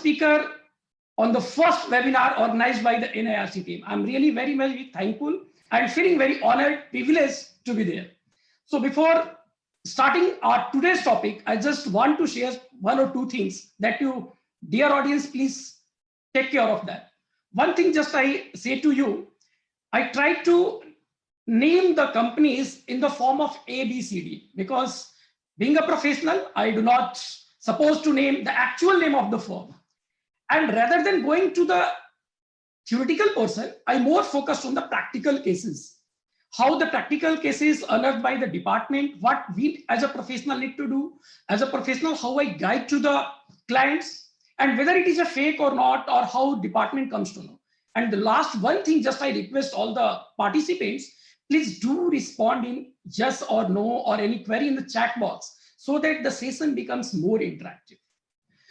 speaker on the first webinar organized by the NIRC team. I'm really very, very thankful. I'm feeling very honored, privileged to be there. So before starting our today's topic, I just want to share one or two things that you, dear audience, please take care of that. One thing just I say to you, I try to name the companies in the form of A, B, C, D, because being a professional, I do not supposed to name the actual name of the firm. And rather than going to the theoretical portion, I more focused on the practical cases. How the practical cases unearthed by the department, what we as a professional need to do, as a professional, how I guide to the clients, and whether it is a fake or not, or how department comes to know. And the last one thing, just I request all the participants, please do respond in yes or no or any query in the chat box so that the session becomes more interactive.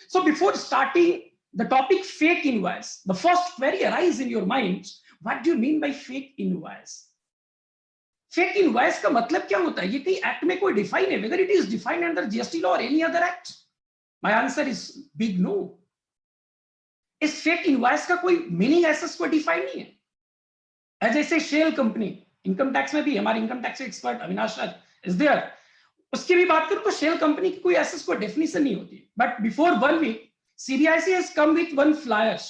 So before starting the topic fake invoice, the first query arises in your mind, what do you mean by fake invoice? Fake invoice का मतलब क्या होता है? ये कहीं act में कोई define है? Whether it is defined under GST law or any other act? My answer is big no. इस फेक इनवॉइस का कोई मीनिंग ऐसा कोई डिफाइन नहीं है. जैसे शेल कंपनी, इनकम टैक्स में भी हमारे income tax expert Avinash Raj is there, उसकी भी बात करूं तो शेल कंपनी की कोई ऐसा कोई डेफिनेशन नहीं होती. But before 1 week CBIC has come with one flyers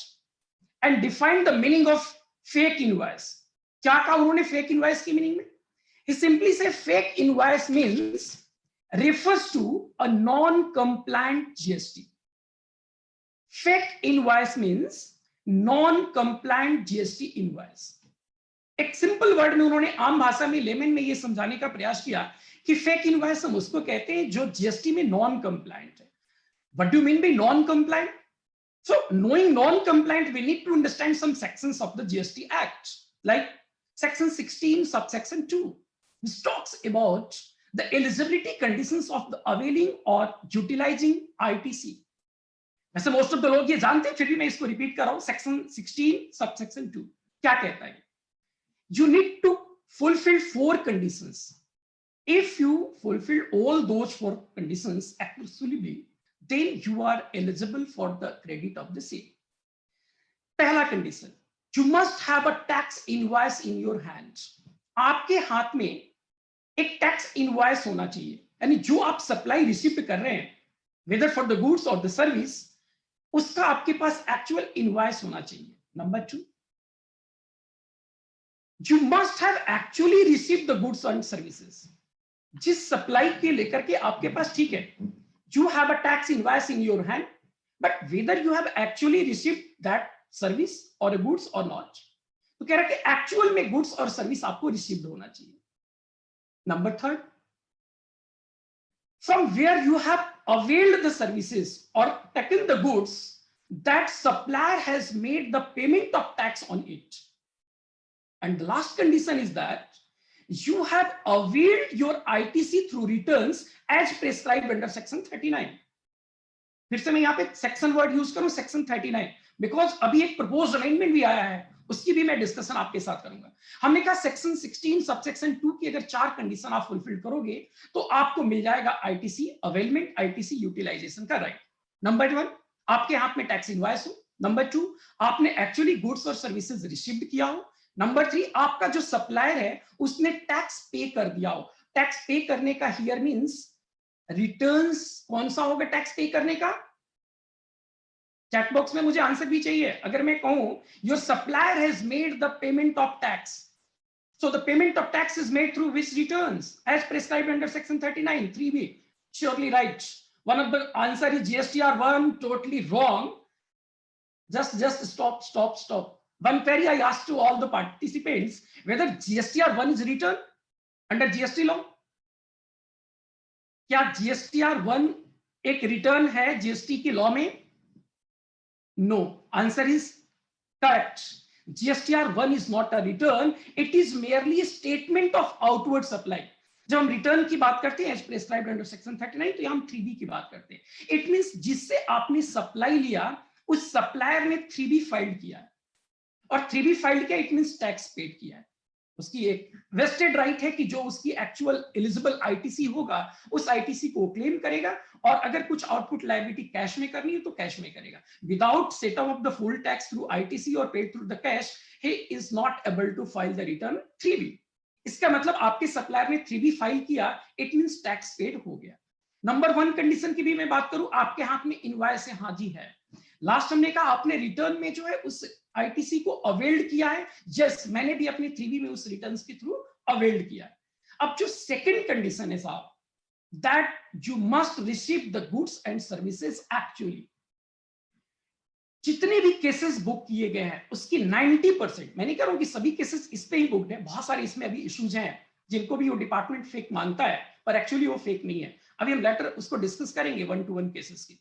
and defined the meaning of fake invoice. क्या कहा उन्होंने फेक इनवॉइस की मीनिंग में? He simply say fake invoice means refers to a non-compliant GST. Fake invoice means non-compliant GST invoice. एक simple word में उन्होंने आम भाषा में लेमन में ये समझाने का प्रयास किया कि फेक इनवॉइस हम उसको कहते हैं जो जीएसटी में नॉन कंप्लायंट है. What do you mean by non-compliant? So knowing non-compliant, we need to understand some sections of the GST Act, like section 16 subsection 2, which talks about the eligibility conditions of the availing or utilizing ITC. वैसे most of the लोग ये जानते हैं, फिर भी मैं इसको repeat कर रहा हूं. सेक्शन 16 सबसेक्शन 2 क्या कहता है? You need to fulfill 4 conditions. If you fulfill all those 4 conditions exclusively, then you are eligible for the credit of the same. पहला condition, you must have a tax invoice in your hands. आपके हाथ में एक tax invoice होना चाहिए, यानी जो आप सप्लाई रिसीव कर रहे हैं, whether for the goods or the service, उसका आपके पास एक्चुअल इनवॉइस होना चाहिए. Number 2, you must have actually received the goods and services. जिस सप्लाई के लेकर के आपके पास, ठीक है, you have a tax invoice in your hand, but whether you have actually received that service or a goods or not, तो कह रहा है कि एक्चुअल में गुड्स और सर्विस आपको रिसीव्ड होना चाहिए. Number 3, from where you have availed the services or taken the goods, that supplier has made the payment of tax on it. And the last condition is that you have availed your ITC through returns as prescribed under section 39. फिर से मैं यहाँ पे section word use करूं, section 39, because अभी एक proposed amendment भी आया है, उसकी भी मैं डिस्कशन आपके साथ करूंगा. हमने कहा सेक्शन 16 सबसेक्शन 2 की अगर 4 कंडीशन आप फुलफिल करोगे तो आपको मिल जाएगा आईटीसी अवेलमेंट, आईटीसी यूटिलाइजेशन का राइट. नंबर 1, आपके हाथ में टैक्स इनवॉइस हो. नंबर 2, आपने एक्चुअली गुड्स और सर्विसेज रिसीव्ड किया हो. नंबर 3, आपका जो सप्लायर है उसने टैक्स पे कर दिया हो. टैक्स पे करने का हियर मींस रिटर्न्स कौन सा होगा टैक्स पे करने का? चैट बॉक्स में मुझे आंसर भी चाहिए. अगर मैं कहूं your supplier has made the payment of tax, so the payment of tax is made through which returns as prescribed under section 39 3B. Surely right. One of the answer is GSTR 1. Totally wrong. Just stop. One query I asked to all the participants, whether GSTR 1 is written under GST law. क्या GSTR 1 एक return है GST की law में? No. Answer is correct. GSTR 1 is not a return. It is merely a statement of outward supply. जब हम return की बात करते हैं as prescribed under section 39, तो यहाँ हम 3B की बात करते हैं. It means जिससे आपने सप्लाई लिया उस सप्लायर ने 3B फाइल किया, और 3B फाइल किया, इट मींस टैक्स पेड किया है. उसकी एक वेस्टेड राइट है कि जो उसकी एक्चुअल एलिजिबल आईटीसी होगा उस आईटीसी को क्लेम करेगा, और अगर कुछ आउटपुट लायबिलिटी कैश में करनी है तो कैश में करेगा। Without setup of the full tax through ITC और paid through the cash, he is not able to file the return 3B। इसका मतलब आपके सप्लायर ने 3B फाइल किया, इट मींस टैक्स पेड हो गया। नंबर 1 कंडीशन की भी मैं बात करूं, आपके हाथ में इनवॉइस है, हाँ जी है। लास्ट हमने कहा आपने रिटर्न में जो है उस आईटीसी को अवेल्ड किया है, यस मैंने भी अपने 3B में उस रिटर्न्स के थ्रू अवेल्ड किया है। अब जो सेकंड कंडीशन है साहब, that you must receive the goods and services actually. जितने भी केसेस बुक किए गए हैं उसकी 90%, मैं नहीं कह रहा हूं कि सभी केसेस इस पे ही बुक्ड है, बहुत सारे इसमें अभी इश्यूज हैं जिनको भी वो डिपार्टमेंट फेक मानता है, पर एक्चुअली वो फेक नहीं है। अभी हम लेटर उसको डिस्कस करेंगे 1-to-1 केसेस की।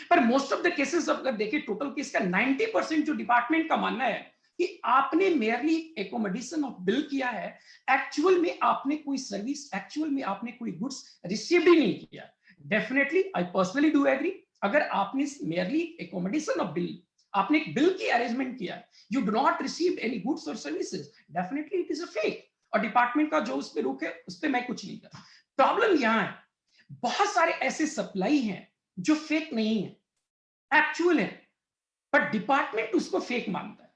पर मोस्ट ऑफ द केसेस अगर देखें टोटल केस का 90% जो डिपार्टमेंट का मानना है कि आपने मेयरली एकोमोडेशन ऑफ बिल किया है, एक्चुअल में आपने कोई सर्विस, एक्चुअल में आपने कोई गुड्स रिसीव ही नहीं किया। Definitely I personally do agree, अगर आपने मेयरली एकोमोडेशन ऑफ बिल, आपने एक बिल की अरेंजमेंट किया, you do not receive any goods और services, definitely it is a fake, और डिपार्टमेंट का जो उस पर रुख है उस पर मैं कुछ नहीं कर। प्रॉब्लम यहां है बहुत सारे ऐसे सप्लाई हैं जो फेक नहीं है, एक्चुअल है, बट डिपार्टमेंट उसको फेक मानता है।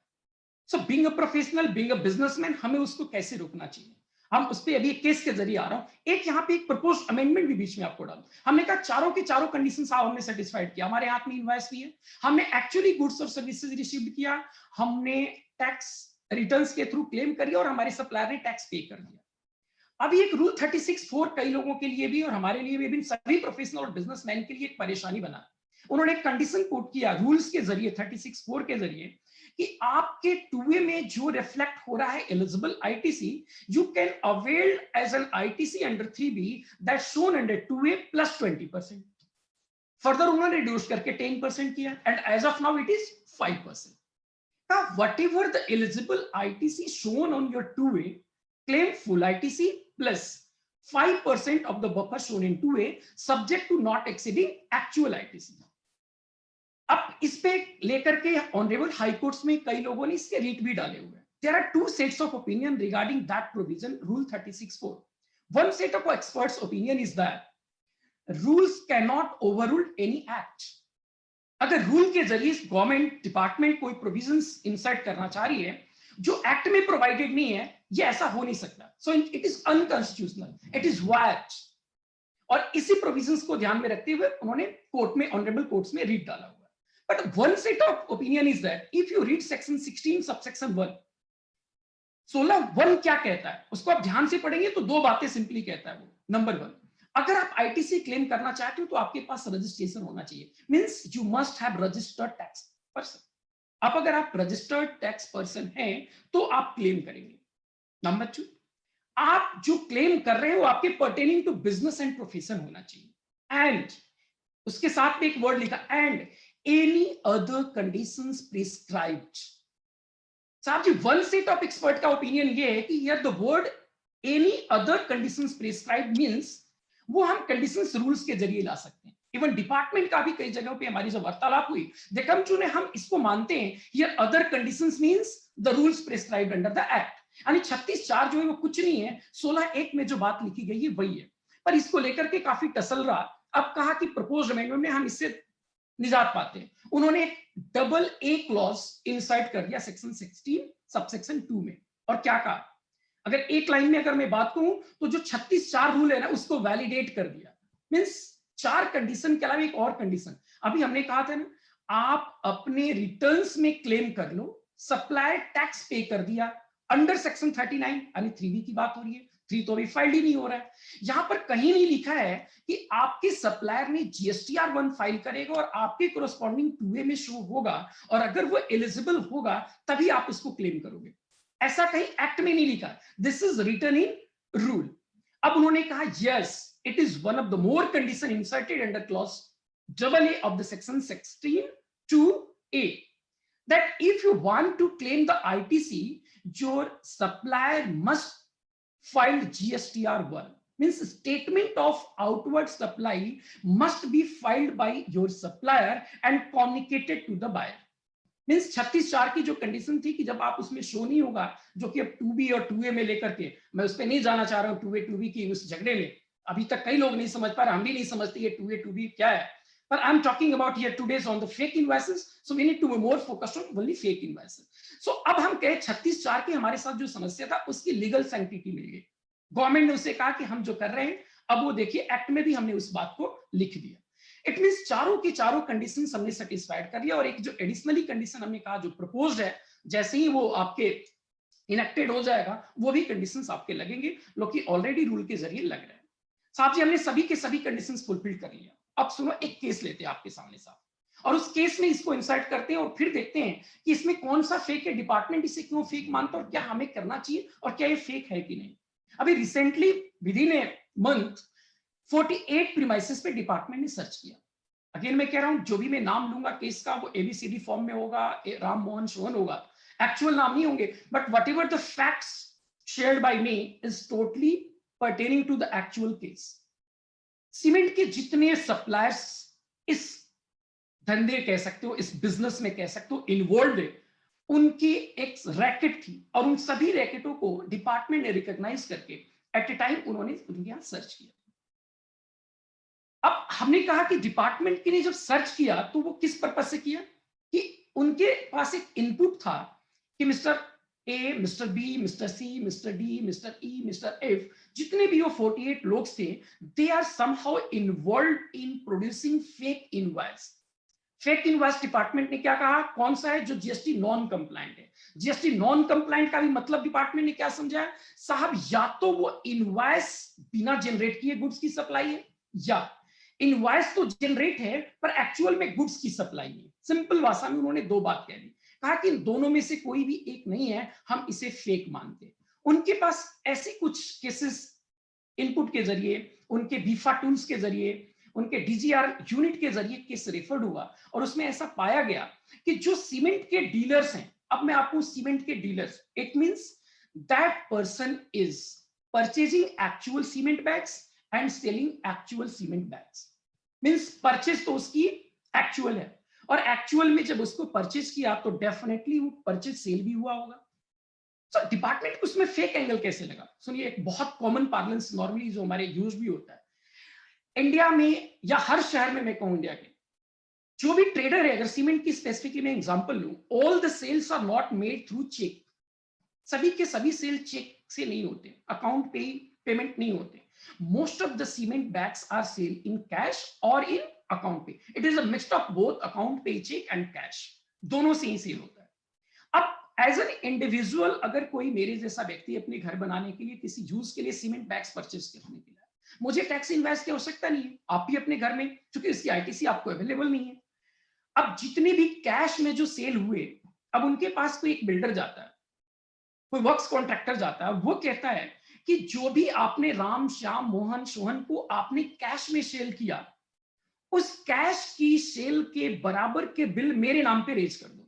So being a professional, being a businessman, हमें उसको कैसे रोकना चाहिए, हम उस पर अभी एक केस के जरिए आ रहा हूं। एक यहाँ पे एक प्रपोज अमेंडमेंट भी बीच में आपको डाल, हमने कहा चारों के चारों कंडीशंस हमने सेटिस्फाइड किया, हमारे हाथ में इनवॉइस भी है, हमने एक्चुअली गुड्स और सर्विसेज रिसीव किया, हमने टैक्स रिटर्न्स के थ्रू क्लेम करी और हमारे सप्लायर ने टैक्स पे कर दिया। अभी एक रूल 36(4) कई लोगों के लिए भी और हमारे लिए भी, सभी प्रोफेशनल और बिजनेसमैन के लिए एक परेशानी बना। उन्होंने एक कंडीशन कोट किया रूल्स के जरिए 36(4) के जरिए कि आपके 2A में जो रिफ्लेक्ट हो रहा है eligible ITC, you can avail as an ITC under 3B that shown under 2A plus 20%। Further उन्होंने रिड्यूस करके 10% किया and as of now it is 5%। Now, whatever the eligible ITC shown on your 2A, claim full ITC plus 5% of the buffer shown in 2A, subject to not exceeding actual ITC. अब इस पे लेकर के honourable high courts में कई लोगों ने इसके रीट भी डाले हुए हैं। There are two sets of opinion regarding that provision, Rule 36(4). One set of experts' opinion is that rules cannot overrule any act. अगर रूल के जरिए गवर्नमेंट डिपार्टमेंट कोई प्रोविजंस इंसर्ट करना चाह रही है जो एक्ट में प्रोवाइडेड नहीं है, ये ऐसा हो नहीं सकता। सो it is unconstitutional, it is wired. और इसी प्रोविजंस को ध्यान में रखते हुए उन्होंने कोर्ट में, ऑनरेबल कोर्ट्स में रीड डाला हुआ है। But one set of opinion is that if you read section 16 subsection 1, 16(1) क्या कहता है उसको आप ध्यान से पढ़ेंगे तो दो बातें सिंपली कहता है वो। नंबर 1, अगर आप आईटीसी क्लेम करना चाहते हो तो आपके पास रजिस्ट्रेशन होना चाहिए, means you must have registered tax person. अब अगर आप रजिस्टर्ड टैक्स पर्सन हैं तो आप क्लेम करेंगे। नंबर 2, आप जो क्लेम कर रहे हो आपके pertaining to business and profession होना चाहिए, एंड उसके साथ में एक वर्ड लिखा, and any other conditions prescribed. साहब जी, वन सेट ऑफ एक्सपर्ट का ओपिनियन ये है कि here the word any other conditions prescribed means वो हम कंडीशंस रूल्स के जरिए ला सकते हैं। इवन डिपार्टमेंट का भी कई जगहों पे हमारी जो वार्तालाप हुई, देखम चुने हम इसको मानते हैं here other conditions means the rules prescribed under the act. यानी 36(4) जो है वो कुछ नहीं है, 16(1) में जो बात लिखी गई है वही है। पर इसको लेकर के काफी टसल रहा। अब कहा कि प्रपोज्ड अमेंडमेंट में हम इससे निजात पाते हैं। उन्होंने डबल ए क्लॉज इंसर्ट कर दिया सेक्शन 16 सबसेक्शन 2 में, और क्या कहा, अगर एक लाइन में अगर मैं बात कहूं तो जो 36(4) रूल है ना उसको वैलिडेट कर दिया। मींस 4 कंडीशन के अलावा एक और कंडीशन, अभी हमने कहा था ना, आप अपने रिटर्न्स में क्लेम कर लो, सप्लायर टैक्स पे कर दिया अंडर सेक्शन 39, यानी 3B की बात हो रही है, 3 तो अभी फाइल ही नहीं हो रहा है। यहां पर कहीं नहीं लिखा है कि आपके सप्लायर ने GSTR 1 फाइल करेगा और आपके कोरस्पॉन्डिंग 2A में शो होगा, और अगर वो एलिजिबल होगा तभी आप उसको क्लेम करोगे। ऐसा कहीं एक्ट में नहीं लिखा, this is written in rule. अब उन्होंने कहा yes, it is one of the more condition inserted under clause AA of the section 16(2)(A) that if you want to claim the ITC, your supplier must file GSTR 1, means statement of outward supply must be filed by your supplier and communicated to the buyer. Means 36(4) की जो condition थी कि जब आप उसमें show नहीं होगा, जो कि अब 2B और 2A में लेकर के, मैं उस पर नहीं जाना चाह रहा हूँ 2A 2B की उस झगड़े में, अभी तक कई लोग नहीं समझ पा रहे, हम भी नहीं समझते ये 2A 2B क्या है, but I'm talking about here today's on the fake invoices, so we need to be more focused on only fake invoices. So अब हम कहे 36(4) की हमारे साथ जो समस्या था उसकी लीगल सैंक्टिटी मिल गई, गवर्नमेंट ने उसे कहा कि हम जो कर रहे हैं, अब वो देखिए एक्ट में भी हमने उस बात को लिख दिया। इट मींस चारों की चारों कंडीशंस हमने सेटिस्फाइड कर लिया, और एक जो एडिशनली कंडीशन हमने कहा जो प्रपोज्ड है, जैसे ही वो आपके इनेक्टेड हो जाएगा वो भी कंडीशंस आपके लगेंगे, जो कि ऑलरेडी रूल के जरिए लग रहे हैं। साहब जी हमने सभी के सभी कंडीशंस फुलफिल कर लिया। अब सुनो, एक केस लेते हैं आपके सामने साहब, और उस केस में इसको इंसर्ट करते हैं और फिर देखते हैं कि इसमें कौन सा फेक है, डिपार्टमेंट इसे क्यों फेक मानता है और क्या हमें करना चाहिए और क्या ये फेक है कि नहीं। अभी recently with in a month 48 premises पे डिपार्टमेंट ने सर्च किया। अगेन मैं कह रहा हूं, जो भी मैं नाम लूंगा केस का वो एबीसीडी फॉर्म में होगा, राम मोहन सोहन होगा, एक्चुअल नाम नहीं होंगे, but whatever the facts shared by me is totally pertaining to the actual case. Cement के जितने सप्लायर्स इस धंधे कह सकते हो, इस बिजनेस में कह सकते हो इन्वॉल्व है, उनकी एक रैकेट थी, और उन सभी रैकेटों को डिपार्टमेंट ने रिकॉग्नाइज करके एट ए टाइम उन्होंने उनके यहां सर्च किया। अब हमने कहा कि डिपार्टमेंट के ने जब सर्च किया तो वो किस पर्पस से किया, कि उनके पास एक इनपुट था कि mister A, mister B, mister C, mister D, mister E, mister F, जितने भी वो 48 लोग थे, they are somehow involve in producing fake invoice. Fake invoice department ने क्या कहा, कौन सा है, जो जीएसटी नॉन कंप्लायंट है। जीएसटी नॉन कंप्लायंट का भी मतलब डिपार्टमेंट ने क्या समझा, साहब या तो वो इनवॉइस बिना जनरेट किए गुड्स की सप्लाई है, या इनवॉइस तो जनरेट है पर एक्चुअल में गुड्स की सप्लाई है। सिंपल भाषा में उन्होंने दो बात कह दी, कहा कि इन दोनों में से कोई भी एक नहीं है, हम इसे फेक मानते। उनके पास ऐसे कुछ केसेस इनपुट के जरिए, उनके बीफा टूल्स के जरिए, उनके डीजीआर यूनिट के जरिए केस रेफर्ड हुआ, और उसमें ऐसा पाया गया कि जो सीमेंट के डीलर्स हैं, अब मैं आपको सीमेंट के dealers, it means that person is purchasing actual cement bags and selling actual cement bags. Means purchase तो उसकी एक्चुअल है, और एक्चुअल में जब उसको परचेज किया तो डेफिनेटली वो परचेज सेल भी हुआ होगा। तो डिपार्टमेंट को उसमें फेक एंगल कैसे लगा? सुनिए, एक बहुत कॉमन पार्लेंस नॉर्मली जो हमारे यूज भी होता है इंडिया में या हर शहर में, मैं कहूं इंडिया के जो भी ट्रेडर है, अगर सीमेंट की स्पेसिफिकली मैं एग्जांपल लूं, all the sales are not made through cheque. सभी के सभी सेल चेक से नहीं होते, अकाउंट पे पेमेंट नहीं होते। Most of the cement bags are sell in cash और इन अकाउंट पे। It is a mix of both account पे चेक एंड कैश, दोनों से ही सेल होता है। अब एज एन इंडिविजुअल अगर कोई मेरे जैसा व्यक्ति अपने घर बनाने के लिए किसी यूज के लिए सीमेंट बैग्स परचेज करने के लिए, मुझे टैक्स इन्वेस्ट की आवश्यकता नहीं है, आप भी अपने घर में, क्योंकि इसकी आईटीसी आपको अवेलेबल नहीं है। अब जितने भी कैश में जो सेल हुए, अब उनके पास कोई एक बिल्डर जाता है, कोई वर्क्स कॉन्ट्रैक्टर जाता है, वो कहता है कि जो भी आपने राम, श्याम, मोहन, सोहन को आपने कैश में सेल किया, उस कैश की सेल के बराबर के बिल मेरे नाम पे रेज कर दो।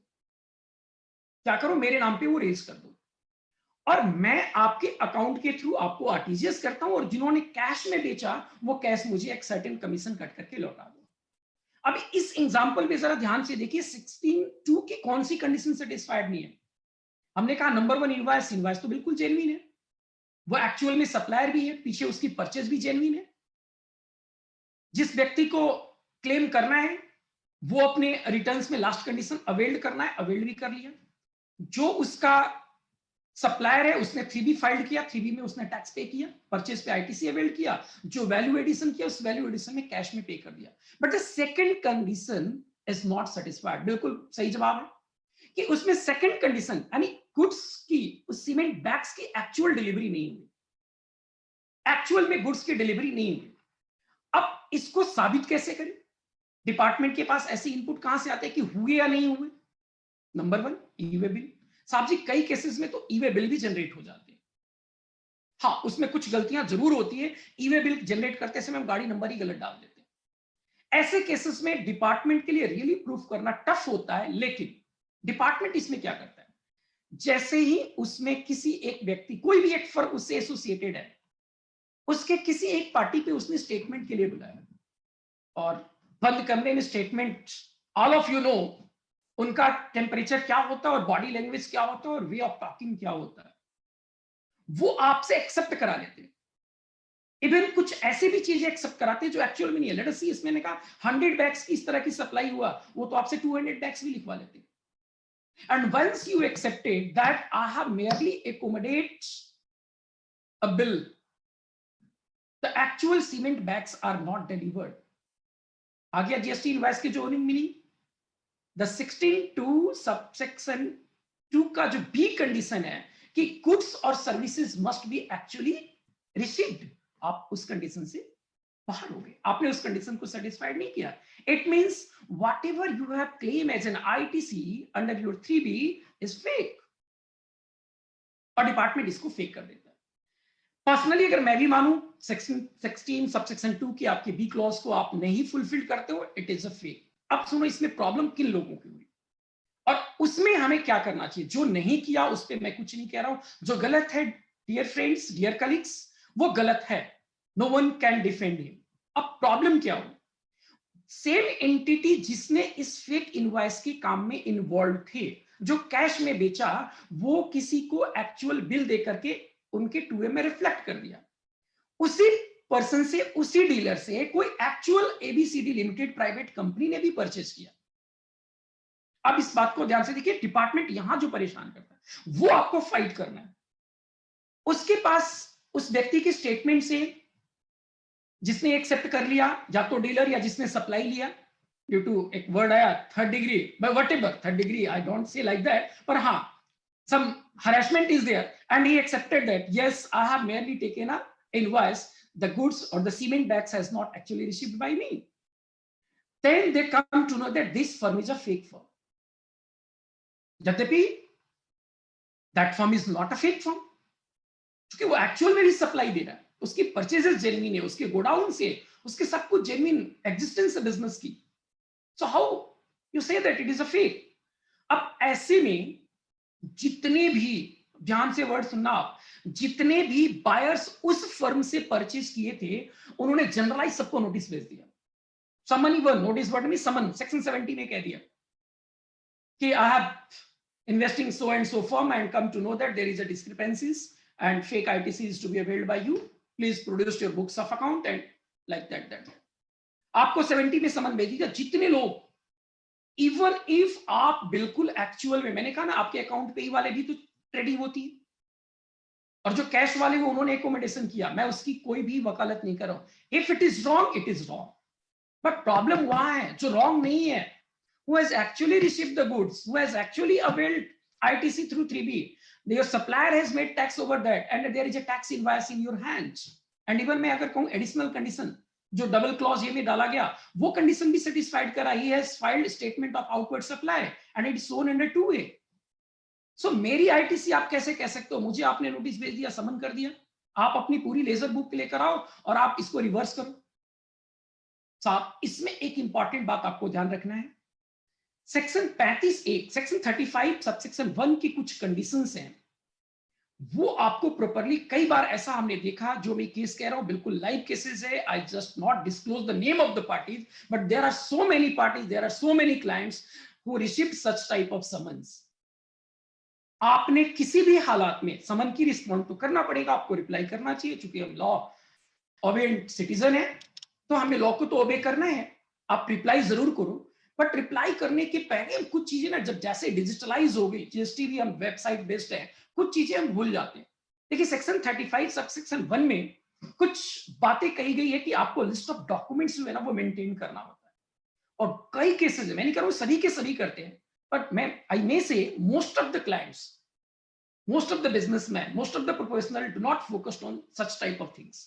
क्या करो, मेरे नाम पे वो रेज कर दो, और मैं आपके अकाउंट के थ्रू आपको आरटीजीएस करता हूं, और जिन्होंने कैश में बेचा वो कैश मुझे एक सर्टेन कमीशन कट करके लौटा दो। अब इस एग्जांपल में जरा ध्यान से देखिए, 16(2) की कौन सी कंडीशन सेटिस्फाइड नहीं है। हमने कहा नंबर 1 इनवॉइस, इनवॉइस तो बिल्कुल जेन्युइन है, वो एक्चुअल में सप्लायर भी है, पीछे उसकी परचेज भी जेन्युइन है, जिस व्यक्ति को क्लेम करना है वो अपने रिटर्न्स में लास्ट कंडीशन अवेल्ड करना है, अवेल्ड भी कर लिया। जो उसका सप्लायर है उसने 3B फाइल किया, 3B में उसने टैक्स पे किया, परचेज पे आईटीसी अवेल्ड किया, जो वैल्यू एडिशन किया उस वैल्यू एडिशन में कैश में पे कर दिया। But the second condition is not satisfied. बिल्कुल सही जवाब है कि उसमें सेकंड कंडीशन यानी गुड्स की, उस सीमेंट बैग्स की एक्चुअल डिलीवरी नहीं हुई, एक्चुअल में गुड्स की डिलीवरी नहीं हुई। अब इसको साबित कैसे करें? डिपार्टमेंट के पास ऐसे इनपुट कहां से आते हैं कि हुए या नहीं हुए? नंबर 1 ई वे बिल। साहब जी कई केसेस में तो ई वे बिल भी जनरेट हो जाते हैं। हाँ, उसमें कुछ गलतियां जरूर होती है, ई वे बिल जनरेट करते समय हम गाड़ी नंबर ही गलत डाल देते हैं। ऐसे केसेस में डिपार्टमेंट के लिए रियली प्रूफ करना टफ होता है, लेकिन डिपार्टमेंट इसमें क्या करता है, जैसे ही उसमें किसी एक व्यक्ति, कोई भी एक फर्म उससे एसोसिएटेड है, उसके किसी एक पार्टी पे उसने स्टेटमेंट के लिए बुलाया, और बंद कमरे में statement, all of you know उनका टेम्परेचर क्या होता है और बॉडी लैंग्वेज क्या होता है और वे ऑफ टॉकिंग क्या होता है, वो आपसे एक्सेप्ट करा लेते हैं। इवन कुछ ऐसी भी चीजें एक्सेप्ट कराते हैं जो एक्चुअल में नहीं है। लेट अस सी, इसमें मैंने कहा 100 बैग्स की इस तरह की सप्लाई हुआ, वो तो आपसे 200 बैग्स भी लिखवा लेते हैं। And once you accepted that I have merely accommodate a bill, the actual cement bags are not delivered. आ गया जीएसटी इनवॉइस की जो मीनिंग। द 16(2) सबसेक्शन 2 का जो बी कंडीशन है कि गुड्स और services must be actually received, आप उस कंडीशन से बाहर हो गए, आपने उस कंडीशन को सेटिस्फाइड नहीं किया। It means whatever you have claim as an ITC under your 3B is fake, और डिपार्टमेंट इसको फेक कर देता है। पर्सनली अगर मैं भी मानूं सेक्शन 16 सबसेक्शन 2 की आपके बी क्लॉज को आप नहीं फुलफिल करते हो, इट इज अ फेक। अब सुनो इसमें प्रॉब्लम किन लोगों की हुई और उसमें हमें क्या करना चाहिए। जो नहीं किया उस पर मैं कुछ नहीं कह रहा हूं, जो गलत है डियर फ्रेंड्स, डियर कलीग्स, वो गलत है, no one can defend him. अब प्रॉब्लम क्या हो, सेम एंटिटी जिसने इस फेक इनवॉइस के काम में इन्वॉल्व थे, जो कैश में बेचा, वो किसी को एक्चुअल बिल दे करके उनके 2A में रिफ्लेक्ट कर दिया। उसी पर्सन से, उसी डीलर से कोई actual ABCD limited private company ने भी परचेज किया। अब इस बात को ध्यान से देखिए, डिपार्टमेंट यहां जो परेशान करता है वो आपको फाइट करना है। उसके पास उस व्यक्ति के स्टेटमेंट से, जिसने एक्सेप्ट कर लिया, या तो डीलर या जिसने सप्लाई लिया, ड्यू टू एक वर्ड आया third degree, but whatever third degree, I don't say like that, पर हाँ some harassment is there and he accepted that yes, I have merely taken a invoice, the goods or the cement bags has not actually received by me. Then they come to know that this firm is a fake firm. यद्यपि that firm is not a fake firm, क्योंकि वो actual में भी supply दे रहा है, उसकी purchases genuine है, उसके गोडाउन से, उसके सब कुछ जेन्युइन एग्जिस्टेंस है बिजनेस की। So how you say that it is a fake. अब ऐसे में जितने भी, ध्यान से वर्ड सुनना आप, जितने भी बायर्स उस फर्म से परचेज किए थे, उन्होंने जनरलाइज सबको नोटिस भेज दिया। समन ही वर्ड, नोटिस वर्ड में समन, सेक्शन 70 में कह दिया कि I have investing so and so firm and come to know that there is a discrepancies and fake ITC is to be availed by you, please produce your books of account and like that. आपको 70 में समन भेज दिया। जितने लोग, even if आप बिल्कुल actual में, मैंने कहा ना आपके अकाउंट पे ही वाले भी तो ट्रेडिंग होती है, और जो कैश वाले वो उन्होंने एकोमोडेशन किया, मैं उसकी कोई भी वकालत नहीं कर रहा हूं। If it is wrong, it is wrong, but problem वहां है जो रॉन्ग नहीं है, who has actually received the goods, who has actually availed ITC through 3B, your supplier has made tax over that and there is a tax invoice in your hands. And even मैं अगर कहूं additional condition जो double clause ये में डाला गया, वो condition भी सेटिस्फाइड करा, he has filed statement of outward supply and it is shown under 2A। So मेरी ITC आप कैसे कह सकते हो, मुझे आपने नोटिस भेज दिया, समन कर दिया, आप अपनी पूरी लेजर बुक लेकर आओ और आप इसको रिवर्स करो। साहब इसमें एक इंपॉर्टेंट बात आपको ध्यान रखना है, सेक्शन 35(1), सेक्शन 35 सबसेक्शन 1 की कुछ कंडीशंस हैं, वो आपको प्रॉपर्ली, कई बार ऐसा हमने देखा, जो मैं केस कह रहा हूं बिल्कुल लाइव केसेस है, I just not disclose the name of the parties, but there are so many parties, there are so many clients who received such type of summons. आपने किसी भी हालात में समन की रिस्पॉन्ड तो करना पड़ेगा, आपको रिप्लाई करना चाहिए, चूंकि हम लॉ ओबेडेंट सिटीजन है तो हमें लॉ को तो ओबे करना है, आप रिप्लाई जरूर करो। बट रिप्लाई करने के पहले कुछ चीजें ना, जब जैसे डिजिटलाइज हो गई, जीएसटी भी हम वेबसाइट बेस्ड है, कुछ चीजें हम भूल जाते हैं। देखिए सेक्शन 35 सबसेक्शन 1 में कुछ बातें कही गई है कि आपको लिस्ट ऑफ डॉक्यूमेंट्स जो है ना वो मेंटेन करना होता है, और कई केसेस है, मैं नहीं कह रहा हूं सभी के सभी करते हैं, बट मैं आई मे से most of the clients, most of the businessmen, most of the professional do not focus on such type of things.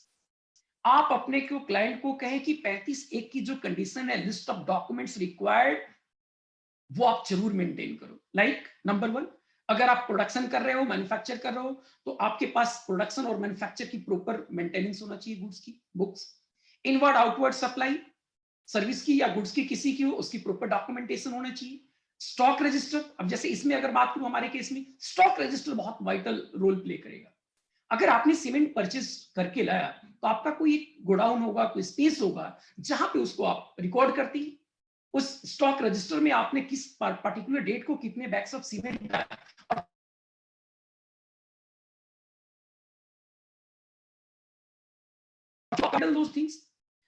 आप अपने को क्लाइंट को कहें कि 35(1) की जो कंडीशन है, लिस्ट ऑफ डॉक्यूमेंट्स रिक्वायर्ड, वो आप जरूर मेंटेन करो। लाइक नंबर 1, अगर आप प्रोडक्शन कर रहे हो, मैन्युफैक्चर कर रहे हो, तो आपके पास प्रोडक्शन और मैन्युफैक्चर की प्रॉपर मेंटेनेंस होना चाहिए, गुड्स की books, inward outward supply service की या गुड्स की किसी की हो, उसकी प्रॉपर डॉक्यूमेंटेशन होना चाहिए। स्टॉक रजिस्टर, अब जैसे इसमें अगर बात करूं हमारे केस में, स्टॉक रजिस्टर बहुत वाइटल रोल प्ले करेगा। अगर आपने सीमेंट परचेज करके लाया तो आपका कोई गोडाउन होगा, कोई स्पेस होगा जहां पे उसको आप रिकॉर्ड करती, उस स्टॉक रजिस्टर में आपने किस पर्टिकुलर डेट को कितने bags of cement those things.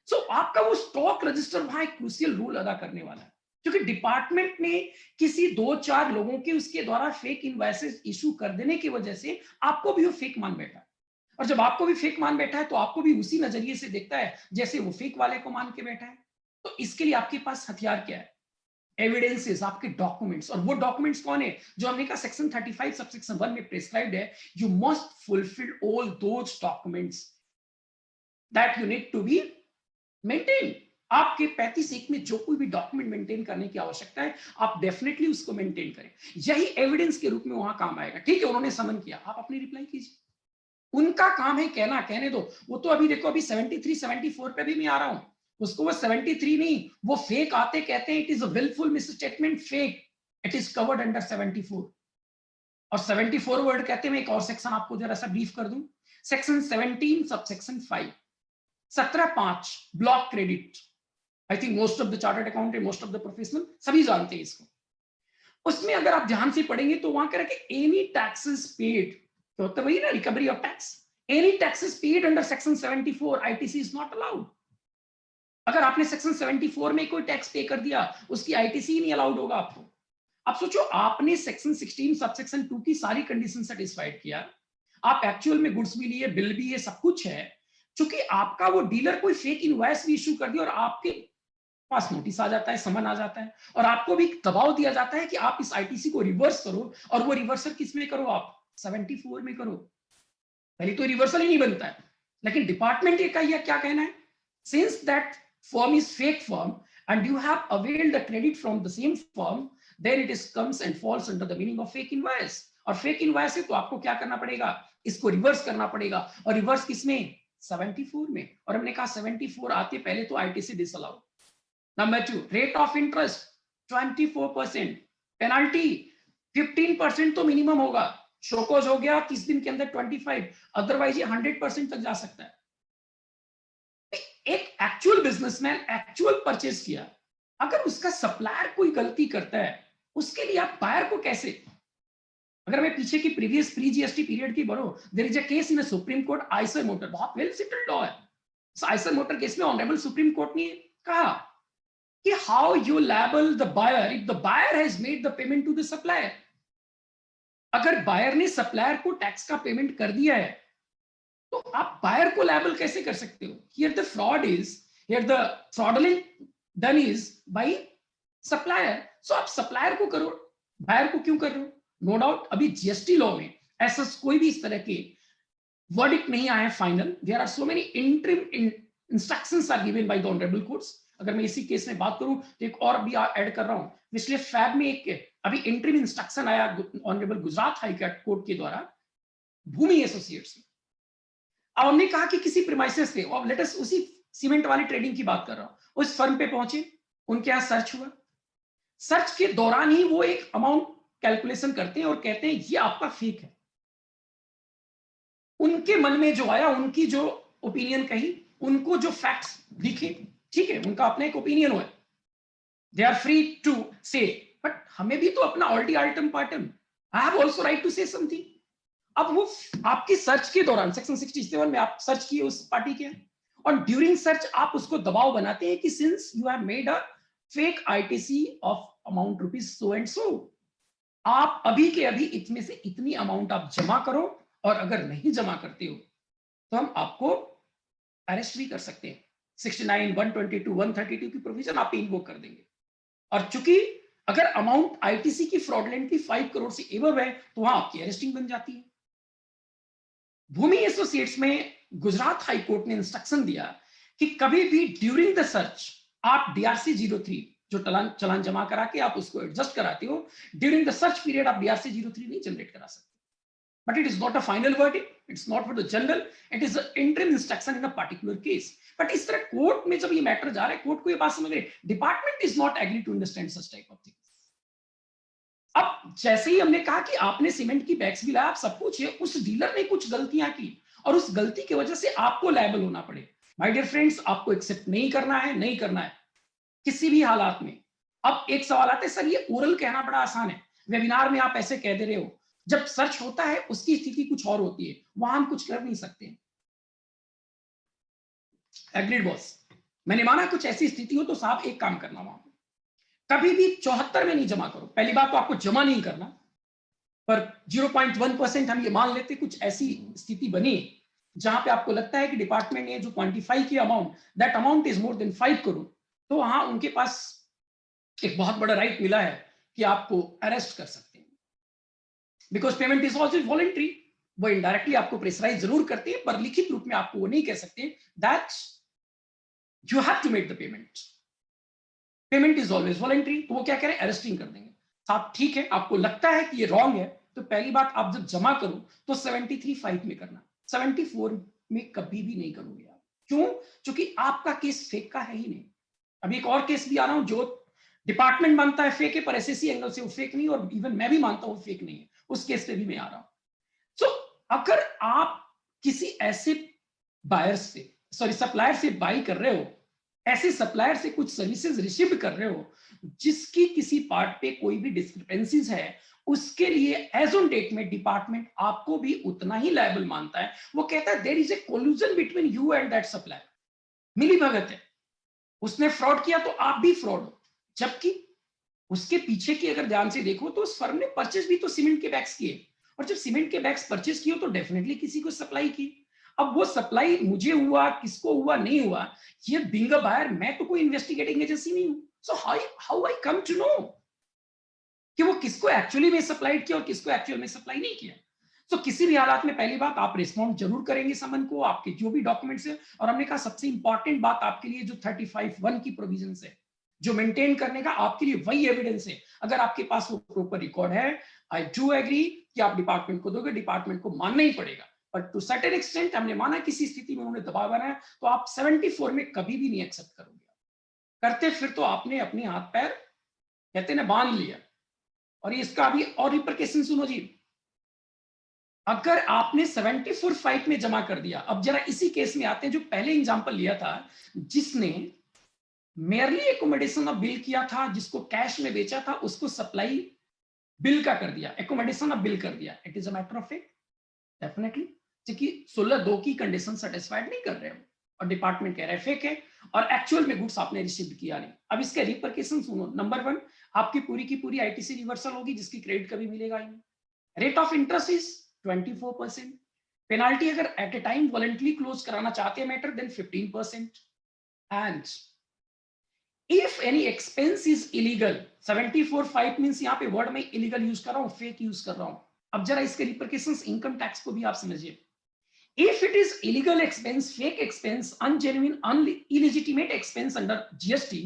So आपका वो स्टॉक रजिस्टर वहां एक क्रूशियल रोल अदा करने वाला है, क्योंकि डिपार्टमेंट ने किसी 2-4 लोगों के उसके द्वारा फेक इनवॉइसेस इशू कर देने की वजह से आपको भी वो फेक मान बैठा है। और जब आपको भी फेक मान बैठा है तो आपको भी उसी नजरिए से देखता है जैसे वो फेक वाले को मान के बैठा है। तो इसके लिए आपके पास हथियार क्या है? एविडेंसेस, आपके डॉक्यूमेंट्स। और वो डॉक्यूमेंट्स कौन है? जो हमने कहा सेक्शन 35 सबसेक्शन 1 में प्रिस्क्राइब्ड है। You must fulfil all those documents that you need to be maintain. आपके 35 में जो कोई भी डॉक्यूमेंट मेंटेन करने की आवश्यकता है, आप डेफिनेटली उसको मेंटेन करें। यही एविडेंस के रूप में वहां काम आएगा। ठीक है, उन्होंने समन किया, आप अपनी रिप्लाई कीजिए। उनका काम है कहना, कहने दो। वो तो अभी देखो, अभी 73 74 पे भी मैं आ रहा हूं। उसको वो 73 नहीं, वो फेक आते कहते हैं it is a wilful misstatement, fake, it is covered under 74। और 74 वर्ड कहते हैं। मैं एक और सेक्शन आपको जरा सा ब्रीफ कर दूं। Section 17 subsection 5, 17(5) block credit. I think most of the chartered accountant, most of the professional सभी जानते हैं इसको। उसमें अगर आप ध्यान से पढ़ेंगे तो वहां कह रहा है कि एनी टैक्सेस पेड, तो होता वही ना, recovery of tax. Any taxes paid under section 74 ITC is not allowed. अगर आपने सेक्शन 74 में कोई टैक्स पे कर दिया, उसकी आईटीसी नहीं अलाउड होगा आपको। अब सोचो, आपने सेक्शन 16 सबसेक्शन 2 की सारी कंडीशन सेटिस्फाइड किया, आप एक्चुअल में गुड्स भी लिए, बिल भी है, सब कुछ है। चूंकि आपका वो डीलर कोई फेक इनवॉइस भी इशू कर दिया और आपके पास नोटिस आ जाता है, समन आ जाता है, और आपको भी दबाव दिया जाता है कि आप इस आईटीसी को रिवर्स करो, और वो रिवर्सल किस में करो? आप 74 में करो। पहले तो रिवर्सल ही नहीं बनता है। लेकिन डिपार्टमेंट ये क्या कहना है? Since that firm is fake firm and you have availed the credit from the same firm, then it is comes and falls under the meaning of fake invoice. और fake invoice है तो आपको क्या करना पड़ेगा? इसको रिवर्स करना पड़ेगा। और रिवर्स किसमें? 74 में। और हमने कहा 74 आते पहले तो ITC disallow. Number 2, rate of interest 24%, penalty 15% तो मिनिमम होगा। शोकोज हो गया 30 दिन के अंदर 25, अदरवाइज ये 100% तक जा सकता है। एक एक्चुअल बिजनेसमैन एक्चुअल परचेज किया, अगर उसका सप्लायर कोई गलती करता है, उसके लिए आप बायर को कैसे? अगर मैं पीछे की प्रीवियस प्री जीएसटी पीरियड की बढ़ो, there is a case in Supreme Court, Eicher Motor, बहुत वेल सेटल्ड लॉ है। आइसर मोटर केस में ऑनरेबल सुप्रीम कोर्ट ने कहा कि how you liable the buyer if the buyer has made the payment to the supplier. अगर buyer ने सप्लायर को tax का पेमेंट कर दिया है, तो आप बायर को लायबल कैसे कर सकते हो? Here the fraud is, here the fraudulent done is by supplier. So आप सप्लायर को करो, बायर को क्यों कर रहे हो? नो डाउट अभी जीएसटी लॉ में ऐसा कोई भी इस तरह के वर्डिक्ट नहीं आया final. There are so many interim instructions are given by the honourable courts. अगर मैं इसी केस में बात करूं तो एक और भी ऐड कर रहा हूं। पिछले फैब में एक अभी इंटरिम इंस्ट्रक्शन आया ऑनरेबल गुजरात हाई कोर्ट के द्वारा भूमि एसोसिएट्स में। अब हमने कहा कि किसी प्रीमाइसेस पे, और लेटेस्ट उसी सीमेंट वाली ट्रेडिंग की बात कर रहा हूं, उस फर्म पे पहुंचे, उनके यहां सर्च हुआ। सर्च के दौरान ही वो एक अमाउंट कैलकुलेशन करते हैं और कहते हैं ये आपका फेक है। उनके मन में जो आया, उनकी जो ओपिनियन कही, उनको जो फैक्ट्स दिखे, ठीक है, उनका अपना एक ओपिनियन हुआ, they are free to say, but हमें भी तो अपना ऑल्टी आइटम पार्टन, I have also right to say something. अब वो आपकी सर्च के दौरान सेक्शन 67 में आप सर्च किए उस पार्टी के, और ड्यूरिंग सर्च आप उसको दबाव बनाते हैं कि since you have made a fake ITC of amount rupees so and सो, आप अभी के अभी इतने से इतनी अमाउंट आप जमा करो, और अगर नहीं जमा करते हो तो हम आपको अरेस्ट भी कर सकते हैं। 69, 122, 132 की प्रोविजन आप इन्वोक कर देंगे। और चूंकि अगर अमाउंट आईटीसी की फ्रॉडलेंटली 5 करोड़ से एबव है तो वहां आपकी अरेस्टिंग बन जाती है। भूमि एसोसिएट्स में गुजरात हाई कोर्ट ने इंस्ट्रक्शन दिया कि कभी भी ड्यूरिंग द सर्च आप डीआरसी 03 जो चलान जमा करा के आप उसको एडजस्ट कराते हो, ड्यूरिंग द सर्च पीरियड आप डीआरसी 03 नहीं जनरेट करा सकते। But it is not a final verdict, it's not for the general, it is a interim instruction in a particular case. But इस तरह कोर्ट में जब ये मैटर जा रहा है, कोर्ट को ये बात समझ रहे, department is not agree to understand such type of things. अब जैसे ही हमने कहा कि आपने सीमेंट की बैग्स भी लाया, आप सब कुछ है, उस डीलर ने कुछ गलतियां की और उस गलती की वजह से आपको लायबल होना पड़े। माय डियर फ्रेंड्स, आपको एक्सेप्ट नहीं करना है, नहीं करना है किसी भी हालात में। अब एक सवाल आता है, सर ये ओरल कहना बड़ा आसान है, वेबिनार में आप ऐसे कह दे रहे हो, जब सर्च होता है उसकी स्थिति कुछ और होती है, वहां हम कुछ कर नहीं सकते। एग्रीड बॉस, मैंने माना कुछ ऐसी स्थिति हो तो साहब एक काम करना, वहां कभी भी 74 में नहीं जमा करो। पहली बात तो आपको जमा नहीं करना, पर 0.1% हम ये मान लेते कुछ ऐसी स्थिति बनी जहां पे आपको लगता है कि डिपार्टमेंट ने जो क्वांटिफाई किया amount, that amount is more than 5 crore, तो वहां उनके पास एक बहुत बड़ा राइट मिला है कि आपको अरेस्ट कर सकते हैं, because payment is also voluntary. वो इनडायरेक्टली आपको प्रेशराइज जरूर करते हैं, पर लिखित रूप में आपको वो नहीं कह सकते that you have to make the payment, payment is always voluntary. तो वो क्या कह रहे हैं, अरेस्टिंग कर देंगे। साहब ठीक है, आपको लगता है कि ये रॉन्ग है, तो पहली बात आप जब जमा करो तो 73(5) में करना, 74 में कभी भी नहीं करोगे आप। क्यों? क्योंकि आपका केस फेक का है ही नहीं। अभी एक और केस भी आ रहा हूं जो डिपार्टमेंट मानता है फेक है, पर एसएससी एंगल से वो फेक नहीं, और इवन मैं भी मानता हूं फेक नहीं है, उस केस पे भी मैं आ रहा हूं। सो अगर आप किसी ऐसे बायर से, सॉरी सप्लायर से बाई कर रहे हो, ऐसे सप्लायर से कुछ सर्विसेज रिसीव कर रहे हो जिसकी किसी पार्ट पे कोई भी डिस्क्रिपेंसीज है, उसके लिए एज ऑन डेट में डिपार्टमेंट आपको भी उतना ही लायबल मानता है। वो कहता है there is a collusion between you and that supplier, मिली भगत है, उसने फ्रॉड किया तो आप भी फ्रॉड हो। जबकि उसके पीछे की अगर ध्यान से देखो तो उस फर्म ने परचेज भी तो सीमेंट के बैग्स किए, और जब सीमेंट के बैग्स परचेज किए तो डेफिनेटली किसी को सप्लाई की। अब वो सप्लाई मुझे हुआ, किसको हुआ, नहीं हुआ, ये बीइंग अ बायर, मैं तो कोई इन्वेस्टिगेटिंग एजेंसी नहीं हूं। So how I come to know कि वो किसको एक्चुअली में सप्लाइड किया और किसको एक्चुअल में सप्लाई नहीं किया। तो किसी भी हालात में पहली बात आप रिस्पॉन्ड जरूर करेंगे समन को, आपके जो भी डॉक्यूमेंट्स है। और हमने कहा सबसे इंपॉर्टेंट बात आपके लिए जो 35(1) की प्रोविजन है जो मेंटेन करने का, आपके लिए वही एविडेंस है। अगर आपके पास वो प्रॉपर रिकॉर्ड है, आई डू एग्री कि आप डिपार्टमेंट को दोगे, डिपार्टमेंट को मानना ही पड़ेगा। बट टू सर्टेन एक्सटेंट हमने माना किसी स्थिति में उन्होंने दबाव बनाया, तो आप 74 में कभी भी नहीं एक्सेप्ट करोगे। करते फिर तो आपने अपने हाथ पैर कहते ना बांध लिया। और इसका अभी और रिपरकेशन सुनो जी, अगर आपने 74(5) में जमा कर दिया, अब जरा इसी केस में आते हैं जो पहले एग्जांपल लिया था, जिसने मेयरली एकोमोडेशन ऑफ बिल किया था, जिसको कैश में बेचा था, उसको सप्लाई बिल का कर दिया, एकोमोडेशन ऑफ बिल कर दिया। It is a matter of fact definitely, क्योंकि 16(2) की कंडीशन सेटिस्फाइड नहीं कर रहे हो और डिपार्टमेंट कह रहा है फेक है, और एक्चुअल में गुड्स आपने रिसीव किया नहीं। अब इसके रिपरकेशन सुनो। नंबर 1, आपकी पूरी की पूरी आईटीसी रिवर्सल होगी, जिसकी क्रेडिट कभी मिलेगा ही नहीं। Rate of interest is 24%। Penalty अगर at a time voluntary close कराना चाहते हैं matter, then 15%। And if any expense is illegal, 74(5) means यहां पे वर्ड में इलीगल यूज कर रहा हूं, फेक यूज कर रहा हूं। अब जरा इसके रिपरकेशंस इनकम टैक्स को भी आप समझिए। If it is illegal expense, fake expense, ungenuine, illegitimate expense under GST,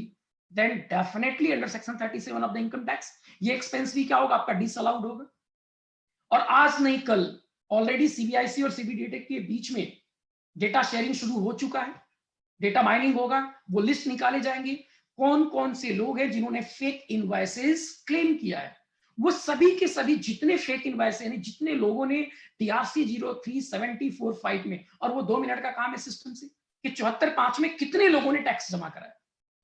then definitely under section 37 of the income tax, ये expense भी क्या होगा, आपका disallowed होगा। और आज नहीं कल ऑलरेडी सीबीआईसी और सीबीडीटी के बीच में डेटा शेयरिंग शुरू हो चुका है, डेटा माइनिंग होगा, वो लिस्ट निकाले जाएंगे कौन कौन से लोग हैं जिन्होंने फेक इनवॉइसेस क्लेम किया है। वो सभी के सभी जितने फेक इनवॉइस यानी जितने लोगों ने टीआरसी 0374(5) में, और वो 2 मिनट का काम है सिस्टम से कि 74(5) में कितने लोगों ने टैक्स जमा कराया,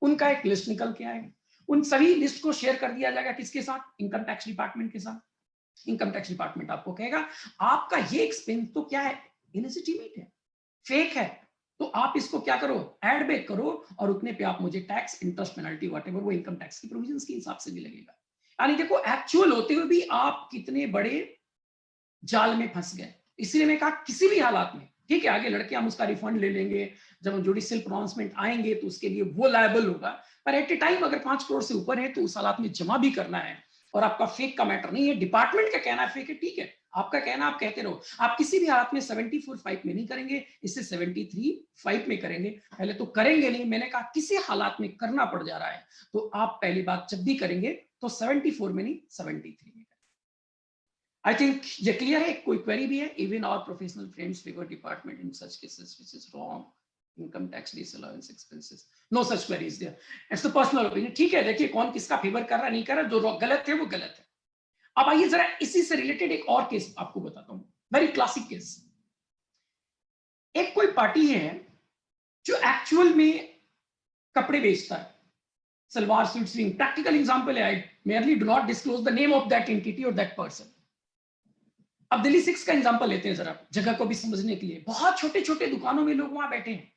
उनका एक लिस्ट निकल के आएगा। उन सभी लिस्ट को शेयर कर दिया जाएगा किसके साथ, इनकम टैक्स डिपार्टमेंट के साथ। इनकम टैक्स डिपार्टमेंट आपको कहेगा आपका ये एक्सपेंस तो क्या है, इलेजिटिमेट है, फेक है, तो आप इसको क्या करो, एड बैक करो, और उतने पे आप मुझे टैक्स, इंटरेस्ट, पेनल्टी, व्हाटएवर वो इनकम टैक्स की प्रोविजंस के हिसाब से भी लगेगा। यानी देखो एक्चुअल होते हुए भी आप कितने बड़े जाल में फंस गए। इसलिए मैं कहा किसी भी हालात में, ठीक है आगे लड़के हम उसका रिफंड ले लेंगे, जब जुडिशियल प्रोनाउंसमेंट आएंगे तो उसके लिए वो लायबल होगा, पर एट ए टाइम अगर 5 करोड़ से ऊपर है तो उस हालात में जमा भी करना है। और आपका फेक का मैटर नहीं है, डिपार्टमेंट का कहना है फेक है, ठीक है, आपका कहना आप कहते रहो। आप किसी भी हालत में 74(5) में नहीं करेंगे, इससे 73(5) में करेंगे। पहले तो करेंगे नहीं, मैंने कहा किसी हालात में करना पड़ जा रहा है, तो आप पहली बात जब भी करेंगे तो 74 में नहीं 73 में। आई थिंक ये क्लियर है। कोई क्वेरी भी है? Even our professional friends favour department in such cases which is wrong, income tax disallowance expenses, no such queries there, it's the personal opinion. ठीक है, देखिए कौन किसका फेवर कर रहा नहीं कर रहा, जो गलत है वो गलत है। अब आइए जरा इसी से रिलेटेड एक और केस आपको बताता हूं, वेरी क्लासिक केस। एक कोई पार्टी है जो एक्चुअल में कपड़े बेचता है, salwar suit swing, practical example है, I merely do not disclose the name of that entity और दैट पर्सन। अब दिल्ली 6 का एग्जांपल लेते हैं जरा, जगह को भी समझने के लिए। बहुत छोटे छोटे दुकानों में लोग वहां बैठे हैं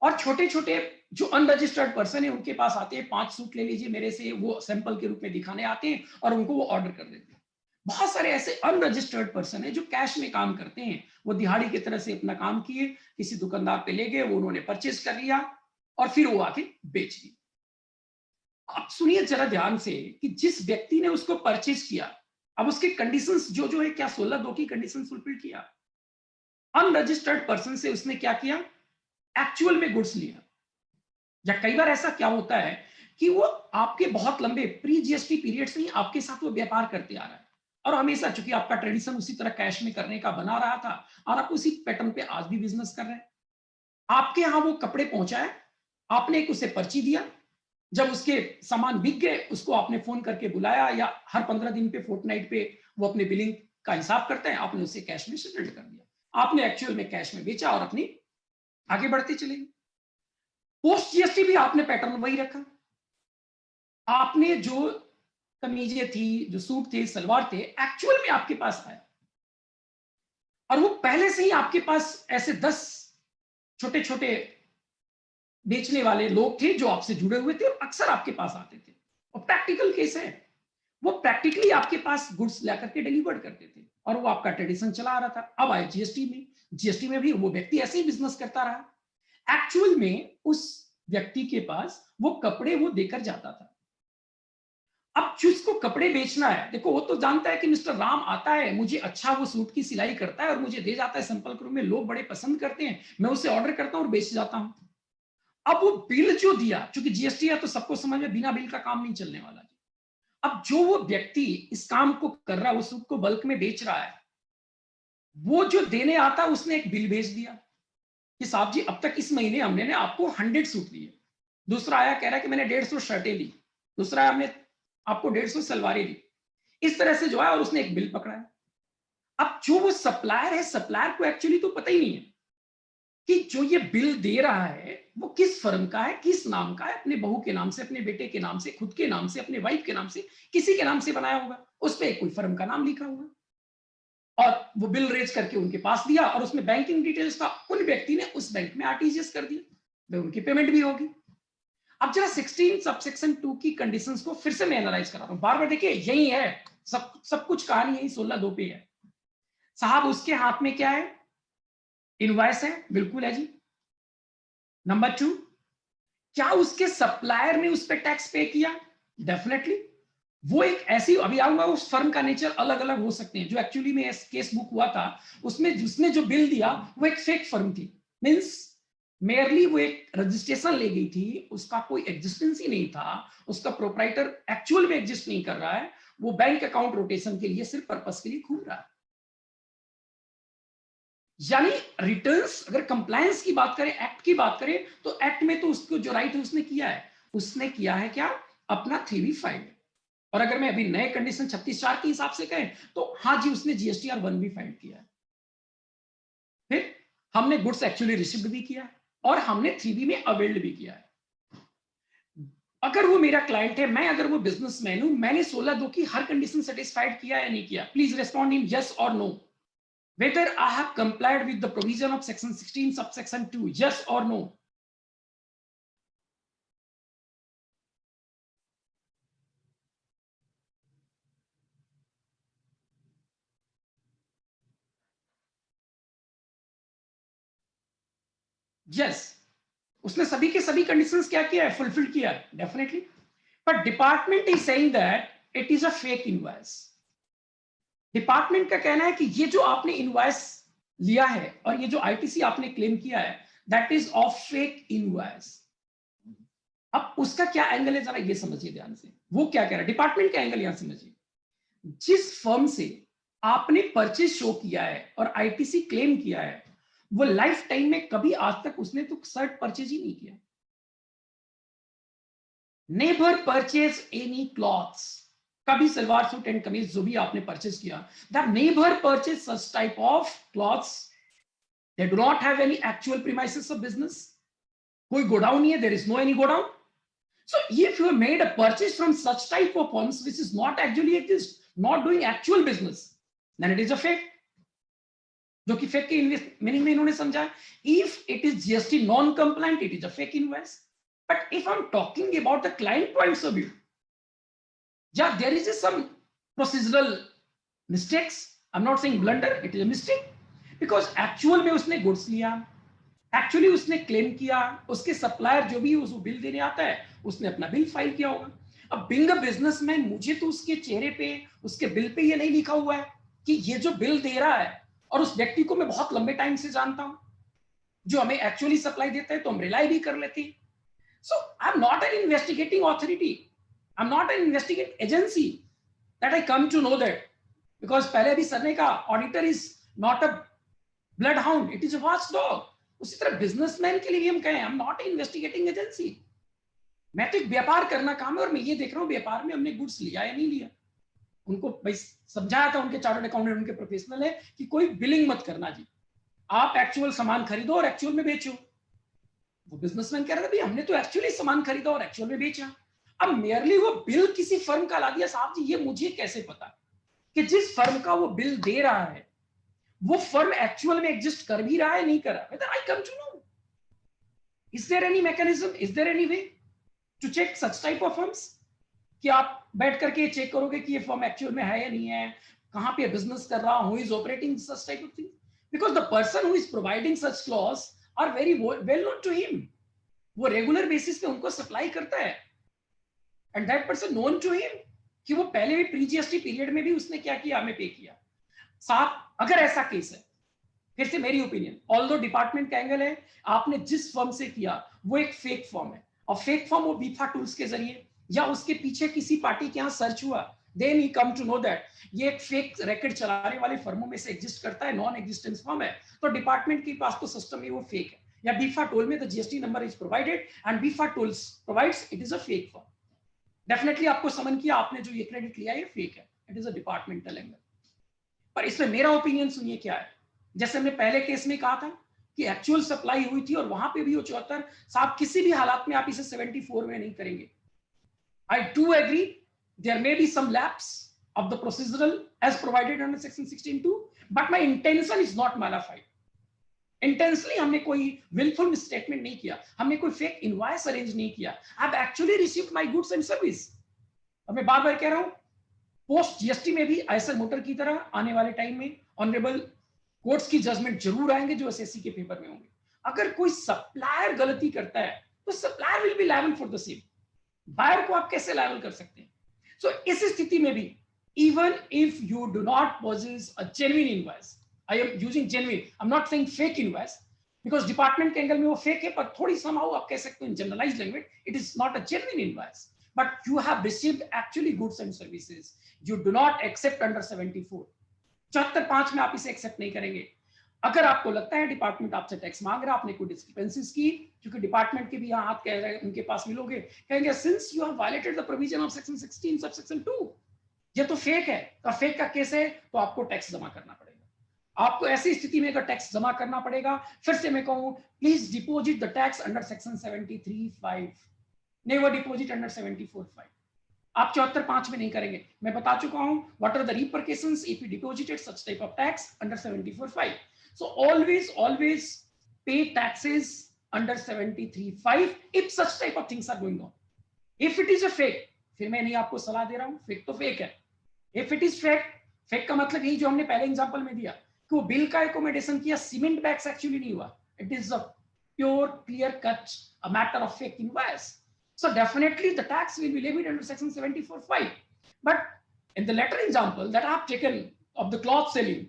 और छोटे छोटे जो अनरजिस्टर्ड पर्सन है उनके पास आते हैं, 5 सूट ले लीजिए मेरे से, वो सैंपल के रूप में दिखाने आते हैं और उनको वो ऑर्डर कर देते हैं। बहुत सारे ऐसे अनरजिस्टर्ड पर्सन है जो कैश में काम करते हैं, वो दिहाड़ी की तरह से अपना काम किए, किसी दुकानदार पे ले गए, वो उन्होंने परचेज कर लिया और फिर वो आके बेच दिया। अब सुनिए जरा ध्यान से कि जिस व्यक्ति ने उसको परचेज किया, अब उसके कंडीशंस जो है, क्या 16(2) की कंडीशन फुलफिल किया? अनरजिस्टर्ड पर्सन से उसने क्या किया? एक्चुअल में गुड्स लिया। या कई बार ऐसा क्या होता है कि वो आपके बहुत लंबे प्री जीएसटी पीरियड से ही आपके साथ वो व्यापार करते आ रहा है और हमेशा, चूंकि आपका ट्रेडिशन उसी तरह कैश में करने का बना रहा था और आप उसी पैटर्न पे आज भी बिजनेस कर रहे हैं। आपके यहां वो कपड़े पहुंचाए, आपने एक उसे पर्ची दिया, जब उसके सामान बिक गए उसको आपने फोन करके बुलाया या हर 15 दिन पे, फोर्टनाइट पे वो अपने बिलिंग का हिसाब करते हैं, आपने उसे कैश में सेटल कर दिया, आपने एक्चुअल में कैश में बेचा और अपनी आगे बढ़ते चले गए। पोस्ट जीएसटी भी आपने पैटर्न वही रखा। आपने जो कमीजें थी, जो सूट थे, सलवार थे, एक्चुअल में आपके पास आया और वो पहले से ही आपके पास ऐसे 10 छोटे छोटे बेचने वाले लोग थे जो आपसे जुड़े हुए थे और अक्सर आपके पास आते थे। और प्रैक्टिकल केस है, वो प्रैक्टिकली आपके पास गुड्स लेकर के डिलीवर करते थे और वो आपका ट्रेडिशन चला आ रहा था। अब आए जीएसटी में, जीएसटी में भी वो व्यक्ति ऐसे ही बिजनेस करता रहा। एक्चुअल में उस व्यक्ति के पास वो कपड़े वो देकर जाता था। अब जिसको कपड़े बेचना है, देखो वो तो जानता है कि मिस्टर राम आता है, मुझे अच्छा वो सूट की सिलाई करता है और मुझे दे जाता है सैंपल के रूप में, लोग बड़े पसंद करते हैं, मैं उसे ऑर्डर करता हूं और बेच जाता हूं। अब वो बिल जो दिया, क्योंकि जीएसटी है तो सबको समझ में बिना बिल का काम नहीं चलने वाला। अब जो वो व्यक्ति इस काम को कर रहा है, उस सूट को बल्क में बेच रहा है, वो जो देने आता है उसने एक बिल भेज दिया कि साहब जी अब तक इस महीने हमने आपको 100 सूट दिए। दूसरा आया कह रहा है कि मैंने 150 शर्टें ली। दूसरा आया हमने आपको 150 सलवारें दी। इस तरह से जो है और उसने एक बिल पकड़ा है। अब जो वो सप्लायर है, सप्लायर को एक्चुअली तो पता ही नहीं है कि जो ये बिल दे रहा है वो किस फर्म का है, किस नाम का है, अपने बहू के नाम से, अपने बेटे के नाम से, खुद के नाम से, अपने वाइफ के नाम से, किसी के नाम से बनाया होगा, उस पर कोई फर्म का नाम लिखा होगा और वो बिल रेज करके उनके पास दिया और उसमें बैंकिंग डिटेल्स का उन व्यक्ति ने उस बैंक में आरटीजीएस कर दिया, वे उनकी पेमेंट भी होगी। अब जरा 16 सबसेक्शन 2 की कंडीशंस को फिर से मैं एनालाइज कर रहा हूं, बार बार देखिए यही है, सब कुछ कहानी यही 16(2) पे है। साहब उसके हाथ में क्या है? इनवॉइस है, बिल्कुल है जी। नंबर 2, क्या उसके सप्लायर ने उस पर टैक्स पे किया? डेफिनेटली। वो एक ऐसी, अभी आऊंगा, उस फर्म का नेचर अलग अलग हो सकते हैं। जो एक्चुअली में केस बुक हुआ था उसमें जिसने जो बिल दिया वो एक फेक फर्म थी, मींस मेयरली वो एक रजिस्ट्रेशन ले गई थी, उसका कोई एग्जिस्टेंस ही नहीं था, उसका प्रोप्राइटर एक्चुअल में एग्जिस्ट नहीं कर रहा है, वो बैंक अकाउंट रोटेशन के लिए सिर्फ पर्पस के लिए घूम रहा है। यानी रिटर्न्स, अगर कंप्लायंस की बात करें, एक्ट की बात करें, तो एक्ट में तो उसको जो राइट है उसने किया है, उसने किया है क्या? अपना 3B फाइल। और अगर मैं अभी नए कंडीशन 36(4) के हिसाब से कहें तो हाँ जी, उसने जीएसटीआर 1 भी फाइल किया है। फिर हमने गुड्स एक्चुअली रिसीव्ड भी किया है और हमने 3B में अवेल्ड भी किया है। अगर वो मेरा क्लाइंट है, मैं अगर वो बिजनेसमैन हूं, मैंने 16(2) की हर कंडीशन सेटिस्फाइड किया या नहीं किया? प्लीज रेस्पॉन्ड इन यस और no, whether I have complied with the provision of section 16 subsection 2, yes or no? Yes, उसने सभी के सभी कंडीशंस क्या किया है? फुलफिल किया है, definitely. But department is saying that it is a fake invoice. Department का कहना है कि ये जो आपने इनवॉइस लिया है और ये जो आईटीसी आपने क्लेम किया है, that is of fake invoice. अब उसका क्या एंगल है, जरा ये समझिए ध्यान से। वो क्या कह रहा है, डिपार्टमेंट का एंगल यहां समझिए। जिस फर्म से आपने परचेज शो किया है और आईटीसी क्लेम किया है, वो लाइफ टाइम में कभी आज तक उसने तो शर्ट परचेज ही नहीं किया। नेवर परचेज एनी क्लॉथ्स, कभी सलवार सूट एंड कमीज जो भी आपने परचेज किया, that never purchase such type of clothes. They do not have any actual premises of business. कोई गोडाउन नहीं है, there is no any godown. So if you have made a purchase from such type of firms which is not actually exist, not doing actual business, then it is a fake. जो कि fake के meaning में इन्होंने समझा. If it is GST non compliant, it is a fake invoice. But if I am talking about the client points of view, yeah, there is some procedural mistakes. I'm not saying blunder, it is a mistake. Because actual में उसने goods लिया, actually उसने claim किया, उसके supplier जो भी उसको bill देने आता है उसने अपना बिल फाइल किया होगा. अब बीइंग अ बिजनेसमैन, मुझे तो उसके चेहरे पे, उसके बिल पे ये नहीं लिखा हुआ है कि ये जो बिल दे रहा है, और उस व्यक्ति को मैं बहुत लंबे टाइम से जानता हूं, जो हमें एक्चुअली सप्लाई देता है, तो हम रिलाई भी कर लेते हैं. So I am not an investigating authority, I am not an investigate agency that I come to know that. Because पहले भी सर ने कहा, auditor is not a bloodhound, it is a watchdog. उसी तरह businessman के लिए भी हम कहें, I am not investigating agency. मैं तो एक व्यापार करना काम है, और मैं ये देख रहा हूँ व्यापार में हमने गुड्स लिया या नहीं लिया. उनको भाई समझाया था, उनके चार्टर्ड अकाउंटेंट, उनके प्रोफेशनल है कि कोई बिलिंग मत करना जी, आप एक्चुअल सामान खरीदो और एक्चुअल में बेचो. वो बिजनेसमैन कह रहे थे, भाई हमने तो एक्चुअली सामान खरीदा और एक्चुअल में बेचा. अब मेयरली वो बिल किसी फर्म का ला दिया. साहब जी, ये मुझे कैसे पता कि जिस फर्म का वो बिल दे रहा है वो फर्म एक्चुअल में एग्जिस्ट कर भी रहा है, नहीं कर रहा. Whether I come to know, is there any mechanism, is there any way to check such type of firms? कि आप बैठ करके चेक करोगे कि ये फर्म एक्चुअल में है या नहीं है, कहां पे बिजनेस कर रहा, who is operating such type of thing. Because the person who is providing such clothes are very well known to him. वो रेगुलर बेसिस पे उनको सप्लाई करता है, and that person known to him कि वो पहले भी प्री जीएसटी पीरियड में भी उसने क्या किया, हमें पे किया. साथ अगर ऐसा केस है, फिर से मेरी ओपिनियन, ऑल्दो डिपार्टमेंट का एंगल है, आपने जिस फर्म से किया वो एक फेक फर्म है, और फेक फर्म वो बीफा टूल्स के जरिए या उसके पीछे किसी पार्टी के यहाँ सर्च हुआ, then he come to know that ये एक फेक रैकेट चलाने वाले फर्मों में से एग्जिस्ट करता है, नॉन एग्जिस्टेंस फर्म है, तो डिपार्टमेंट के पास तो सिस्टम में वो फेक है. या बीफा टोल में the GST number is provided and बीफा टोल्स provides, it is a fake firm. Definitely आपको समन किया, आपने जो ये क्रेडिट लिया ये फेक है, it is a departmental angle. पर इसमें मेरा ओपिनियन सुनिए क्या है. जैसे हमने पहले केस में कहा था कि एक्चुअल सप्लाई हुई थी और वहां पे भी वो 74, साहब किसी भी हालात में आप इसे 74 में नहीं करेंगे. I do agree there may be some lapse of the procedural as provided under section 16(2), but my intention is not mala fide. Intentionally हमने कोई willful statement नहीं किया, हमने कोई fake invoice arrange नहीं किया. I've actually received my goods and service. अब मैं बार-बार कह रहा हूं, पोस्ट जीएसटी में भी आयसर मोटर की तरह आने वाले टाइम में ऑनरेबल कोर्ट्स की जजमेंट जरूर आएंगे जो एसएससी के पेपर में होंगे. अगर कोई सप्लायर गलती करता है तो supplier will be liable for the same. Buyer को आप कैसे लायबल कर सकते हैं? सो इस स्थिति में भी, even if you do not possess a genuine invoice, I am using genuine, I am not saying fake invoice, because department के एंगल में वो फेक है, पर थोड़ी समाउ आप कह सकते हो in generalized language, it is not a genuine invoice, but you have received actually goods and services, you do not accept under 74. 74(5) में आप इसे एक्सेप्ट नहीं करेंगे. अगर आपको लगता है डिपार्टमेंट आपसे टैक्स मांग रहा है, आपने कोई डिस्क्रिपेंसीज की, क्योंकि डिपार्टमेंट के भी यहाँ हाथ कह रहे हैं, उनके पास मिलोगे, कहेंगे since you have violated the provision of section 16 subsection 2, ये तो फेक है, तो फेक का केस है, तो आपको टैक्स जमा करना पड़ेगा. आपको ऐसी स्थिति में अगर टैक्स जमा करना पड़ेगा, फिर से मैं कहूँ, please deposit the tax under section 73(5), never deposit under 74(5). आप 74(5) में नहीं करेंगे. मैं बता चुका हूं what are the repercussions if you deposited such type of tax under 74(5). So always pay taxes under 73(5) if such type of things are going on. If it is a fake, फिर मैं नहीं आपको सलाह दे रहा हूं, फेक तो fake है. If it is fake, fake का मतलब यही जो हमने पहले एग्जांपल में दिया कि वो बिल का एकोमोडेशन किया, सीमेंट बैग्स एक्चुअली नहीं हुआ. It is a pure clear cut a matter of fake invoice. So definitely the tax will be levied under section 74(5). But in the latter example that I have taken of the cloth selling,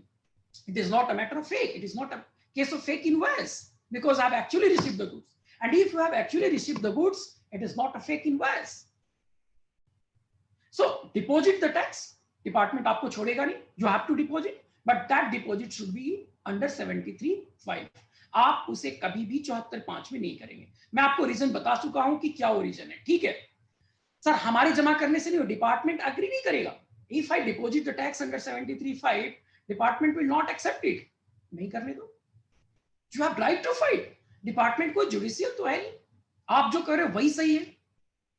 it is not a matter of fake. It is not a case of fake invoice because I have actually received the goods. And if you have actually received the goods, it is not a fake invoice. So deposit the tax. Department आपको छोड़ेगा नहीं. You have to deposit, but that deposit should be under 73(5). आप उसे कभी भी 74(5) में नहीं करेंगे. मैं आपको रीजन बता चुका हूं कि क्या वो रीजन है. ठीक है सर, हमारे जमा करने से नहीं, डिपार्टमेंट अग्री नहीं करेगा. If I deposit the tax under 73(5), department will not accept it. नहीं करने दो. You have right to fight. Department को जुडिशियल तो है नहीं, आप जो कर रहे हो वही सही है.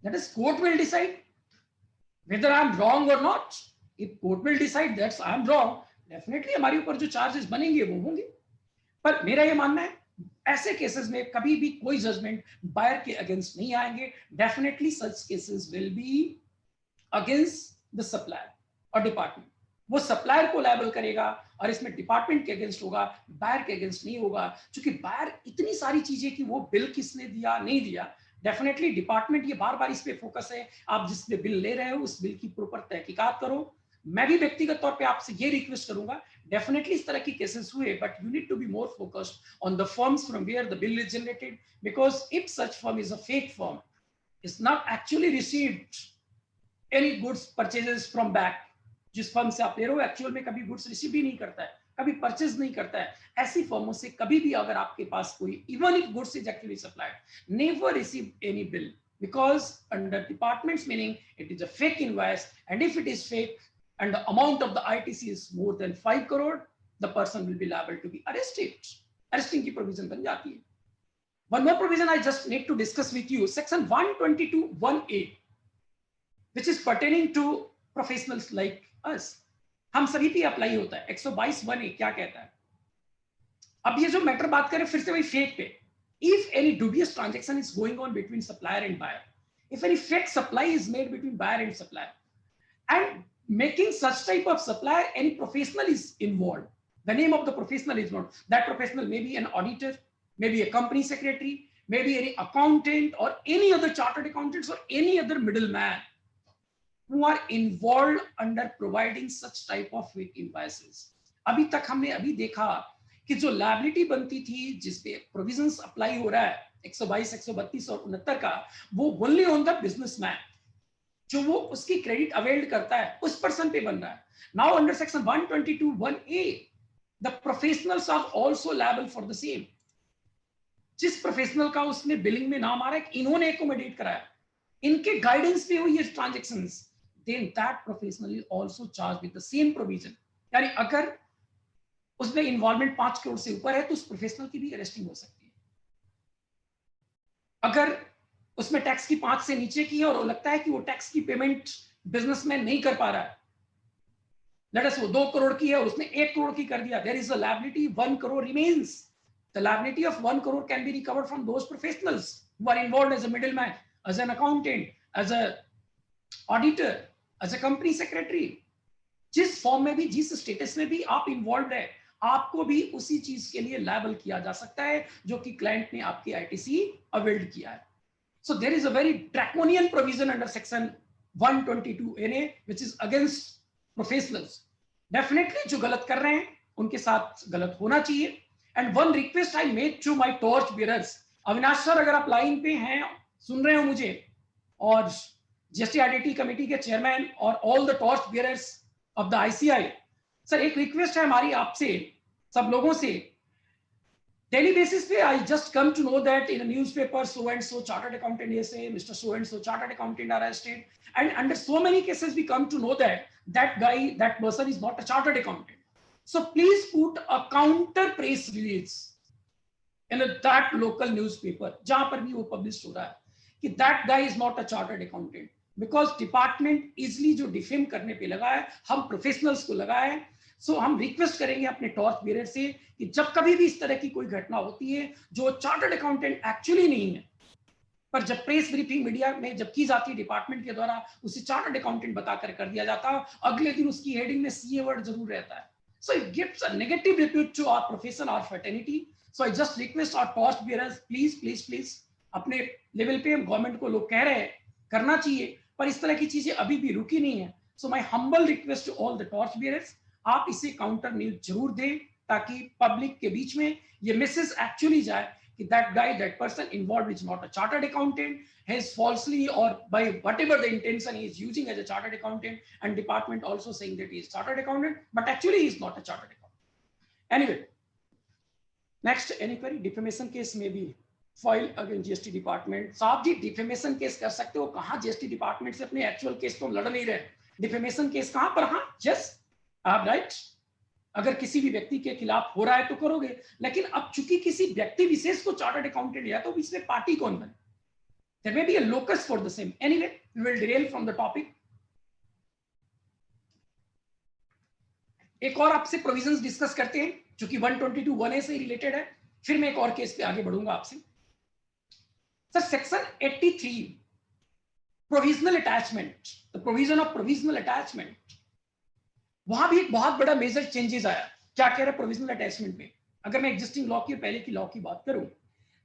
That is, court will decide whether I am wrong or not. If court will decide that I am wrong, definitely हमारे ऊपर जो चार्जेस बनेंगे वो होंगे. पर मेरा ये मानना है ऐसे केसेस में कभी भी कोई जजमेंट बायर के अगेंस्ट नहीं आएंगे. Definitely such cases will be against the supplier और डिपार्टमेंट. वो सप्लायर को लायबल करेगा और इसमें डिपार्टमेंट के अगेंस्ट होगा, बायर के अगेंस्ट नहीं होगा. क्योंकि बायर इतनी सारी चीजें कि वो बिल किसने दिया नहीं दिया, डेफिनेटली डिपार्टमेंट ये बार बार इस पे फोकस है. आप जिस पे बिल ले रहे हो उस बिल की प्रॉपर तहकीकात करो. मैं भी व्यक्तिगत तौर पे आपसे ये रिक्वेस्ट करूंगा, डेफिनेटली इस तरह की केसेस हुए, but you need to be more focused on the firms from where the bill is generated. Because if such firm is a fake firm, is not actually received any goods purchases from back. जिस firm से आप ले रहे हो actual में कभी goods receive ही नहीं करता है, कभी परचेज नहीं करता है. ऐसी फर्मों से कभी भी अगर आपके पास कोई, even if goods is actually supplied, never receive any bill, because under department's meaning it is a fake invoice, and if it is fake and the amount of the ITC is more than 5 crore, the person will be liable to be arrested. Arresting की provision बन जाती है. One more provision I just need to discuss with you, section 122(1)(a), which is pertaining to professionals like us. हम सभी पे apply होता है. 122(1)(a क्या कहता है? अब ये जो मैटर बात करें फिर से वही फेक पे. If any dubious transaction is going on between supplier and buyer, if any fake supply is made between buyer and supplier, and making such type of supplier, any professional is involved, the name of the professional is not, that professional may be an auditor, maybe a company secretary, maybe any accountant or any other chartered accountants or any other middleman who are involved under providing such type of fake invoices. अभी तक हमने अभी देखा कि जो liability बनती थी जिसपे प्रोविजंस अप्लाई हो रहा है 122, 132 और 69 का, वो ओनली ऑन द बिजनेसमैन, जो वो उसकी क्रेडिट अवेल्ड करता है उस पर्सन पे बन रहा है. Now under section 122(1)(a, the professionals are also liable for the same. जिस प्रोफेशनल का उसमें बिलिंग में नाम आ रहा है, इन्होंने एकोमोडेट कराया, इनके गाइडेंस पे हुई ये transactions, then that professional is also charged with the same provision. यानी अगर उसमें इन्वॉल्वमेंट 5 करोड़ से ऊपर है तो उस प्रोफेशनल की भी अरेस्टिंग हो सकती है. अगर उसमें टैक्स की 5 से नीचे की है और लगता है कि वो टैक्स की पेमेंट बिजनेसमैन नहीं कर पा रहा है, लेट अस वो 2 करोड़ की है, उसने 1 करोड़ की कर दिया, there is a liability 1 crore remains. The liability of 1 crore can be recovered from those professionals who are involved as a middleman, as an accountant, as a auditor, as a company secretary. जिस form में भी, जिस status में भी आप involve है, आपको भी उसी चीज के लिए लायबल किया जा सकता है जो कि क्लाइंट ने आपकी आईटीसी अवेल्ड किया है. So there is a very draconian provision under section 122(a) which is against professionals. Definitely जो गलत कर रहे हैं उनके साथ गलत होना चाहिए. And one request I made to my torch bearers, Avinash sir अगर आप लाइन पे हैं, सुन रहे हो मुझे, और जीएसटी ऑडिट कमेटी के चेयरमैन और all the torch bearers of the ICI, sir एक रिक्वेस्ट है हमारी आपसे सब लोगों से. डेली बेसिस पे I just come to know that in a newspaper so and so chartered accountant ऐसे, mister so and so chartered accountant are arrested, and under so many cases we come to know that that guy, that person is not a chartered accountant. So please put a counter press release in that local newspaper जहां पर भी वो publish हो रहा है कि that guy is not a chartered accountant, because department easily जो defame करने पे लगा है, हम प्रोफेशनल्स को लगा है. सो हम रिक्वेस्ट करेंगे अपने टॉर्च बियरर से कि जब कभी भी इस तरह की कोई घटना होती है जो चार्टर्ड अकाउंटेंट एक्चुअली नहीं है, पर जब प्रेस ब्रीफिंग मीडिया में जब की जाती है डिपार्टमेंट के द्वारा, उसे चार्टर्ड अकाउंटेंट बताकर कर दिया जाता है, अगले दिन उसकी हेडिंग में सीए वर्ड जरूर रहता है. So it gives a negative repute to our profession, our fraternity. So I just request our torch bearers, please, अपने लेवल पे हम गवर्नमेंट को लोग कह रहे हैं करना चाहिए, पर इस तरह की चीजें अभी भी रुकी नहीं है. So my humble request to all the torch bearers, आप इसे काउंटर न्यूज जरूर दें ताकि पब्लिक के बीच में ये मैसेज एक्चुअली जाए कि that guy, that person involved is not a chartered accountant, has falsely or by whatever the intention he is using as a chartered accountant, and department also saying that he is chartered accountant, but actually he is not a chartered accountant. Anyway, next inquiry, defamation case may be filed against GST department. साहब जी defamation case कर सकते हो, कहाँ GST department से अपने actual case तो हम लड़ नहीं रहे, defamation case कहाँ पर? हाँ, yes, आप right. अगर किसी भी व्यक्ति के खिलाफ हो रहा है तो करोगे, लेकिन अब चूंकि किसी व्यक्ति विशेष को चार्टर्ड अकाउंटेंट लिया तो इसमें पार्टी कौन बने? There may be a locus for the same. Anyway, we will derail from the topic. एक और आपसे प्रोविजंस डिस्कस करते हैं जो कि 122(1)A से रिलेटेड है, फिर मैं एक और केस पे आगे बढ़ूंगा आपसे। Sir section 83 provisional attachment, the provision of provisional attachment, वहां भी एक बहुत बड़ा मेजर चेंजेस आया। क्या कह रहा है प्रोविजनल अटैचमेंट में? अगर मैं एग्जिस्टिंग लॉ की पहले की लॉ की बात करूं,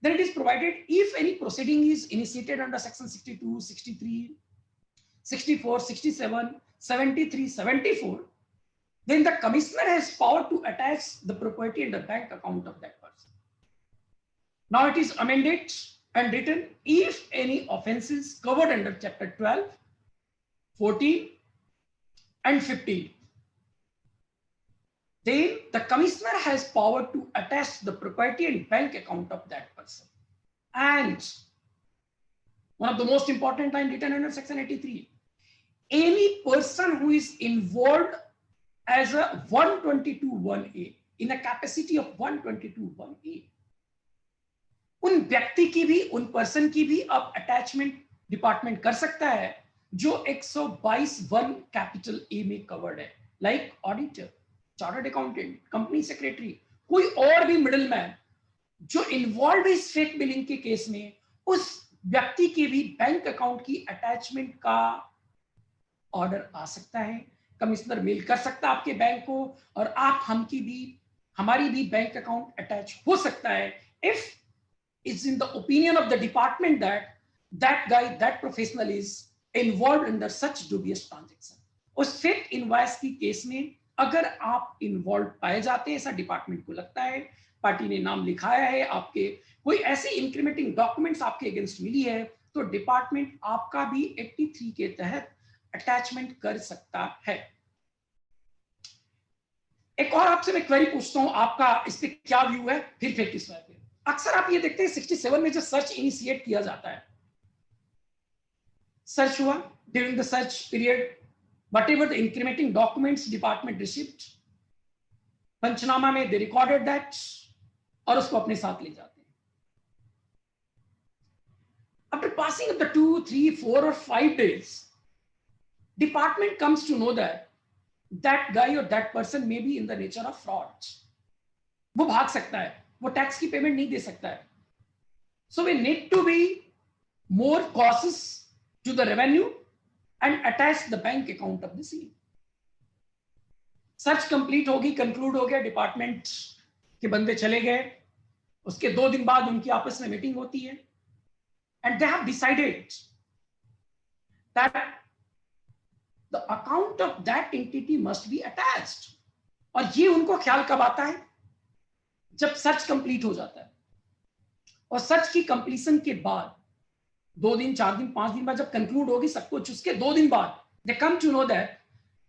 then it is provided if any proceeding is initiated under section 62, 63, 64, 67, 73, 74, then the commissioner has power to attach the property and the bank account of that person. Now it is amended and written, if any offenses covered under chapter 12, 14 and 15, then the commissioner has power to attach the property and bank account of that person. And one of the most important line written under section 83, any person who is involved as a 122(1)A, in a capacity of 122(1)A, उन व्यक्ति की भी, उन person की भी अब attachment department कर सकता है जो 122(1) कैपिटल ए में कवर्ड है, like auditor, chartered accountant, company secretary, कोई और भी मिडिल मैन जो इन्वॉल्व है इस फेक बिलिंग के केस में, उस व्यक्ति के भी बैंक अकाउंट की अटैचमेंट का ऑर्डर आ सकता है। कमिश्नर मेल कर सकता है आपके बैंक को, और आप हमकी भी, हमारी भी बैंक अकाउंट अटैच हो सकता है if it's in the opinion of the department that that guy, that professional is involve under such dubious transaction. उस फेक इनवॉइस की केस में अगर आप इन्वॉल्व पाए जाते हैं, ऐसा डिपार्टमेंट को लगता है, पार्टी ने नाम लिखाया है, आपके कोई ऐसी इंक्रीमेंटिंग डॉक्यूमेंट्स आपके अगेंस्ट मिली है, तो डिपार्टमेंट आपका भी 83 के तहत अटैचमेंट कर सकता है। एक और आपसे मैं क्वेरी पूछता हूं, आपका इस पे क्या व्यू है, फिर किस पे? अक्सर आप ये देखते हैं 67 में जो सर्च इनिशिएट किया जाता है, सर्च हुआ, during the search period whatever the incriminating documents department received, पंचनामा में they recorded that और उसको अपने साथ ले जाते हैं। After passing of the 2, 3, 4 or 5 days, department comes to know that that guy or that person may be in the nature of fraud. वो भाग सकता है, वो टैक्स की पेमेंट नहीं दे सकता है। So we need to be more cautious to the revenue and attach the bank account of the same. Search complete होगी, कंक्लूड हो गया, डिपार्टमेंट के बंदे चले गए, उसके 2 दिन बाद उनकी आपस में मीटिंग होती है, and they have decided that the account of that entity must be attached. और ये उनको ख्याल कब आता है? जब सर्च कंप्लीट हो जाता है, और सर्च की कंप्लीशन के बाद 2 दिन, 4 दिन, 5 दिन बाद जब कंक्लूड होगी सब कुछ, उसके 2 दिन बाद they come to know that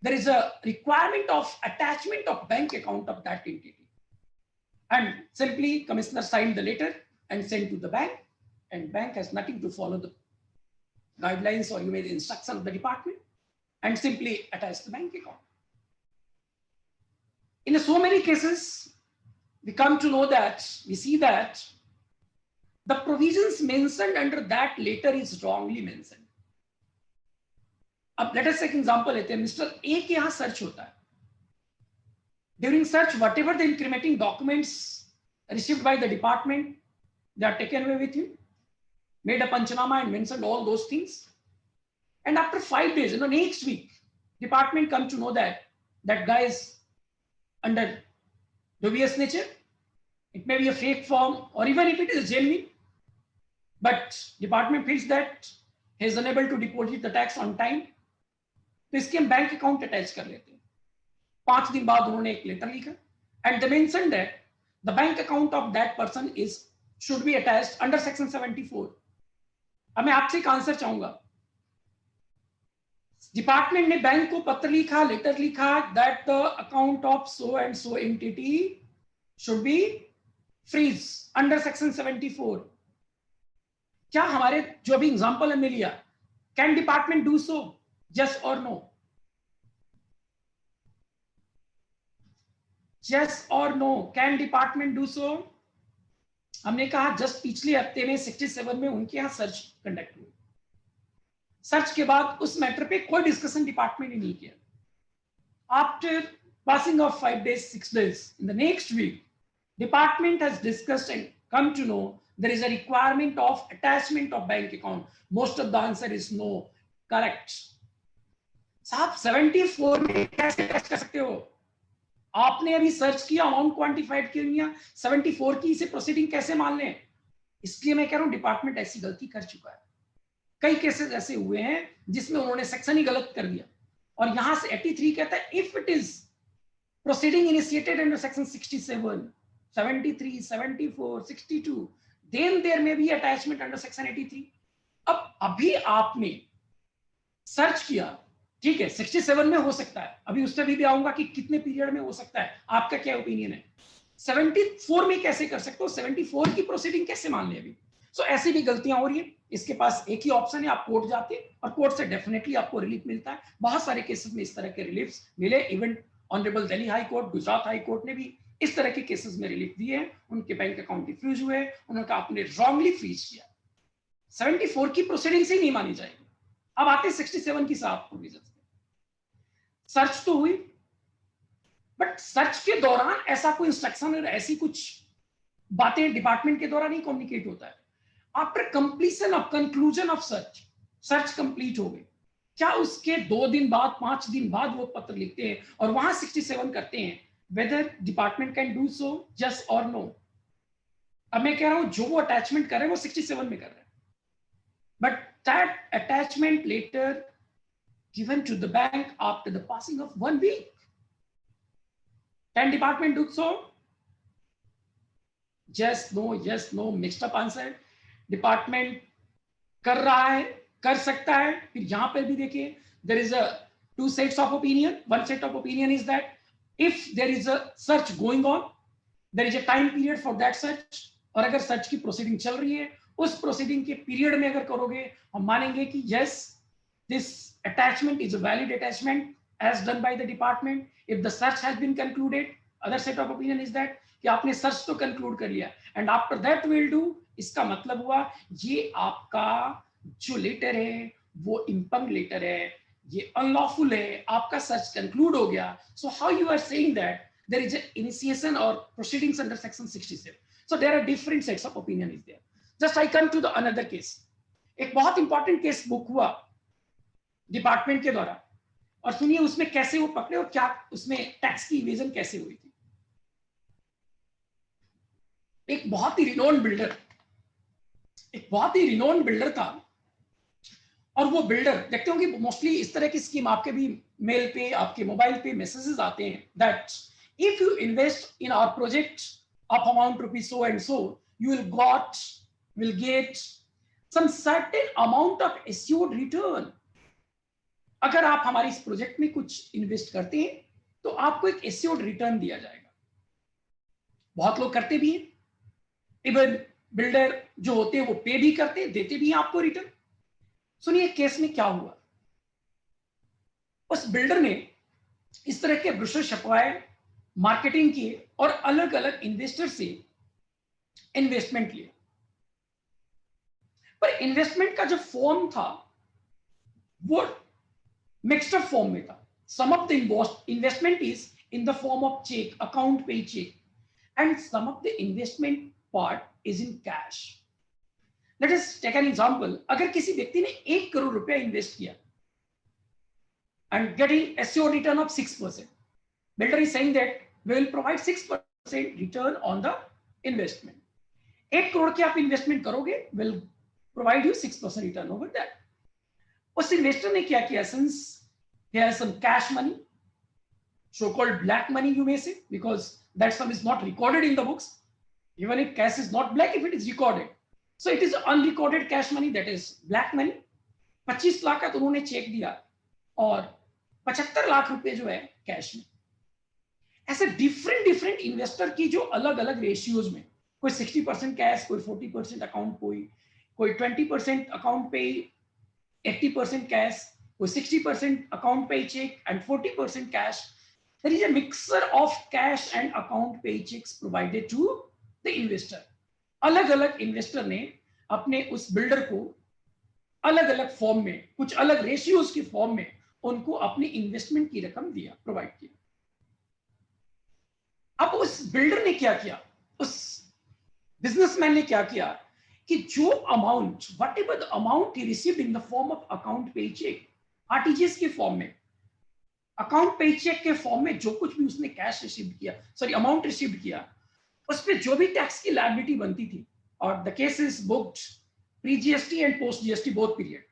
there is a requirement of attachment of bank account of that entity, and simply commissioner signed the letter and sent to the bank, and bank has nothing to follow the guidelines or you may the instruction of the department, and simply attach the bank account. In so many cases we come to know that, we see that the provisions mentioned under that letter is wrongly mentioned. अब let us एक example लेते हैं, mister A के यहां search होता है, during search whatever the incriminating documents received by the department, they are taken away with him, made a panchanama and mentioned all those things, and after 5 days, next week, department come to know that that guy is under dubious nature, it may be a fake form or even if it is genuine, but department feels that he is unable to deposit the tax on time, तो इसके हम bank account attach कर लेते हैं। 5 दिन बाद उन्होंने एक लेटर लिखा, and they mention that the bank account of that person is should be attached under section 74। अब मैं आपसे एक आंसर चाहूंगा, डिपार्टमेंट ने बैंक को पत्र लिखा, लेटर लिखा that the account of so and so entity should be freeze under section 74। क्या हमारे जो भी एग्जांपल हमने लिया, can department do so? Yes or no? Yes or no? Can department do so? हमने कहा जस्ट पिछले हफ्ते में 67 में उनके यहाँ सर्च कंडक्ट हुई। सर्च के बाद उस मैटर पे कोई डिस्कशन डिपार्टमेंट ने नहीं किया। After passing of 5 days, 6 days, in the next week, department has discussed and come to know there is a requirement of attachment of bank account. Most of the answer is no. Correct. साहब 74 में कैसे test कर सकते हो? आपने अभी search किया, amount quantified किया, 74 की इसे प्रोसीडिंग कैसे मान लें? इसलिए मैं कह रहा हूं डिपार्टमेंट ऐसी गलती कर चुका है। कई केसेस ऐसे हुए हैं जिसमें उन्होंने सेक्शन ही गलत कर दिया, और यहां से 83 कहता है if it is proceeding initiated under section 67, 73, 74, 62, then there may be attachment under section 83. अब अभी आपने सर्च किया, ठीक है, 67 में हो सकता है, अभी उससे भी आऊंगा कि कितने पीरियड में हो सकता है, आपका क्या ओपिनियन है? 74 में कैसे कर सकते हो? 74 की प्रोसीडिंग कैसे मान ले अभी? सो ऐसी भी गलतियां हो रही है। इसके पास एक ही ऑप्शन है, आप कोर्ट जाते हैं और कोर्ट से डेफिनेटली आपको रिलीफ मिलता है। बहुत सारे केसेस में इस तरह के रिलीफ मिले। Even honourable Delhi high court, Gujarat high court ने भी इस तरह के केसेस में रिलीफ दिए हैं। उनके बैंक अकाउंट डिफ्यूज हुए, उन्होंने आपने रॉन्गली फ्रीज किया, 74 की प्रोसीडिंग से ही नहीं मानी जाएगी। अब आते हैं 67 की साफ प्रोविजन। सर्च तो हुई, बट सर्च के दौरान ऐसा कोई इंस्ट्रक्शन और ऐसी कुछ बातें डिपार्टमेंट के द्वारा नहीं कम्युनिकेट होता है। After completion of conclusion of search, search complete हो गई, क्या उसके 2 दिन बाद, 5 दिन बाद वो पत्र लिखते हैं और वहां 67 करते हैं, whether department can do so, yes और नो? अब मैं कह रहा हूं जो वो अटैचमेंट कर रहे हैं वो 67 में कर रहे हैं, but that attachment letter given to the bank after the passing of 1 week, can department do so? Yes, no, mixed up answer. Department कर रहा है, कर सकता है। फिर यहां पर भी देखिए, there is a 2 sets of opinion. One set of opinion is that if there is a search going on, there is a time period for that search, और अगर सर्च की प्रोसीडिंग चल रही है, उस प्रोसीडिंग के पीरियड में अगर करोगे, हम मानेंगे कि yes, this attachment is a valid attachment as done by the department. If the search has been concluded, other set of opinion is that कि आपने सर्च तो कंक्लूड कर लिया, and after that we'll do, इसका मतलब हुआ ये आपका जो लेटर है वो इम्पंग लेटर है, ये अनलॉफुल है, आपका सर्च कंक्लूड हो गया. So how you are saying that there is an initiation or proceedings under section 67? So there are different sets of opinion is there. Just I come to the another case. एक बहुत important case book हुआ department के द्वारा, और सुनिए उसमें कैसे वो पकड़े और क्या उसमें टैक्स की इवेजन कैसे हुई थी. एक बहुत ही रिनोन बिल्डर था, और वो बिल्डर देखते हो कि मोस्टली इस तरह की स्कीम आपके भी मेल पे, आपके मोबाइल पे मैसेजेस आते हैं that if you invest in our project of amount rupees so and so, you will get some certain amount of assured return. अगर आप हमारे इस प्रोजेक्ट में कुछ इन्वेस्ट करते हैं तो आपको एक एश्योर्ड रिटर्न दिया जाएगा. बहुत लोग करते भी हैं, इवन बिल्डर जो होते हैं वो पे भी करते हैं, देते भी हैं आपको रिटर्न. सुनिए केस में क्या हुआ. उस बिल्डर ने इस तरह के ब्रोशर छपवाए, मार्केटिंग किए और अलग अलग इन्वेस्टर से इन्वेस्टमेंट लिए. पर इन्वेस्टमेंट का जो फॉर्म था वो मिक्स्ड अप फॉर्म में था. Some of the investment is in the form of cheque, account पे cheque, and some of the investment part is in cash. Let us take an example. अगर किसी व्यक्ति ने 1 करोड़ रुपया इन्वेस्ट किया and getting assured return of 6%, builder is saying that we will provide 6% return on the investment. 1 crore की आप investment करोगे, will provide you 6% return over that. उस इन्वेस्टर ने क्या किया, since he has some cash money, so called black money you may say, because that sum is not recorded in the books. Even if cash is not black, if it is recorded, so it is unrecorded cash money, that is black money. 25 lakh का तो उन्होंने check दिया और 75 लाख रुपए जो है cash में. ऐसे डिफरेंट इन्वेस्टर की जो अलग अलग रेशियोज में, कोई 60% कैश, कोई 40% अकाउंट, कोई 20% अकाउंट पे, 80% कैश, कोई 60% अकाउंट पे cheque and 40% cash. There is a mixture of cash and account pay checks provided to the investor. अलग अलग इन्वेस्टर ने अपने उस बिल्डर को अलग अलग फॉर्म में, कुछ अलग रेशियोज के फॉर्म में उनको अपनी इन्वेस्टमेंट की रकम दिया, प्रोवाइड किया। अब उस बिल्डर ने क्या किया, उस बिजनेसमैन ने क्या किया कि जो amount, what ever the amount he received in the form of account पे चेक, आरटीजीएस के फॉर्म में, अकाउंट पे चेक के फॉर्म में जो कुछ भी उसने कैश रिसीव किया, सॉरी अमाउंट रिसीव किया, उस पर जो भी टैक्स की लायबिलिटी बनती थी, और the case is booked pre GST and post GST both period.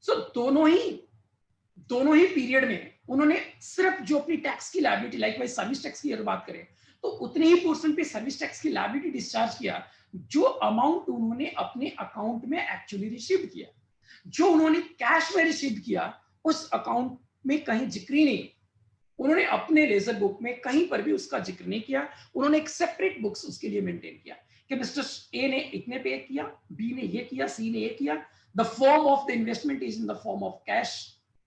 So दोनों ही पीरियड में उन्होंने सिर्फ जो अपनी टैक्स की liability, like wise service tax की अगर बात करें तो उतने ही पोर्शन पे सर्विस टैक्स की लायबिलिटी डिस्चार्ज किया जो अमाउंट उन्होंने अपने अकाउंट में एक्चुअली रिसीव किया। जो उन्होंने कैश में रिसीव किया उस अकाउंट में कहीं जिक्र ही नहीं, उन्होंने अपने लेजर बुक में कहीं पर भी उसका जिक्र नहीं किया। उन्होंने एक सेपरेट बुक्स उसके लिए मेंटेन किया कि मिस्टर ए ने इतने पे किया, बी ने ये किया, सी ने ये किया। The form of the investment is in the form of cash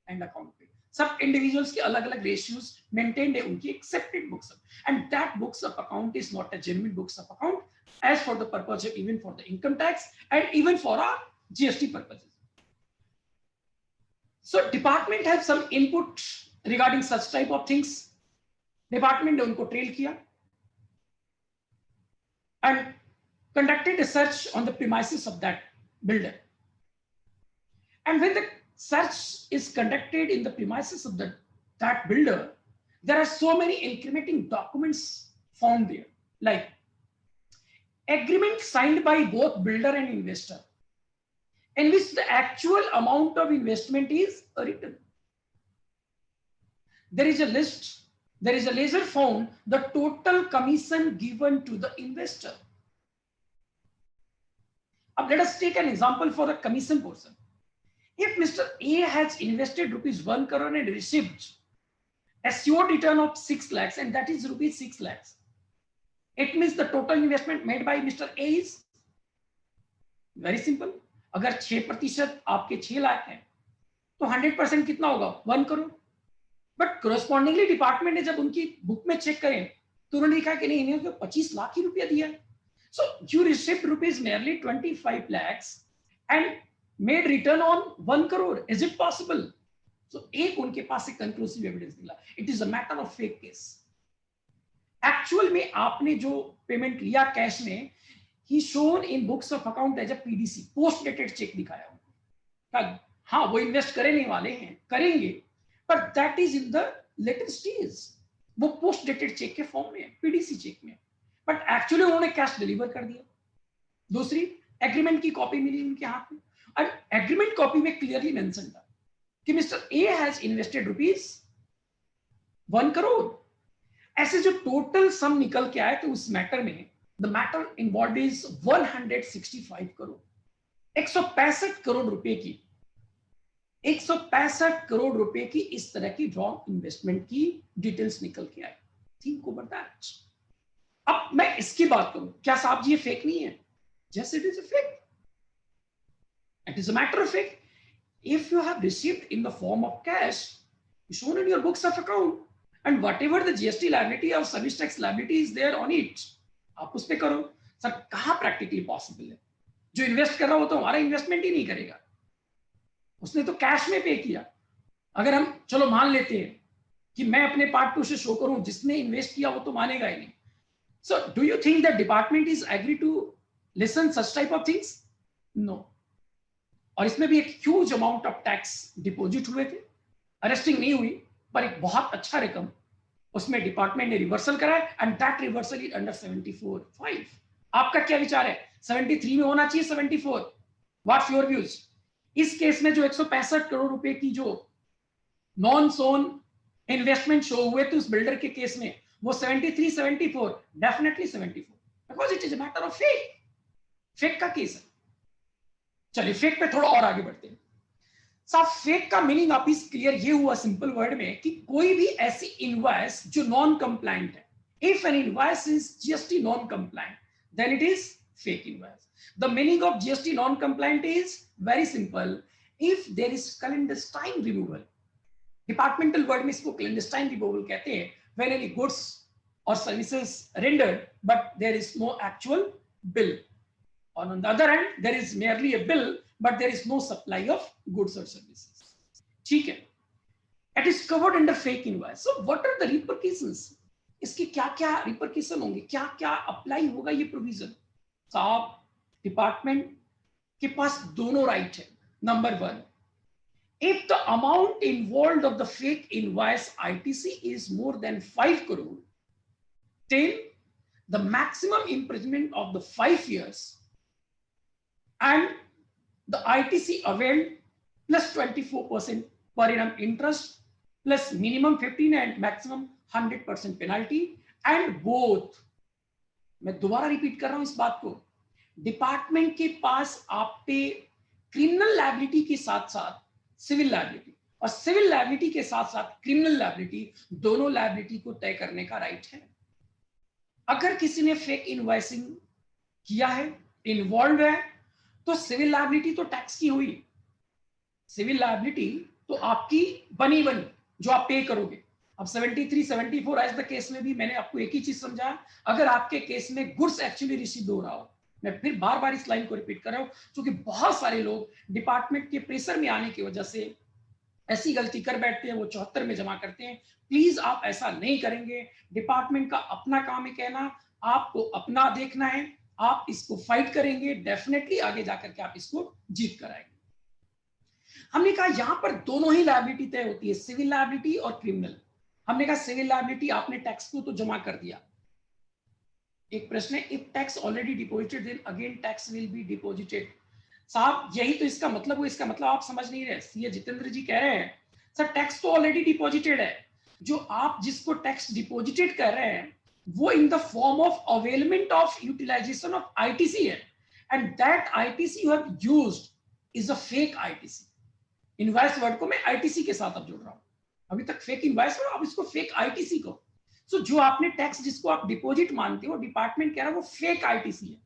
and account पे। सब इंडिविजुअल्स के अलग अलग रेशियोज मेंटेन्ड है उनकी एक separate books, and that books of account is not a genuine books of account as for the purpose of even for the income tax and even for our GST purposes. So department have some input regarding such type of things. Department ने उनको trail किया and conducted a search on the premises of that builder. And when the search is conducted in the premises of that builder, there are so many incriminating documents found there, like agreement signed by both builder and investor, in which the actual amount of investment is written. There is a list, there is a ledger found the total commission given to the investor. Now let us take an example for the commission portion. If Mr. A has invested rupees 1 crore and received a assured return of 6 lakhs, and that is rupees 6 lakhs, it means the total investment made by Mr. A is very simple. अगर 6% आपके 6 लाख है तो 100% कितना होगा, 1 crore. But correspondingly department ने जब उनकी book में चेक करें तो उन्होंने लिखा कि नहीं, इन्हें तो 25 लाख ही रुपया दिया है। So you received rupees nearly 25 lakhs and made return on 1 crore. Is it possible? So एक उनके पास एक conclusive evidence मिला. It is a matter of fake case. Actual में आपने जो पेमेंट लिया कैश में, ही shown in books of account as a PDC, post dated cheque दिखाया उनको। हाँ वो इन्वेस्ट करने वाले हैं, करेंगे, but that is in the later stage, वो पोस्ट डेटेड चेक के फॉर्म में, पीडीसी चेक में, बट एक्चुअली उन्होंने कैश डिलीवर कर दिया। दूसरी, एग्रीमेंट की कॉपी मिली उनके हाथ में, और एग्रीमेंट कॉपी में क्लियरली मेंशन था कि mister A has invested rupees 1 crore. ऐसे जो टोटल सम निकल के आए तो उस मैटर में the matter involved is 165 crore, 165 crore रुपए की, 165 करोड़ रुपए की इस तरह की रॉन्ग इन्वेस्टमेंट की डिटेल्स निकल के आए। Think over that. अब मैं इसकी बात करूं, क्या साहब जी ये फेक नहीं है? Yes, it is a fact. It is a matter of fact. If you have received in the form of cash, shown in your books of account, and whatever the GST liability or service tax liability is there on it, आप उस पे करो। Sir कहाँ practically possible है? जो invest कर रहा हो तो हमारा इन्वेस्टमेंट ही नहीं करेगा, उसने तो कैश में पे किया। अगर हम चलो मान लेते हैं कि मैं अपने पार्ट पे उसे शो करूं, जिसने इन्वेस्ट किया वो तो मानेगा ही नहीं। So do you think that department is agree to listen such type of things? No. और इसमें भी एक huge amount of tax deposit हुए थे, अरेस्टिंग नहीं हुई, पर एक बहुत अच्छा रकम उसमें डिपार्टमेंट ने रिवर्सल कराया, and that reversal is under 74(5). आपका क्या विचार है? 73 में होना चाहिए 74? What's your views? इस केस में जो 165 करोड़ रुपए की जो नॉन सोन इन्वेस्टमेंट शो हुए थे उस बिल्डर के केस में, वो 73, 74, definitely 74, because it is a matter of fake. Fake का केस है। चलिए फेक पे थोड़ा और आगे बढ़ते हैं। साहब फेक का मीनिंग आप इस क्लियर ये हुआ सिंपल वर्ड में कि कोई भी ऐसी इनवॉइस जो नॉन कंप्लायंट है। If an invoice is GST non compliant, then it is fake invoice. The meaning of GST non compliant is very simple, if there is clandestine removal. Departmental word में इसको clandestine removal कहते हैं, when any goods और services rendered but there is no actual bill. On the other hand, there is merely a bill, but there is no supply of goods or services. ठीक है, it is covered under fake invoice. So what are the repercussions? इसके क्या क्या repercussion होंगे, क्या क्या apply होगा ये प्रोविजन? साहब, डिपार्टमेंट के पास दोनों राइट है. Number one, if the amount involved of the fake invoice ITC is more than 5 crore, then the maximum imprisonment of the 5 years and the ITC availed plus 24% per annum interest plus minimum 15 and maximum 100% penalty and both. मैं दोबारा repeat कर रहा हूं इस बात को. Department के पास आप पे क्रिमिनल लायबिलिटी के साथ साथ सिविल लायबिलिटी और सिविल लायबिलिटी के साथ साथ क्रिमिनल लायबिलिटी, दोनों लायबिलिटी को तय करने का राइट है. अगर किसी ने फेक इनवॉइसिंग किया है, इन्वॉल्व है, तो सिविल लायबिलिटी तो टैक्स की हुई, सिविल लायबिलिटी तो आपकी बनी जो आप पे करोगे. अब 73, 74 एज द केस में भी मैंने आपको एक ही चीज समझाया. अगर आपके केस में गुड्स एक्चुअली रिसीव हो रहा हो, मैं फिर बार बार इस लाइन को रिपीट कर रहा हूं क्योंकि बहुत सारे लोग डिपार्टमेंट के प्रेशर में आने की वजह से ऐसी गलती कर बैठते हैं, वो 74 में जमा करते हैं. प्लीज आप ऐसा नहीं करेंगे. डिपार्टमेंट का अपना काम है कहना, आपको अपना देखना है, आप इसको फाइट करेंगे, डेफिनेटली आगे जाकर के आप इसको जीत कराएंगे. हमने कहा यहां पर दोनों ही लायबिलिटी तय होती है, सिविल लायबिलिटी और क्रिमिनल. हमने कहा सिविल लायबिलिटी आपने टैक्स को तो जमा कर दिया. एक प्रश्न है, if tax already deposited then again tax will be deposited. साहब यही तो इसका मतलब हुआ. इसका मतलब आप समझ नहीं रहे. सीए जितेंद्र जी कह रहे हैं सर टैक्स तो ऑलरेडी डिपॉजिटेड है. जो आप जिसको टैक्स डिपॉजिटेड कर रहे हैं वो in the form of availment of utilization of ITC है, and that ITC you have used is a fake ITC. Invoice word को मैं आईटीसी के साथ अब जोड़ रहा हूं. अभी तक फेक इनवॉइस और अब इसको फेक आईटीसी को. सो जो आपने टैक्स जिसको आप डिपॉजिट मानते हो, डिपार्टमेंट कह रहा है वो फेक आईटीसी है.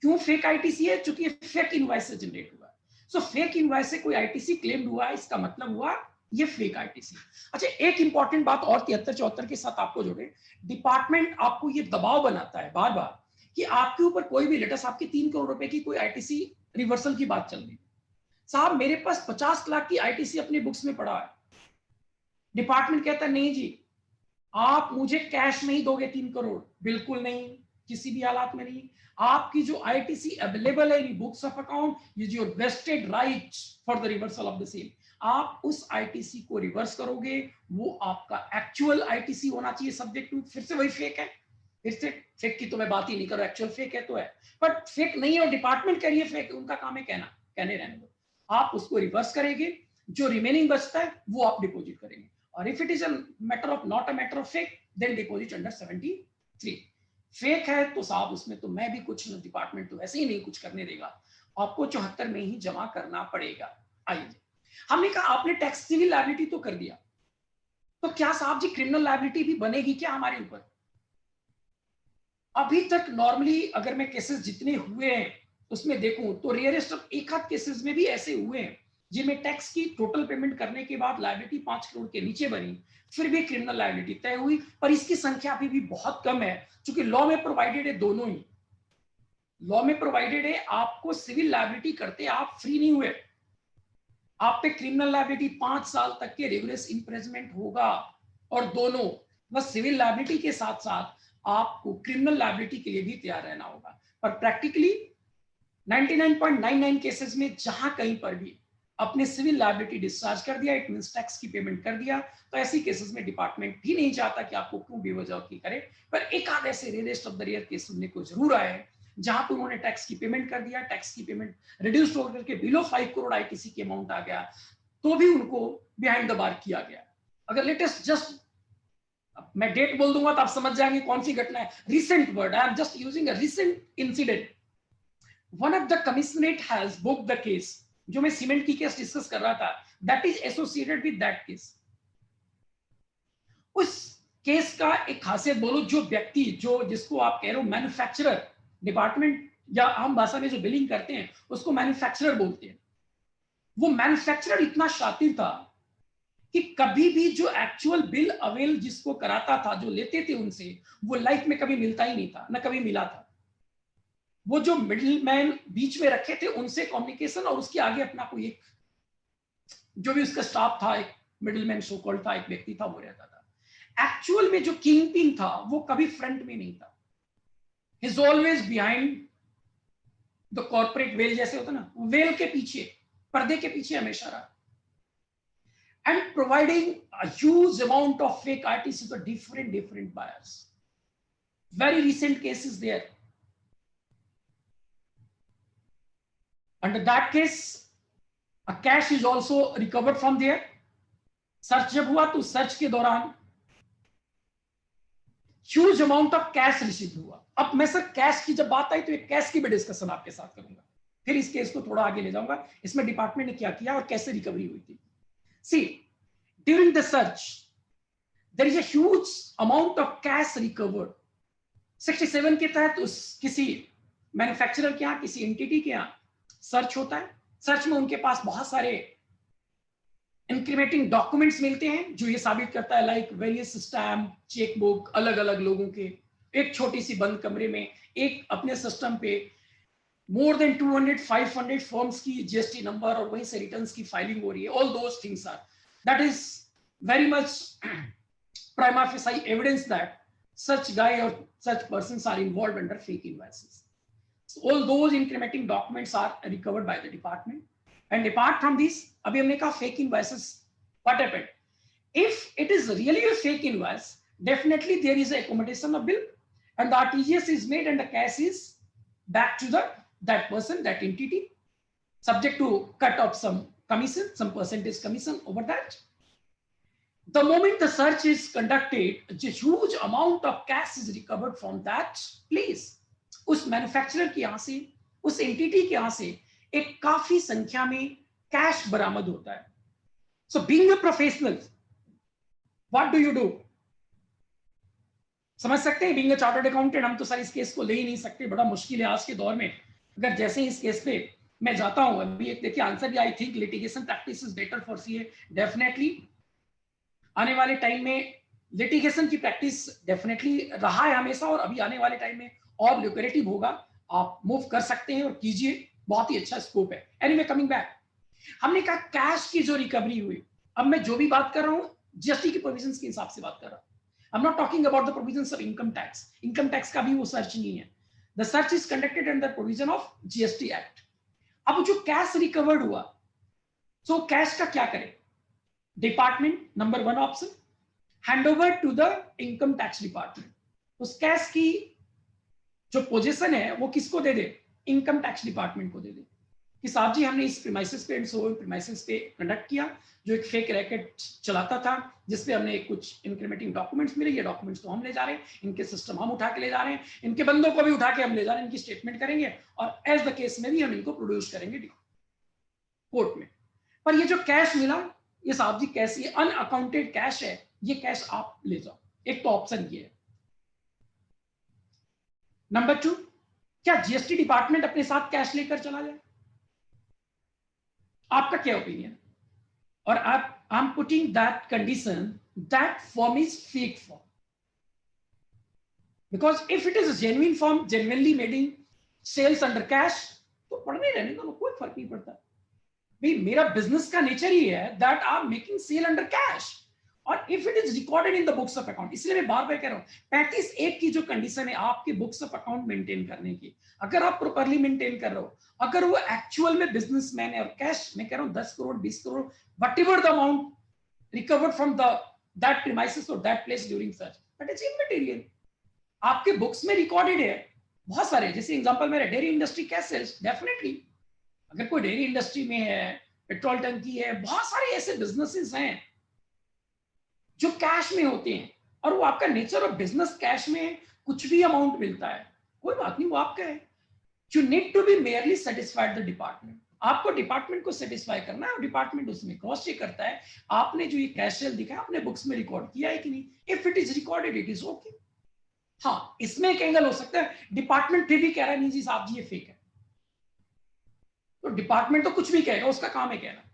क्यों फेक आईटीसी है? क्योंकि ये फेक इनवॉइस से जनरेट हुआ है. सो फेक इनवॉइस से कोई आईटीसी क्लेम्ड हुआ है, इसका मतलब हुआ ये फेक आईटीसी. अच्छा, एक इंपॉर्टेंट बात और 73-74 के साथ आपको जोड़े. डिपार्टमेंट आपको ये दबाव बनाता है बार बार कि आपके ऊपर कोई भी लेटेस्ट आपके 3 करोड़ रुपए की कोई आईटीसी रिवर्सल की बात चल रही. साहब मेरे पास 50 लाख की आईटीसी अपने बुक्स में पड़ा है. डिपार्टमेंट कहता है नहीं जी, आप मुझे कैश में ही दोगे 3 करोड़. बिल्कुल नहीं, किसी भी हालात में नहीं. आपकी जो आईटीसी अवेलेबल है in books of account is your vested right for the reversal of the same. आप उस आईटीसी को रिवर्स करोगे, वो आपका एक्चुअल आईटीसी होना चाहिए सब्जेक्ट टू. फिर से वही फेक है, फिर से फेक की तो मैं बात ही नहीं कर रहा. एक्चुअल फेक है तो है, बट फेक नहीं है और डिपार्टमेंट कह रही है फेक. उनका काम है कहना, कहने रहने दो. आप उसको रिवर्स करेंगे, जो रिमेनिंग बचता है वो आप डिपॉजिट करेंगे. और if it is a matter of not a matter of fake then deposit under 73. Fake है तो साहब उसमें तो मैं भी कुछ, डिपार्टमेंट तो ऐसे ही नहीं कुछ करने देगा, आपको 74 में ही जमा करना पड़ेगा. आइए, हमने कहा आपने टैक्स सिविल लायबिलिटी तो कर दिया, तो क्या साहब जी क्रिमिनल लायबिलिटी भी बनेगी क्या हमारे ऊपर? अभी तक नॉर्मली अगर मैं केसेस जितने हुए हैं उसमें देखूं तो रेयरेस्ट ऑफ एक आध केसेस में भी ऐसे हुए हैं जिनमें टैक्स की टोटल पेमेंट करने के बाद लायबिलिटी 5 करोड़ के नीचे बनी, फिर भी क्रिमिनल लायबिलिटी तय हुई. पर इसकी संख्या अभी भी बहुत कम है, क्योंकि लॉ में प्रोवाइडेड है दोनों ही. लॉ में प्रोवाइडेड है आपको सिविल लायबिलिटी करते आप फ्री नहीं हुए, आप पे क्रिमिनल लायबिलिटी 5 साल तक के रिगुलर इम्प्रिजनमेंट होगा. और दोनों बस सिविल लायबिलिटी के साथ साथ आपको क्रिमिनल लायबिलिटी के लिए भी तैयार रहना होगा. पर प्रैक्टिकली 99.99 केसेस में जहां कहीं पर भी अपने सिविल लायबिलिटी डिस्चार्ज कर दिया, इट मींस टैक्स की पेमेंट कर दिया, तो ऐसी केसेस में डिपार्टमेंट भी नहीं चाहता कि आपको क्यों बेवजह की करे. पर एक आध ऐसे rarest of the rare case सुनने को जरूर आए जहां पर उन्होंने टैक्स की पेमेंट कर दिया, टैक्स की पेमेंट रिड्यूस होकर के बिलो 5 करोड़ आईटीसी के अमाउंट आ गया, तो भी उनको बिहाइंड द बार किया गया. अगर लेटेस्ट जस्ट मैं डेट बोल दूंगा तो आप समझ जाएंगे कौन सी घटना है. Recent word, I am just using a recent incident. One of the commissionerate has booked the case, जो मैं सीमेंट की केस डिस्कस कर रहा था, that is associated with that case. उस केस का एक खासियत बोलो, जो व्यक्ति जो जिसको आप कह रहे हो मैन्युफैक्चरर, डिपार्टमेंट या आम भाषा में जो बिलिंग करते हैं उसको मैन्युफैक्चरर बोलते हैं. वो मैन्युफैक्चरर इतना शातिर था कि कभी भी जो एक्चुअल बिल अवेल जिसको कराता था, जो लेते थे उनसे, वो लाइफ में कभी मिलता ही नहीं था, ना कभी मिला था. वो जो मिडिल मैन बीच में रखे थे उनसे कम्युनिकेशन, और उसके आगे अपना कोई एक जो भी उसका स्टाफ था, एक मिडिल मैन सो कॉल्ड था, एक व्यक्ति था, वो रहता था। एक्चुअल में जो किंग पिन था वो कभी फ्रंट में नहीं था, he is always behind the corporate veil, जैसे होता ना, वेल के पीछे, पर्दे के पीछे हमेशा रहा, and providing a huge amount of fake RTC to different buyers. Very recent cases there. Under that case, a cash is also recovered from there. Search जब हुआ तो सर्च के दौरान huge amount of cash receive हुआ। अब मैं sir cash की जब बात आई तो एक कैश की भी डिस्कशन आपके साथ करूंगा, फिर इस केस को थोड़ा आगे ले जाऊंगा, इसमें डिपार्टमेंट ने क्या किया और कैसे रिकवरी हुई थी। सी, during the search there is a huge amount of cash recovered। 67 के तहत उस किसी मैन्युफैक्चरर के यहाँ, किसी एंटिटी के यहाँ सर्च होता है। सर्च में उनके पास बहुत सारे इंक्रीमेंटिंग डॉक्यूमेंट्स मिलते हैं जो ये साबित करता है, लाइक वेरियस स्टैम्प, चेकबुक, अलग अलग लोगों के, एक छोटी सी बंद कमरे में एक अपने सिस्टम पे मोर देन 200-500 फॉर्म्स की जीएसटी नंबर और वहीं से रिटर्न्स की फाइलिंग हो रही है। All those things are, that is very much prima facie evidence that such guy or such persons are involved under fake invoices. So all those incriminating documents are recovered by the department. And apart from this, abhi humne kaha fake invoices, what happened? If it is really a fake invoice, definitely there is a accommodation of bill and the RTGS is made and the cash is back to that person, that entity, subject to cut off some commission, some percentage commission over that. The moment the search is conducted, a huge amount of cash is recovered from that place. उस manufacturer के यहाँ से, उस entity के यहाँ से एक काफी संख्या में कैश बरामद होता है। So being a professional, what do you do? समझ सकते हैं, being a chartered accountant, हम तो सारी इस केस को ले ही नहीं सकते, बड़ा मुश्किल है आज के दौर में। अगर जैसे इस केस पे मैं जाता हूं, अभी एक देखिए आंसर भी, I think litigation practice is better for CA. Definitely आने वाले टाइम में लिटिगेशन की प्रैक्टिस डेफिनेटली रहा है हमेशा, और अभी आने वाले टाइम में और ल्यूक्रेटिव होगा, आप मूव कर सकते हैं और कीजिए, बहुत ही अच्छा स्कोप है। एनीवे, कमिंग बैक, हमने कहा कैश की जो रिकवरी हुई, अब मैं जो भी बात कर रहा हूं जीएसटी के प्रोविजंस के हिसाब से बात कर रहा हूं। आई am not talking about the provisions of income tax. Income tax का भी वो सर्च नहीं है, the search is conducted under provision of GST act. अब जो कैश रिकवर्ड हुआ, तो कैश का क्या करें? Department, number 1 option, hand over to the income tax department. उस कैश की जो पोजीशन है वो किसको दे दे? इनकम टैक्स डिपार्टमेंट को दे दे कि साहब जी हमने इस प्रीमाइसेस पे एंड सो प्रीमाइसेस पे कंडक्ट किया, जो एक फेक रैकेट चलाता था जिसपे हमने कुछ इंक्रीमेंटिंग डॉक्यूमेंट्स मिले, ये डॉक्यूमेंट्स तो हम ले जा रहे हैं, इनके सिस्टम हम उठा के ले जा रहे हैं, इनके बंदों को भी उठा के हम ले जा रहे हैं, इनकी स्टेटमेंट करेंगे और एज द केस में भी हम इनको प्रोड्यूस करेंगे कोर्ट में। पर ये जो कैश मिला, ये साहब जी कैश, ये अनअकाउंटेड कैश है, ये कैश आप ले जाओ। एक तो ऑप्शन ये है। नंबर 2, क्या जीएसटी डिपार्टमेंट अपने साथ कैश लेकर चला जाए? आपका क्या ओपिनियन? और आप, I am putting that condition, that form is fake form, because if it is a genuine form, genuinely made in sales under cash, तो पढ़ने रहने दो, कोई फर्क नहीं पड़ता। भाई मेरा बिजनेस का नेचर ही है that I am making sale under cash, और if it is recorded in the books of account, इसलिए मैं बार बार कह रहा हूं 35(1) की जो कंडीशन है आपके बुक्स ऑफ अकाउंट मेंटेन करने की, अगर आप प्रॉपर्ली मेंटेन कर रहे हो, अगर वो एक्चुअल में बिजनेसमैन है और कैश, मैं कह रहा हूं 10 crore 20 crore whatever the amount recovered from the that premises और that place during search, that is immaterial, आपके बुक्स में रिकॉर्डेड है। बहुत सारे, जैसे एग्जांपल मेरा dairy industry cash sales, definitely अगर कोई डेयरी इंडस्ट्री में है, पेट्रोल टंकी है, बहुत सारे ऐसे बिजनेसेस हैं जो कैश में होते हैं, और वो आपका नेचर ऑफ बिजनेस कैश में कुछ भी अमाउंट मिलता है, कोई बात नहीं, वो आपका है। You need to be merely satisfied the department, आपको डिपार्टमेंट को सेटिस्फाई करना है, और डिपार्टमेंट उसमें क्रॉस चेक करता है आपने जो ये कैश सेल दिखा है अपने बुक्स में रिकॉर्ड किया है कि नहीं। If it is recorded it is okay. हाँ, इसमें एक एंगल हो सकता है, डिपार्टमेंट फिर भी कह रहा है नहीं जी साहब जी ये फेक है, तो डिपार्टमेंट तो कुछ भी कहेगा, उसका काम है कहना।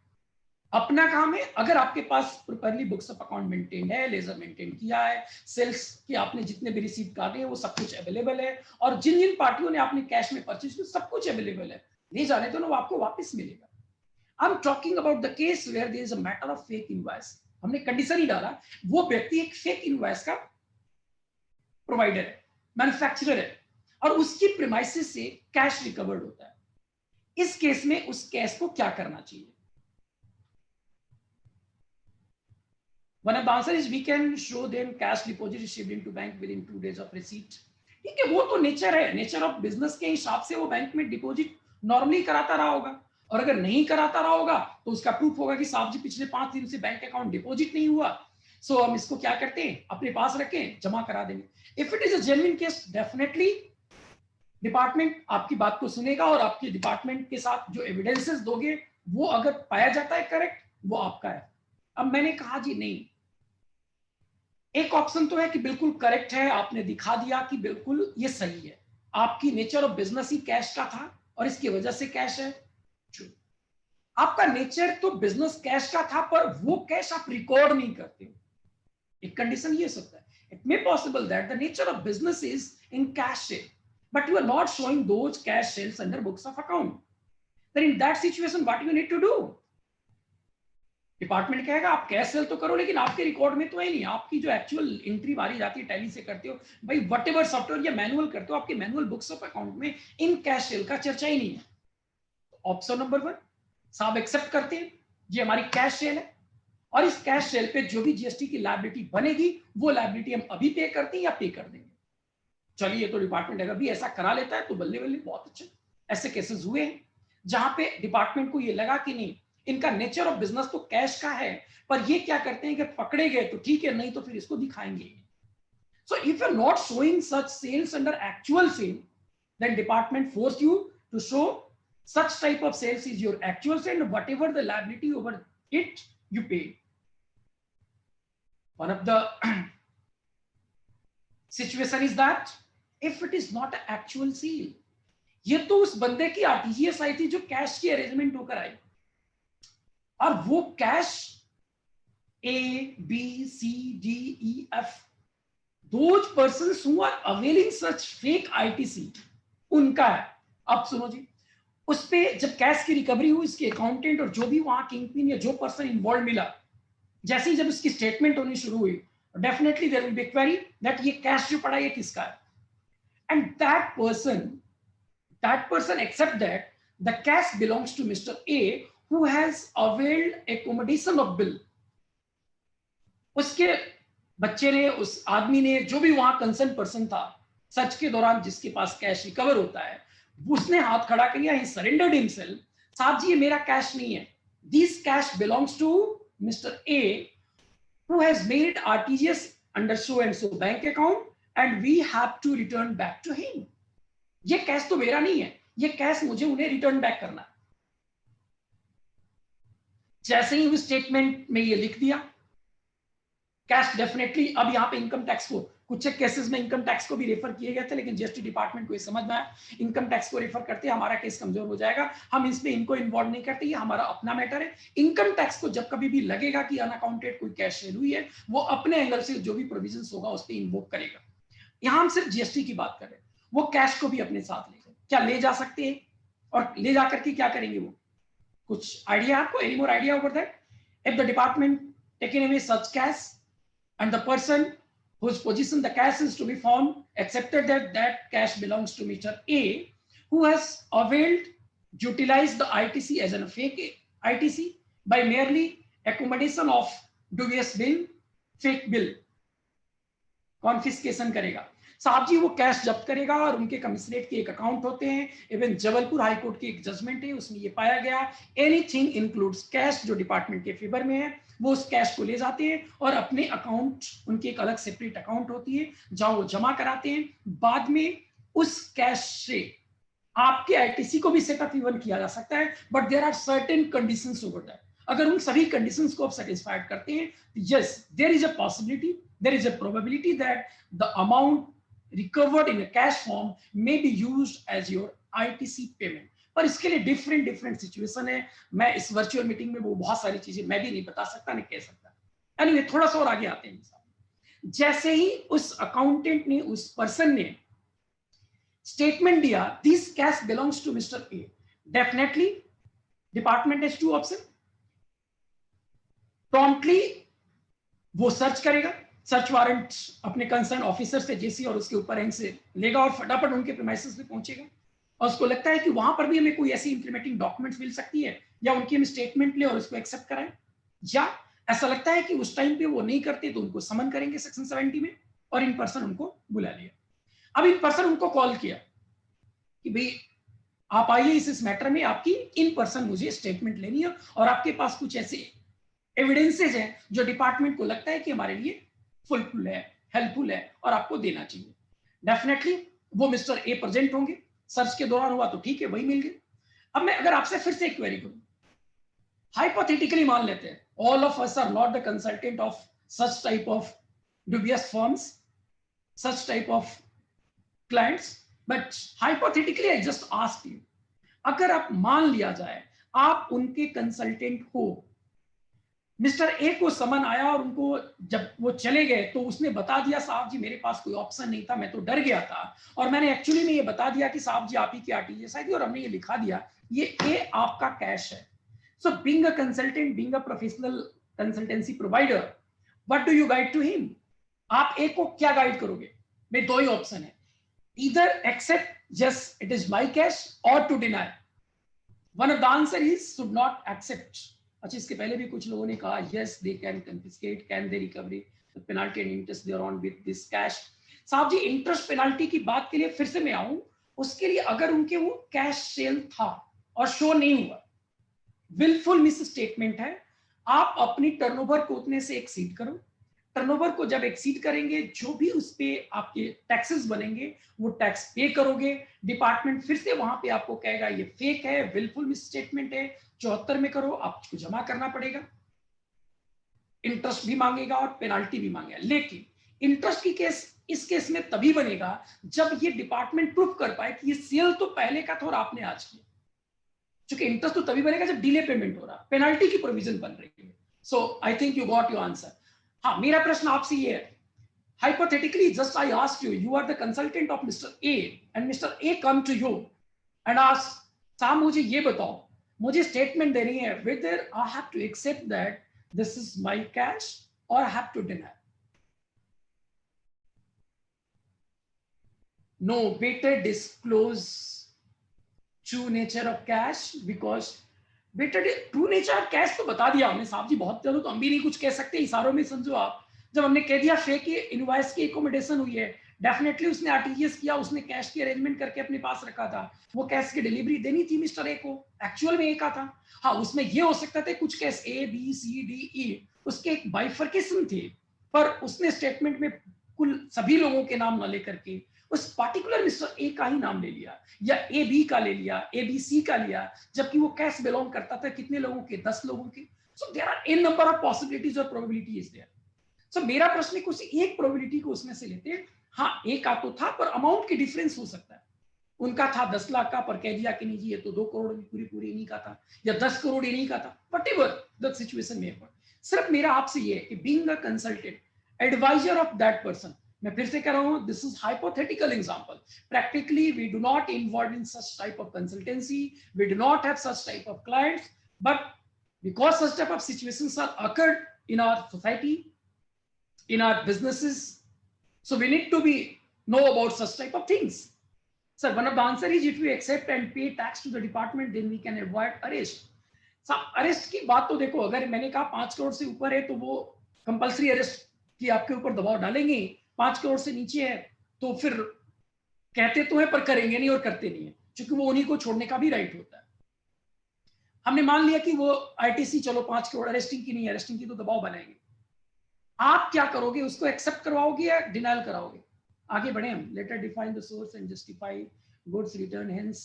अपना काम है, अगर आपके पास properly books of account maintain है, लेजर मेंटेन किया है, सेल्स के आपने जितने भी रिसीव काटे हैं वो सब कुछ अवेलेबल है, और जिन जिन पार्टियों ने आपने कैश में परचेज किया सब कुछ अवेलेबल है, ले जाने दो ना, वो आपको वापस मिलेगा। I am talking about the case where there is a matter of fake invoice. हमने कंडीशन ही डाला, वो व्यक्ति एक फेक इनवॉइस का प्रोवाइडर है, मैन्युफैक्चरर है, और उसकी प्रीमाइसेस से कैश रिकवर्ड होता है। इस केस में उस कैश को क्या करना चाहिए? One of the answer is we can show them cash deposit received into bank within 2 days of receipt. ठीक है, वो तो नेचर है, नेचर ऑफ बिजनेस के हिसाब से वो बैंक में डिपॉजिट नॉर्मली कराता रहा होगा, और अगर नहीं कराता रहा होगा तो उसका प्रूफ होगा कि साहब जी पिछले 5 दिन से बैंक अकाउंट डिपॉजिट नहीं हुआ, सो हम इसको क्या करते हैं, अपने पास रखें, जमा करा देंगे। If it is a genuine case, definitely department आपकी बात को सुनेगा, और आपके डिपार्टमेंट के साथ जो एविडेंसेस दोगे वो अगर पाया जाता है करेक्ट, वो आपका है। अब मैंने कहा जी नहीं, एक ऑप्शन तो है कि बिल्कुल करेक्ट है, आपने दिखा दिया कि बिल्कुल ये सही है, आपकी nature of business he cash का था और इसकी वजह से कैश है। ट्रू, आपका नेचर तो बिजनेस कैश का था, पर वो कैश आप रिकॉर्ड नहीं करते हो। एक कंडीशन ये सकता है, it may possible that the nature of business is in cash cell, but you are not showing those cash sales under books of account. Then in that situation, what you need to do? Department कहेगा आप cash cell तो करो, लेकिन आपके record में तो है नहीं, आपकी जो एक्चुअल एंट्री मारी जाती है टैली से करते हो भाई, व्हाटएवर सॉफ्टवेयर या मैनुअल करते हो, आपके मैनुअल बुक्स ऑफ अकाउंट में इन कैश सेल का चर्चा ही नहीं है। ऑप्शन नंबर 1 साहब एक्सेप्ट करते हैं, ये हमारी कैश सेल है, और इस कैश सेल पे जो भी जीएसटी की लायबिलिटी बनेगी वो लायबिलिटी हम अभी पे करते हैं या पे कर देंगे। चलिए, तो डिपार्टमेंट अगर भी ऐसा करा लेता है तो बल्ले बल्ले, बहुत अच्छे। ऐसे केसेस हुए हैं जहां पे डिपार्टमेंट को ये लगा कि नहीं, इनका नेचर ऑफ बिजनेस तो कैश का है, पर ये क्या करते हैं कि पकड़े गए तो ठीक है, नहीं तो फिर इसको दिखाएंगे। So if you are not showing such sales under actual sale, then department force you to show such type of sales is your actual sale, and whatever the liability over it you pay. One of the situation is that if it is not an actual sale, ये तो उस बंदे की RTGS आई थी जो cash की arrangement होकर आई, और वो cash ABCDEF, those persons who are availing such fake ITC उनका है। अब सुनो जी, उस पे जब कैश की रिकवरी हुई, इसके अकाउंटेंट और जो भी वहां किंगपिन या जो पर्सन इन्वॉल्व मिला, जैसे ही जब इसकी स्टेटमेंट होनी शुरू हुई, definitely there will be query that ये कैश जो पड़ा ये किसका है, and that person accept that the cash belongs to Mr. A who has availed accommodation of bill. उसके बच्चे ने, उस आदमी ने, जो भी वहां कंसर्न पर्सन था, सर्च के दौरान जिसके पास कैश रिकवर होता है, उसने हाथ खड़ा कर लिया, ही सरेंडर्ड हिमसेल्फ, साहब जी ये मेरा कैश नहीं है, this cash belongs to mister A who has made RTGS under so and so bank account and we have to return back to him. ये कैश तो मेरा नहीं है, ये कैश मुझे उन्हें रिटर्न बैक करना है। जैसे ही उस स्टेटमेंट में ये लिख दिया, कैश डेफिनेटली, अब यहाँ पे इनकम टैक्स को, कुछ एक केसेस में इनकम टैक्स को भी रेफर किए गए थे, लेकिन जीएसटी डिपार्टमेंट को ये समझ में आया इनकम टैक्स को रेफर करते हमारा केस कमजोर हो जाएगा, हम इसमें इनको इन्वॉल्व नहीं करते, ये हमारा अपना मैटर है। इनकम टैक्स को जब कभी भी लगेगा कि अनअकाउंटेड कोई कैश सेल हुई है, वो अपने एंगल से जो भी प्रोविजंस होगा उस पर इन्वोक करेगा। यहाँ हम सिर्फ जीएसटी की बात कर रहे हैं, वो कैश को भी अपने साथ ले क्या ले जा सकते हैं, और ले जाकर के क्या करेंगे वो, कुछ आइडिया आपको, any more idea over that? If the department taken away such cash and the person whose possession the cash is to be found accepted that that cash belongs to Mr. A who has availed utilized the ITC as a fake ITC by merely accommodation of dubious bill, fake bill, confiscation करेगा। साहब जी वो cash जब्त करेगा, और उनके commissionerate के एक account होते हैं, इवन जबलपुर हाई कोर्ट की एक जजमेंट है उसमें ये पाया गया, एनीथिंग इंक्लूड्स कैश जो डिपार्टमेंट के फेवर में है, वो उस कैश को ले जाते हैं और अपने अकाउंट, उनकी एक अलग सेपरेट अकाउंट होती है जहां वो जमा कराते हैं। बाद में उस कैश से आपके आईटीसी को भी सेटअप इवन किया जा सकता है, but there are certain conditions over that. अगर उन सभी कंडीशंस को आप सेटिस्फाइड करते हैं, yes there is a possibility, there is a probability that the amount recovered in a cash form may be used as your ITC payment. और इसके लिए डिफरेंट डिफरेंट सिचुएशन है। मैं इस वर्चुअल मीटिंग में वो बहुत सारी चीजें मैं भी नहीं बता सकता, नहीं कह सकता। एनीवे, थोड़ा सा और आगे आते हैं। जैसे ही उस अकाउंटेंट ने, उस पर्सन ने स्टेटमेंट दिया, this cash belongs to mister A, definitely department has to option. Promptly वो सर्च करेगा, सर्च वारंट अपने कंसर्न ऑफिसर से, जेसी और उसके ऊपर से लेगा और फटाफट उनके प्रीमाइसेस पे पहुंचेगा। और उसको लगता है कि वहां पर भी हमें कोई ऐसी इंप्लीमेंटिंग डॉक्यूमेंट्स मिल सकती है, या उनकी हम स्टेटमेंट ले और उसको एक्सेप्ट कराएं, या ऐसा लगता है कि उस टाइम पे वो नहीं करते तो उनको समन करेंगे सेक्शन 70 में, और इन पर्सन उनको बुला लिया। अब इन पर्सन उनको कॉल किया कि भाई आप आइए, इस मैटर में आपकी इन पर्सन मुझे स्टेटमेंट लेनी है, और आपके पास कुछ ऐसे एविडेंसेज हैं जो डिपार्टमेंट को लगता है कि हमारे लिए फुलफुल है, हेल्पफुल है और आपको देना चाहिए। डेफिनेटली वो मिस्टर ए प्रेजेंट होंगे। सर्च के दौरान हुआ तो ठीक है, वही मिल गए। अब मैं अगर आपसे फिर से एक क्वेरी करूं, हाइपोथेटिकली मान लेते हैं all of us are not the consultant of such type of dubious firms, such type of clients, but hypothetically I just asked you, अगर आप मान लिया जाए आप उनके कंसल्टेंट हो, मिस्टर ए को समन आया और उनको जब वो चले गए तो उसने बता दिया साहब जी मेरे पास कोई ऑप्शन नहीं था, मैं तो डर गया था, और मैंने एक्चुअली में ये बता दिया कि साहब जी आप ही की आरटीजीएस आई थी और हमने ये लिखा दिया ये ए आपका कैश है। So being a consultant, being a professional consultancy provider, what do you guide to him? आप ए को क्या गाइड करोगे? भाई दो ही ऑप्शन है, either accept yes it is my cash or to deny. One of the answer is should not accept. अच्छा, इसके पहले भी कुछ लोगों ने कहा yes they can confiscate, can they recover the penalty and interest they are on with this cash. साहब जी interest penalty की बात के लिए फिर से मैं आऊं, उसके लिए अगर उनके वो कैश सेल था और शो नहीं हुआ, विलफुल मिस स्टेटमेंट है, आप अपनी टर्नओवर को उतने से एक्सीड करो। टर्नओवर को जब एक्सीड करेंगे, जो भी उस पे आपके टैक्सेस बनेंगे वो टैक्स पे करोगे। डिपार्टमेंट फिर से वहां पे आपको कहेगा ये फेक है, विलफुल मिस स्टेटमेंट है, 74 में करो, आपको जमा करना पड़ेगा। इंटरेस्ट भी मांगेगा और पेनाल्टी भी मांगेगा। लेकिन इंटरेस्ट की केस इस केस में तभी बनेगा जब ये डिपार्टमेंट प्रूफ कर पाए कि ये सेल तो पहले का था और आपने आज किया। क्योंकि इंटरेस्ट तो तभी बनेगा जब डिले पेमेंट हो रहा, पेनाल्टी की प्रोविजन बन रही है। So I think you got your answer. हाँ, मेरा प्रश्न आपसे ये है, hypothetically just I asked you, you are the consultant of Mr. A and Mr. A come to you and ask, साहब मुझे ये बताओ, मुझे स्टेटमेंट देनी है, whether I have to accept that this is my cash or I have to deny. No, better disclose true nature of cash, because better true nature cash तो बता दिया हमने साहब जी, बहुत ज्यादा तो हम भी नहीं कुछ कह सकते, इशारों में समझो आप। जब हमने कह दिया फेक इनवॉइस की एकोमोडेशन हुई है, डेफिनेटली उसने आरटीजीएस किया, उसने कैश की अरेंजमेंट करके अपने पास रखा था, वो कैश की डिलीवरी देनी थी मिस्टर ए को, एक्चुअल में ए का था। हाँ, उसमें ये हो सकता था कुछ cash A B C D E, उसके एक बाइफर्केशन थे, पर उसने स्टेटमेंट में कुल सभी लोगों के नाम न लेकर के उस पार्टिकुलर मिस्टर ए का ही नाम ले लिया, या ए बी का ले लिया, ए बी सी का लिया, जबकि वो कैश बिलोंग करता था कितने लोगों के? 10 लोगों के। So there are an number of possibilities और प्रोबेबिलिटी इज देयर। सो मेरा प्रश्न कुछ एक प्रोबेबिलिटी को उसमें से लेते हैं, हाँ एक का तो था पर अमाउंट की डिफरेंस हो सकता है, उनका था 10 लाख का पर कह दिया कि नहीं जी ये तो 2 करोड़ पूरी इन्हीं का था, या 10 करोड़ इन्हीं का था, व्हाटएवर द सिचुएशन में। सिर्फ मेरा आपसे ये है कि being a consultant advisor of that person, मैं फिर से कह रहा हूं, this is hypothetical example, practically we do not involve in such type of consultancy, we do not have such type of clients, but because such type of situations are occurred in our society, in our businesses, so we need to be know about such type of things. Sir, one of the answer is if we accept and pay tax to the department, then we can avoid arrest. Sir, arrest की बात तो देखो, अगर मैंने कहा 5 करोड़ से ऊपर है तो वो कंपल्सरी अरेस्ट की आपके ऊपर दबाव डालेंगे, 5 करोड़ से नीचे है तो फिर कहते तो है पर करेंगे नहीं और करते नहीं है, क्योंकि वो उन्हीं को छोड़ने का भी राइट होता है। हमने मान लिया कि वो आईटीसी चलो 5 करोड़ अरेस्टिंग की नहीं, अरेस्टिंग की तो दबाव बनाएंगे, आप क्या करोगे? उसको एक्सेप्ट करवाओगे या डिनाइल कराओगे? आगे बढ़े हम। Later define the source and justify goods return hence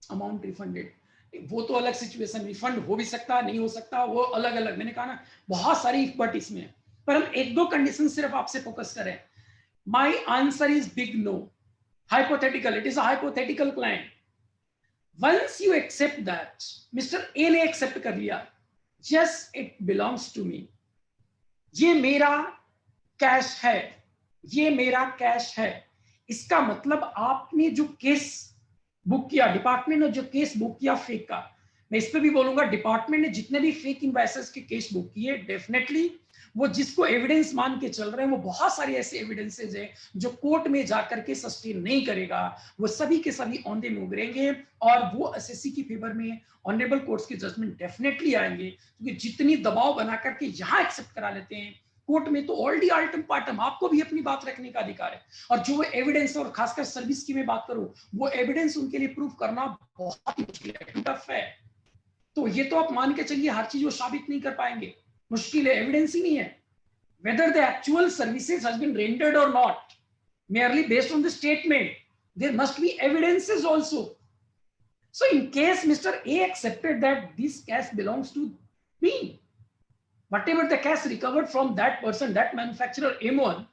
amount refunded, वो तो अलग सिचुएशन, रिफंड हो भी सकता नहीं हो सकता, वो अलग अलग, मैंने कहा ना बहुत सारी बट इसमें है, पर हम एक दो कंडीशन सिर्फ आपसे फोकस करें। My answer is big no, hypothetical, it is a hypothetical client, once you accept that, mister A ने एक्सेप्ट कर लिया, yes it belongs to me, ये मेरा कैश है, ये मेरा कैश है, इसका मतलब आपने जो केस बुक किया, डिपार्टमेंट ने जो केस बुक किया फेक का, मैं इस पे भी बोलूंगा, डिपार्टमेंट ने जितने भी फेक इनवॉइसेस के केस बुक किए, डेफिनेटली वो जिसको एविडेंस मान के चल रहे हैं, वो बहुत सारे ऐसे एविडेंसेस हैं जो कोर्ट में जाकर के सस्टेन नहीं करेगा, वो सभी के सभी ऑन द मूव रहेंगे और वो एसएससी की फेवर में ऑनरेबल कोर्ट्स के जजमेंट डेफिनेटली आएंगे, क्योंकि जितनी दबाव बना करके यहाँ एक्सेप्ट करा लेते हैं, कोर्ट में तो ऑलरेडी अल्टम पार्टम आपको भी अपनी बात रखने का अधिकार है, और जो एविडेंस, और खासकर सर्विस की मैं बात करूं, वो एविडेंस उनके लिए प्रूव करना बहुत मुश्किल है, टफ है। तो ये तो आप मान के चलिए हर चीज वो साबित नहीं कर पाएंगे, मुश्किल है, एविडेंस ही नहीं है। Whether the actual services has been rendered or not, merely based on the statement, there must be evidences also. So in case Mr. A accepted that this cash belongs to me, whatever the cash recovered from that person, that manufacturer M1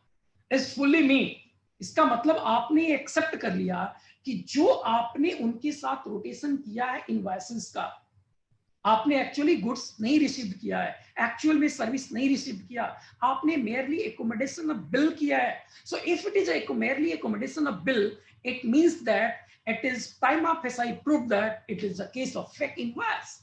is fully me. इसका मतलब आपने accept कर लिया कि जो आपने उनके साथ रोटेशन किया है इनवॉइसेस का, आपने एक्चुअली गुड्स नहीं रिसीव किया है, एक्चुअल में सर्विस नहीं रिसीव किया, आपने मेयरली एकोमोडेशन ऑफ बिल किया है। So if it is merely accommodation of bill, it means that it is prima facie proof that it is a case of fake invoice।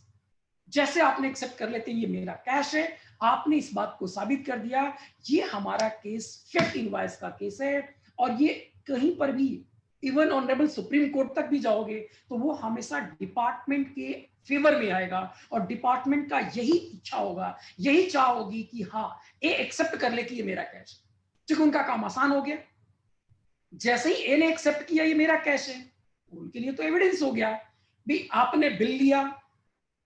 जैसे आपने accept कर लेते ये मेरा कैश है, आपने इस बात को साबित कर दिया ये हमारा केस फेक इनवॉइस का केस है, और ये कहीं पर भी इवन ऑनरेबल सुप्रीम कोर्ट तक भी जाओगे तो वो हमेशा डिपार्टमेंट के फेवर में आएगा, और डिपार्टमेंट का यही इच्छा होगा, यही चाह होगी कि हाँ ए एक्सेप्ट कर ले कि ये मेरा कैश है, क्योंकि उनका काम आसान हो गया। जैसे ही ए ने एक्सेप्ट किया ये मेरा कैश है, उनके लिए तो एविडेंस हो गया भी, आपने बिल लिया,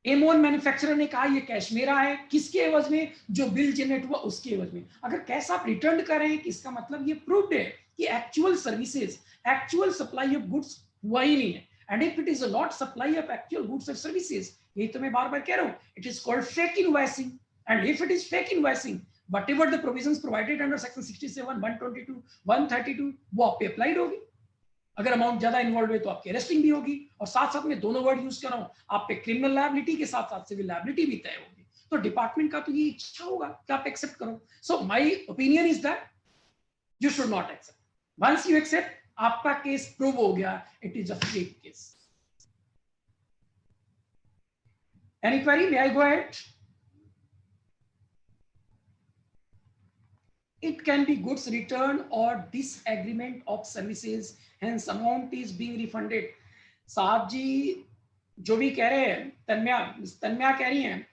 M1 मैन्युफैक्चरर ने कहा ये कैश मेरा है, किसके एवज में, जो बिल जनरेट हुआ उसके एवज में। अगर कैश आप रिटर्न करें कि इसका मतलब ये प्रूव्ड है कि actual services, actual supply of goods हुआ ही नहीं है, and if it is not supply of actual goods और सर्विसेज, यही तो मैं बार बार कह रहा हूं, it is called fake invoicing. And if it is fake invoicing, whatever the provisions provided under section 67, 122, 132 वो आप पे अप्लाइड होगी। अगर अमाउंट ज्यादा इन्वॉल्व है तो आपकी अरेस्टिंग भी होगी, और साथ साथ में दोनों वर्ड यूज कर रहा हूं, आप पे क्रिमिनल लायबिलिटी के साथ साथ सिविल लायबिलिटी भी तय होगी। तो डिपार्टमेंट का तो ये इच्छा होगा कि आप एक्सेप्ट करो। So my opinion is that you should not accept. Once you accept, आपका केस प्रूव हो गया, it is a fake case. Any query, may I go ahead? It can be goods return or disagreement of services, hence amount is being refunded। साहब जी जो भी कह रहे हैं, तन्मया कह रही हैं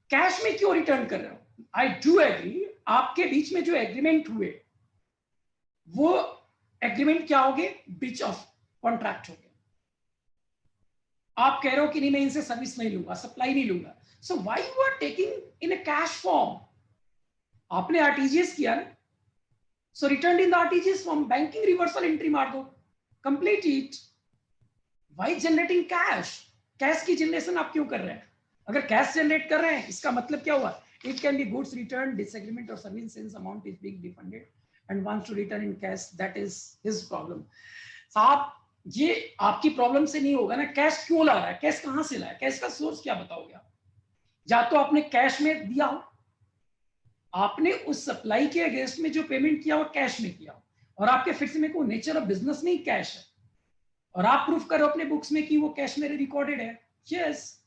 कैश में क्यों रिटर्न कर रहे हो, आई डू एग्री, आपके बीच में जो एग्रीमेंट हुए वो एग्रीमेंट क्या हो गए, ब्रीच ऑफ कॉन्ट्रैक्ट हो गया। आप कह रहे हो कि नहीं मैं इनसे सर्विस नहीं लूंगा, सप्लाई नहीं लूंगा, so why you are taking in a cash form? आपने आरटीजीएस किया ना, so return in the RTGS form, banking reversal entry मार दो, complete it. Why generating cash? Cash की जनरेशन आप क्यों कर रहे हैं? अगर कैश जनरेट कर रहे हैं इसका मतलब क्या हुआ, it can be goods return, disagreement और service since amount is being refunded and wants to return in cash, that is his problem. साहब ये आपकी प्रॉब्लम से नहीं होगा ना, कैश क्यों ला रहा है, कैश कहां से लाया, कैश का सोर्स क्या बताओगे आप? या तो आपने कैश में दिया हो, आपने उस सप्लाई के अगेंस्ट में जो पेमेंट किया वो कैश में किया, और आपके फिक्स में को नेचर ऑफ बिजनेस नहीं कैश है, और आप प्रूफ करो अपने बुक्स में कि वो कैश मेरे रिकॉर्डेड है, yes,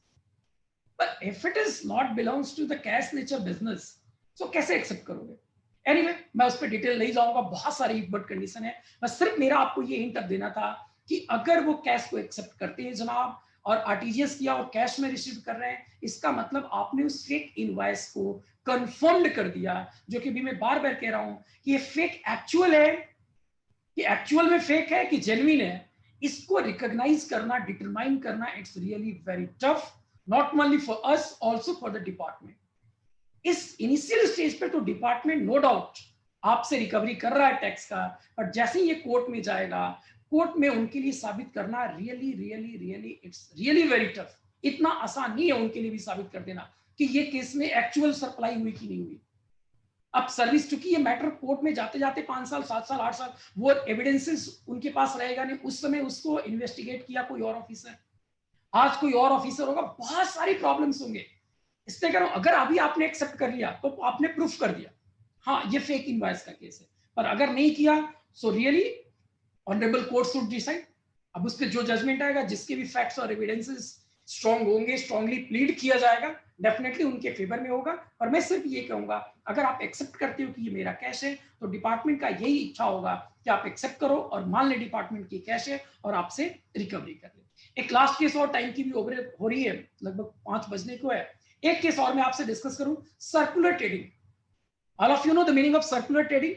but if it is not belongs to the cash nature business, so कैसे एक्सेप्ट करोगे? एनीवे मैं उस पर डिटेल नहीं जाऊंगा, बहुत सारी बट कंडीशन है, बस सिर्फ मेरा आपको ये हिंट देना था कि अगर वो कैश को एक्सेप्ट करते हैं जनाब, और आरटीजीएस किया और कैश में रिसीव कर रहे हैं, इसका मतलब आपने उस फेक इनवॉइस को कंफर्म्ड कर दिया, जो कि भी मैं बार बार कह रहा हूं कि ये फेक एक्चुअल है, कि एक्चुअल में फेक है कि जेन्युइन है, इसको रिकॉग्नाइज करना, डिटरमाइन करना, it's really very tough, not only for us, also for the department. इस इनिशियल स्टेज पे तो डिपार्टमेंट नो डाउट आपसे रिकवरी कर रहा है टैक्स का, पर जैसे ही ये कोर्ट में जाएगा, कोर्ट में उनके लिए साबित करना really really really it's really very tough, इतना आसान नहीं है उनके लिए भी साबित कर देना कि ये केस में एक्चुअल सप्लाई हुई कि नहीं हुई। अब सर्विस, चूंकि ये मैटर कोर्ट में जाते जाते 5 साल 7 साल 8 साल, वो एविडेंसेस उनके पास रहेगा नहीं, उस समय उसको इन्वेस्टिगेट किया कोई और ऑफिसर, आज कोई और ऑफिसर होगा, बहुत सारी प्रॉब्लम्स होंगे। इसलिए कह रहा हूं, अगर अभी आपने एक्सेप्ट कर लिया तो आपने प्रूफ कर दिया, हाँ ये फेक इनवॉइस का केस है। पर अगर नहीं किया, so really honourable court should decide. अब उस पर जो जजमेंट आएगा, जिसके भी फैक्ट्स और एविडेंसेस स्ट्रॉन्ग होंगे, स्ट्रांगली प्लीड किया जाएगा, डेफिनेटली उनके फेवर में होगा। और मैं सिर्फ ये कहूंगा, अगर आप एक्सेप्ट करते हो कि ये मेरा कैश है, तो डिपार्टमेंट का यही इच्छा होगा कि आप एक्सेप्ट करो और मान ले डिपार्टमेंट की कैश है और आपसे रिकवरी कर ले। एक लास्ट केस और, टाइम की भी ओवर हो रही है, लगभग 5 बजने को है। एक केस और मैं आपसे डिस्कस करूं, circular trading. All of you know the meaning of circular trading?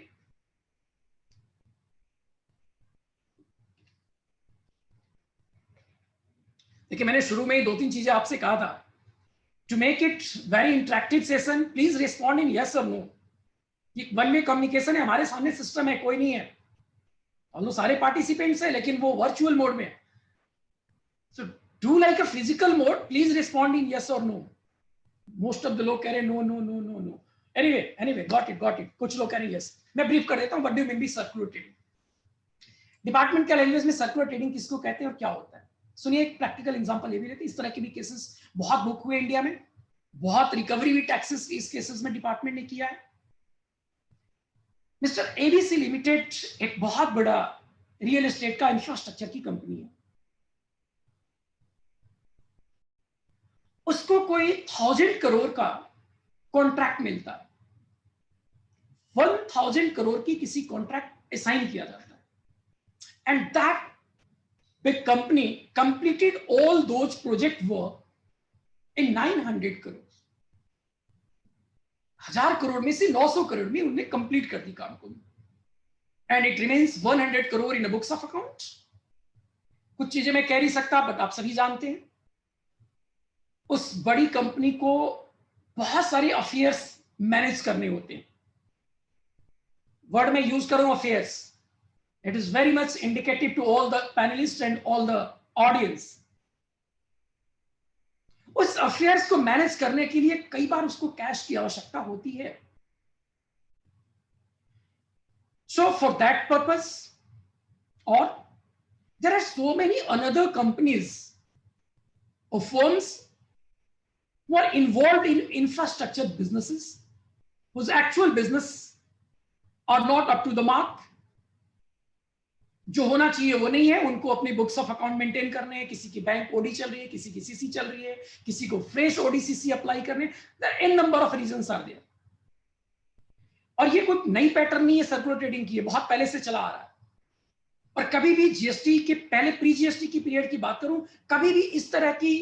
देखिए, मैंने शुरू में ही 2-3 चीजें आपसे कहा था। To make it very interactive session, please respond in yes और नो। वन वे कम्युनिकेशन है, हमारे सामने सिस्टम है, कोई नहीं है, ऑल्दो सारे पार्टिसिपेंट्स है, लेकिन वो वर्चुअल मोड में है। So do like a physical mode, please respond in yes और नो। मोस्ट ऑफ द लोग कह रहे no no no no no. Anyway got it. कुछ लोग कह रहे यस। मैं ब्रीफ कर देता हूं, what do you mean by circular trading. Department के लैंग्वेज में सर्कुलर ट्रेडिंग किसको कहते हैं और क्या होता है, सुनिए। एक प्रैक्टिकल एग्जांपल ये भी लेते हैं, इस तरह के भी केसेस बहुत बुक हुए इंडिया में, बहुत रिकवरी भी टैक्सेस इस केसेस में डिपार्टमेंट ने किया है। मिस्टर एबीसी लिमिटेड एक बहुत बड़ा रियल एस्टेट का इंफ्रास्ट्रक्चर की कंपनी है। उसको कोई 1000 करोड़ का कॉन्ट्रैक्ट मिलता है, 1000 करोड़ की किसी कॉन्ट्रैक्ट असाइन किया जाता है, and that big company completed all those project work in 900 crores। 1000 crore में से 900 करोड़ में उन्होंने कंप्लीट कर दी काम को, and it remains 100 crore in books of account. कुछ चीजें मैं कह नहीं सकता, बट आप सभी जानते हैं उस बड़ी कंपनी को बहुत सारे अफेयर्स मैनेज करने होते हैं। वर्ड में यूज करूं affairs, it is very much indicative to all the panelists and all the audience। उस अफेयर्स को मैनेज करने के लिए कई बार उसको कैश की आवश्यकता होती है। So for that purpose, or there are so many another companies or firms who are involved in infrastructure businesses whose actual business are not up to the mark। जो होना चाहिए वो नहीं है, उनको अपनी बुक्स ऑफ अकाउंट मेंटेन करने हैं, किसी की बैंक ओडी चल रही है, किसी की सीसी चल रही है, किसी को फ्रेश ओडीसीसी अप्लाई करने, in number of reasons are there. और ये कोई नई पैटर्न नहीं है सर्कुलर ट्रेडिंग की, बहुत पहले से चला आ रहा है। और कभी भी जीएसटी के पहले, प्री जीएसटी की पीरियड की बात करूं, कभी भी इस तरह की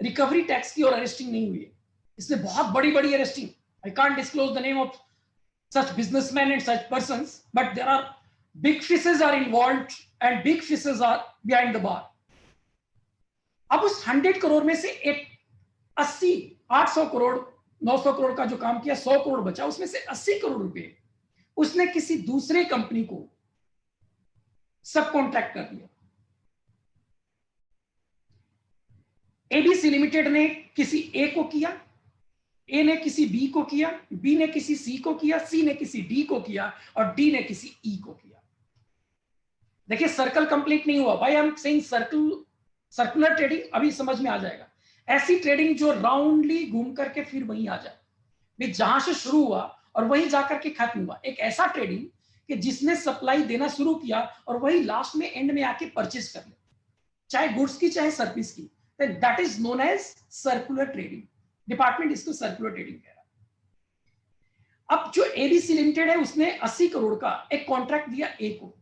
रिकवरी टैक्स की और अरेस्टिंग नहीं हुई है। इसमें बहुत बड़ी बड़ी arresting, I can't disclose the name of such businessman and such persons, but there are big fishes are involved and big fishes are behind the bar। अब उस 100 करोड़ में से एक 80, 800 करोड़ 900 करोड़ का जो काम किया, 100 करोड़ बचा, उसमें से 80 करोड़ रुपए उसने किसी दूसरे कंपनी को सब कॉन्ट्रैक्ट कर दिया। एबीसी लिमिटेड ने किसी ए को किया, ए ने किसी बी को किया, बी ने किसी सी को किया, सी ने किसी डी को किया, और डी ने किसी ई को किया। देखिए, सर्कल कंप्लीट नहीं हुआ भाई, I am saying circular trading अभी समझ में आ जाएगा। ऐसी ट्रेडिंग जो राउंडली घूम करके फिर वहीं आ जाए, भी जहां से शुरू हुआ और वहीं जाकर के खत्म हुआ। एक ऐसा ट्रेडिंग कि जिसने सप्लाई देना शुरू किया और वही लास्ट में एंड में आके परचेज कर ले, चाहे गुड्स की चाहे सर्विस की, that is known as circular trading. Department इसको सर्कुलर ट्रेडिंग कह रहा है। अब जो एबीसी लिमिटेड है, उसने 80 करोड़ का एक कॉन्ट्रैक्ट दिया ए को,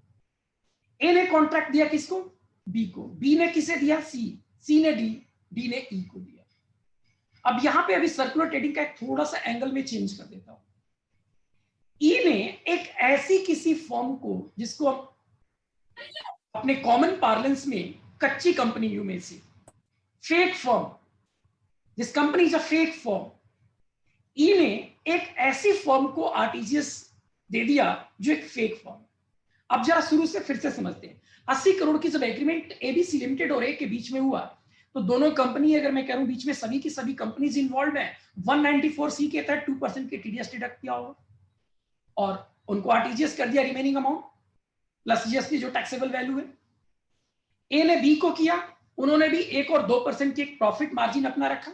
ए ने कॉन्ट्रैक्ट दिया किसको, बी को, बी ने किसे दिया, सी, सी ने डी, डी ने ई को दिया। अब यहां पे अभी सर्कुलर ट्रेडिंग का एक थोड़ा सा एंगल में चेंज कर देता हूं। ई ने एक ऐसी किसी फर्म को, जिसको अपने कॉमन पार्लेंस में कच्ची कंपनी यू में से, fake firm, this company is a fake firm. ई ने एक ऐसी फर्म को आरटीजीएस दे दिया जो एक फेक फर्म। अब जरा शुरू से फिर से समझते हैं। 80 करोड़ की जब एग्रीमेंट एबीसी लिमिटेड और ए के बीच में हुआ, तो दोनों कंपनी, अगर मैं कह रहा हूं बीच में सभी की सभी कंपनीज इन्वॉल्व है, 194 सी के तहत 2% के टीडीएस डिडक्ट किया होगा। और उनको आरटीजीएस कर दिया रिमेनिंग अमाउंट प्लस जीएसटी जो टैक्सेबल वैल्यू है। ए ने बी को किया, उन्होंने भी 1 और 2% की एक प्रॉफिट मार्जिन अपना रखा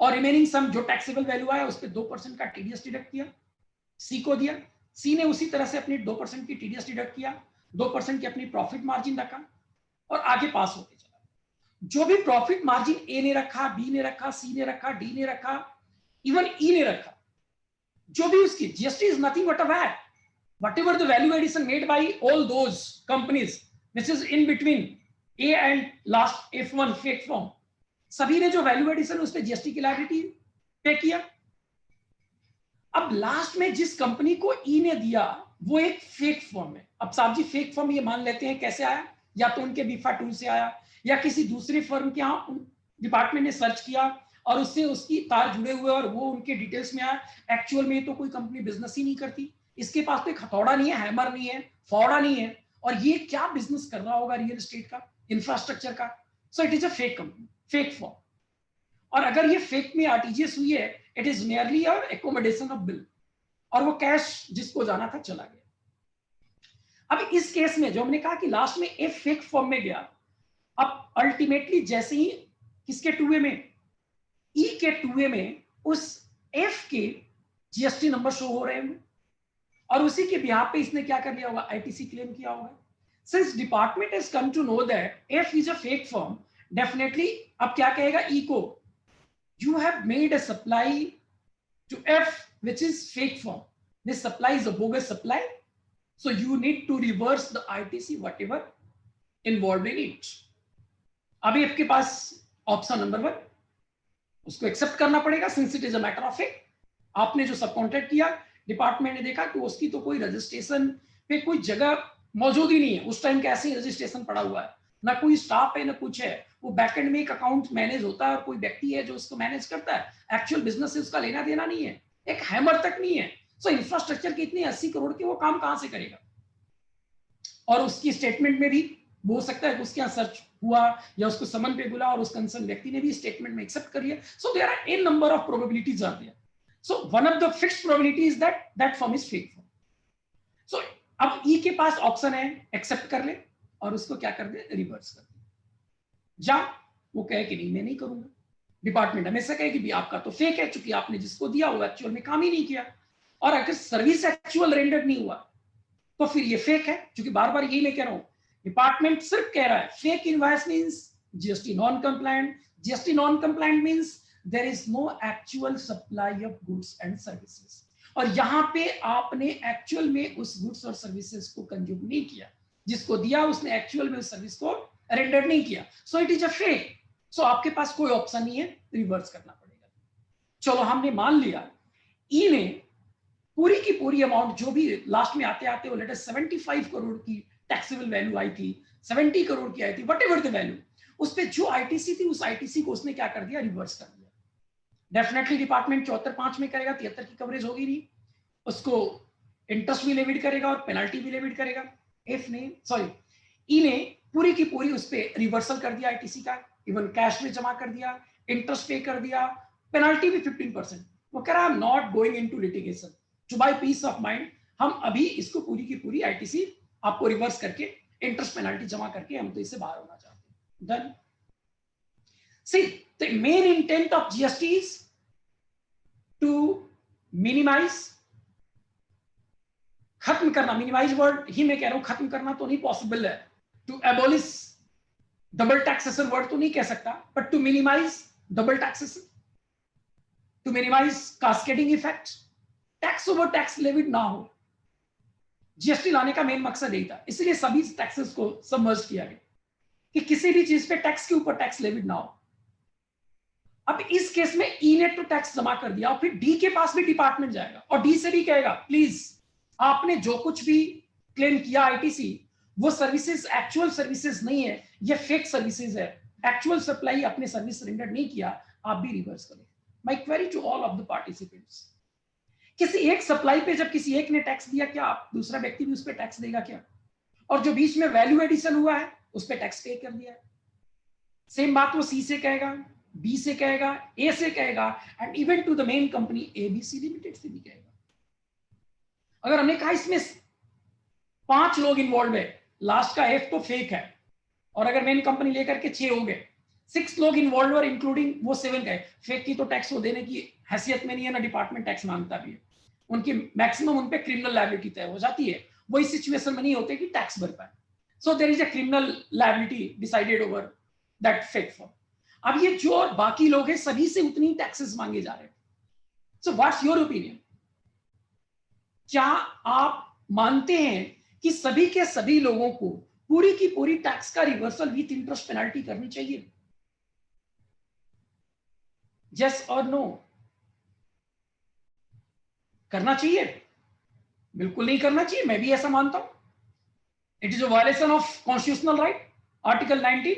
और रिमेनिंग सम जो टैक्सेबल वैल्यू आया उस पर 2% का टीडीएस डिडक्ट किया, सी को दिया। सी ने उसी तरह से अपनी 2% की टीडीएस डिडक्ट किया, 2% की अपनी प्रॉफिट मार्जिन रखा और आगे पास होते चला। जो भी प्रॉफिट मार्जिन ए ने रखा, बी ने रखा, सी ने रखा, डी ने रखा, इवन ई ने रखा, जो भी उसकी GST is nothing but a VAT, whatever the value addition made by all those companies which is in between A and last F1 fake form, सभी ने जो वैल्यू एडिशन उस पे जीएसटी की लायबिलिटी पे किया। अब लास्ट में जिस कंपनी को ई ने दिया वो एक फेक फॉर्म है। अब साहब जी फेक फॉर्म ये मान लेते हैं कैसे आया, या तो उनके बीफा टूल से आया या किसी दूसरे फर्म के यहाँ डिपार्टमेंट ने सर्च किया और उससे उसकी तार जुड़े हुए और वो उनके डिटेल्स में आया। एक्चुअल में तो कोई कंपनी बिजनेस ही नहीं करती, इसके पास तो एक हथौड़ा नहीं है, हैमर नहीं है, फौड़ा नहीं है, और ये क्या बिजनेस कर रहा होगा रियल एस्टेट का, इंफ्रास्ट्रक्चर का। सो it is a fake company, fake form. और अगर ये फेक में आरटीजीएस हुई है, it is nearly a accommodation of bill, और वो कैश जिसको जाना था चला गया। अब इस केस में जो हमने कहा कि लास्ट में ए फेक फॉर्म में गया, अब अल्टीमेटली जैसे ही किसके टूए में, ई के टूए में उस एफ के जीएसटी नंबर शो हो रहे हैं और उसी के बिहाफ पे इसने क्या कर लिया होगा, आईटीसी क्लेम किया होगा। Since department has come to know that F is a fake firm, definitely अब क्या कहेगा ई को, you have made a supply to F which is fake firm, this supply is a bogus supply, so you need to reverse the ITC whatever involved in it. अभी आपके पास option number 1, उसको accept करना पड़ेगा since it is a matter of fact. आपने जो सब contract किया, department ने देखा कि उसकी तो कोई रजिस्ट्रेशन पे कोई जगह मौजूद ही नहीं है, उस टाइम कैसे ही रजिस्ट्रेशन पड़ा हुआ है, ना कोई स्टाफ है ना कुछ है, वो बैकएंड में एक अकाउंट मैनेज होता है और कोई व्यक्ति है जो उसको मैनेज करता है, एक्चुअल बिजनेस से उसका लेना देना नहीं है, एक हैमर तक नहीं है। सो इंफ्रास्ट्रक्चर के इतने 80 करोड़ के वो काम कहां से करेगा। और उसकी स्टेटमेंट में भी हो सकता है कि उसके यहाँ सर्च हुआ या उसको समन पे बुला और उस कंसर्न व्यक्ति ने भी स्टेटमेंट में एक्सेप्ट कर लिया। So there are an number of probabilities are there. So one of the fixed probability is that that firm is fake firm. So अब ई के पास ऑप्शन है एक्सेप्ट कर ले और उसको क्या कर दे, रिवर्स कर दे। जा वो कहे कि नहीं मैं नहीं करूंगा, डिपार्टमेंट हमेशा कहे कि भी आपका तो फेक है, चूंकि आपने जिसको दिया वो एक्चुअल में काम ही नहीं किया, और अगर सर्विस एक्चुअल रेंडर्ड नहीं हुआ तो फिर ये फेक है। क्योंकि बार बार यही मैं कह रहा हूं, डिपार्टमेंट सिर्फ कह रहा है fake invoice means GST non compliant, GST non compliant means there is no actual supply of goods and services, और यहां पे आपने एक्चुअल में उस गुड्स और सर्विसेज को कंज्यूम नहीं किया, जिसको दिया उसने एक्चुअल में उस सर्विस को रेंडर नहीं किया, so it is a fake. So आपके पास कोई ऑप्शन नहीं है, रिवर्स करना पड़ेगा। चलो हमने मान लिया ई ने पूरी की पूरी अमाउंट जो भी लास्ट में आते आते वो लेटर 75 करोड़ की टैक्सेबल वैल्यू आई थी, 70 करोड़ की आई थी, व्हाटएवर द वैल्यू, उस पे जो आईटीसी थी उस आईटीसी को उसने क्या कर दिया, रिवर्स कर दिया। डेफिनेटली डिपार्टमेंट 74(5) में करेगा, 73 की कवरेज होगी नहीं, उसको इंटरेस्ट भी लेविड करेगा और पेनल्टी भी लेविड करेगा। एफ ने सॉरी ई ने पूरी की पूरी उस पे रिवर्सल कर दिया आईटीसी का, इवन कैश में जमा कर दिया, इंटरेस्ट पे कर दिया, पेनल्टी भी 15%। वो कह रहा है not going into litigation to buy peace of mind, हम अभी इसको पूरी की पूरी आईटीसी आपको रिवर्स करके इंटरेस्ट पेनल्टी जमा करके हम तो इससे बाहर होना चाहते हैं। Done. See the main intent of GST is to minimise, खत्म करना, मिनिमाइज वर्ड ही मैं कह रहा हूं, खत्म करना तो नहीं पॉसिबल है, to abolish double taxation word तो नहीं कह सकता, but to minimise double taxation, to minimise cascading effect, tax over tax levied ना हो। जीएसटी लाने का मेन मकसद यही था, इसलिए सभी टैक्सेस को सबमर्ज किया गया कि किसी भी चीज पे टैक्स के ऊपर टैक्स लेविड ना हो। अब इस केस में ई ने तो टैक्स जमा कर दिया और फिर डी के पास भी डिपार्टमेंट जाएगा और डी से भी कहेगा प्लीज आपने जो कुछ भी क्लेम किया आईटीसी, वो सर्विसेज एक्चुअल सर्विसेज नहीं है, ये फेक सर्विसेज है, एक्चुअल सप्लाई आपने सर्विस रेंडर नहीं किया, आप भी रिवर्स करें। My query to all of the participants, किसी एक सप्लाई पे जब किसी एक ने टैक्स दिया, क्या आप दूसरा व्यक्ति भी उस पर टैक्स देगा क्या? और जो बीच में वैल्यू एडिशन हुआ है उस पर टैक्स पे कर दिया है। सेम बात वो सी से कहेगा, बी से कहेगा, ए से कहेगा, and even to the main company ABC limited से भी कहेगा। अगर हमने कहा इसमें 5 लोग इन्वॉल्व है, लास्ट का F तो फेक है, और अगर मेन कंपनी लेकर के 6 हो गए, 6 लोग इन्वॉल्व और इंक्लूडिंग वो 7 गए, फेक की तो टैक्स वो देने की हैसियत में नहीं है, ना डिपार्टमेंट टैक्स मांगता भी है, उनकी मैक्सिमम उन पे क्रिमिनल लायबिलिटी तय हो जाती है, वो इस सिचुएशन में नहीं होते कि टैक्स भर पाए। So there is a criminal liability decided over that fake form. अब ये जो और बाकी लोग हैं सभी से उतनी टैक्सेस मांगे जा रहे हैं। So what's your opinion? क्या आप मानते हैं कि सभी के सभी लोगों को पूरी की पूरी टैक्स का रिवर्सल विथ इंटरेस्ट पेनल्टी करनी चाहिए? यस और नो? करना चाहिए? बिल्कुल नहीं करना चाहिए, मैं भी ऐसा मानता हूं। It is a violation of constitutional right, article 19।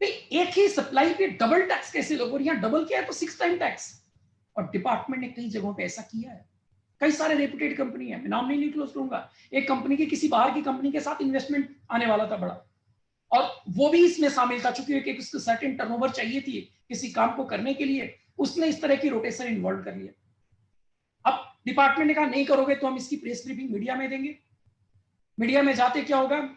एक ही सप्लाई पे डबल टैक्स कैसे लोगों, यहां डबल किया है तो 6 टाइम टैक्स। और डिपार्टमेंट ने कई जगहों पे ऐसा किया है, कई सारे रेपुटेड कंपनी है, मैं नाम नहीं क्लोज करूंगा, एक कंपनी के किसी बाहर की कंपनी के साथ इन्वेस्टमेंट आने वाला था बड़ा, और वो भी इसमें शामिल था, चूंकि उसको सर्टेन टर्नओवर चाहिए थी किसी काम को करने के लिए, उसने इस तरह की रोटेशन इन्वॉल्व कर लिया। अब डिपार्टमेंट ने कहा नहीं करोगे तो हम इसकी प्रेस ब्रीफिंग मीडिया में देंगे। मीडिया में जाते क्या होगा,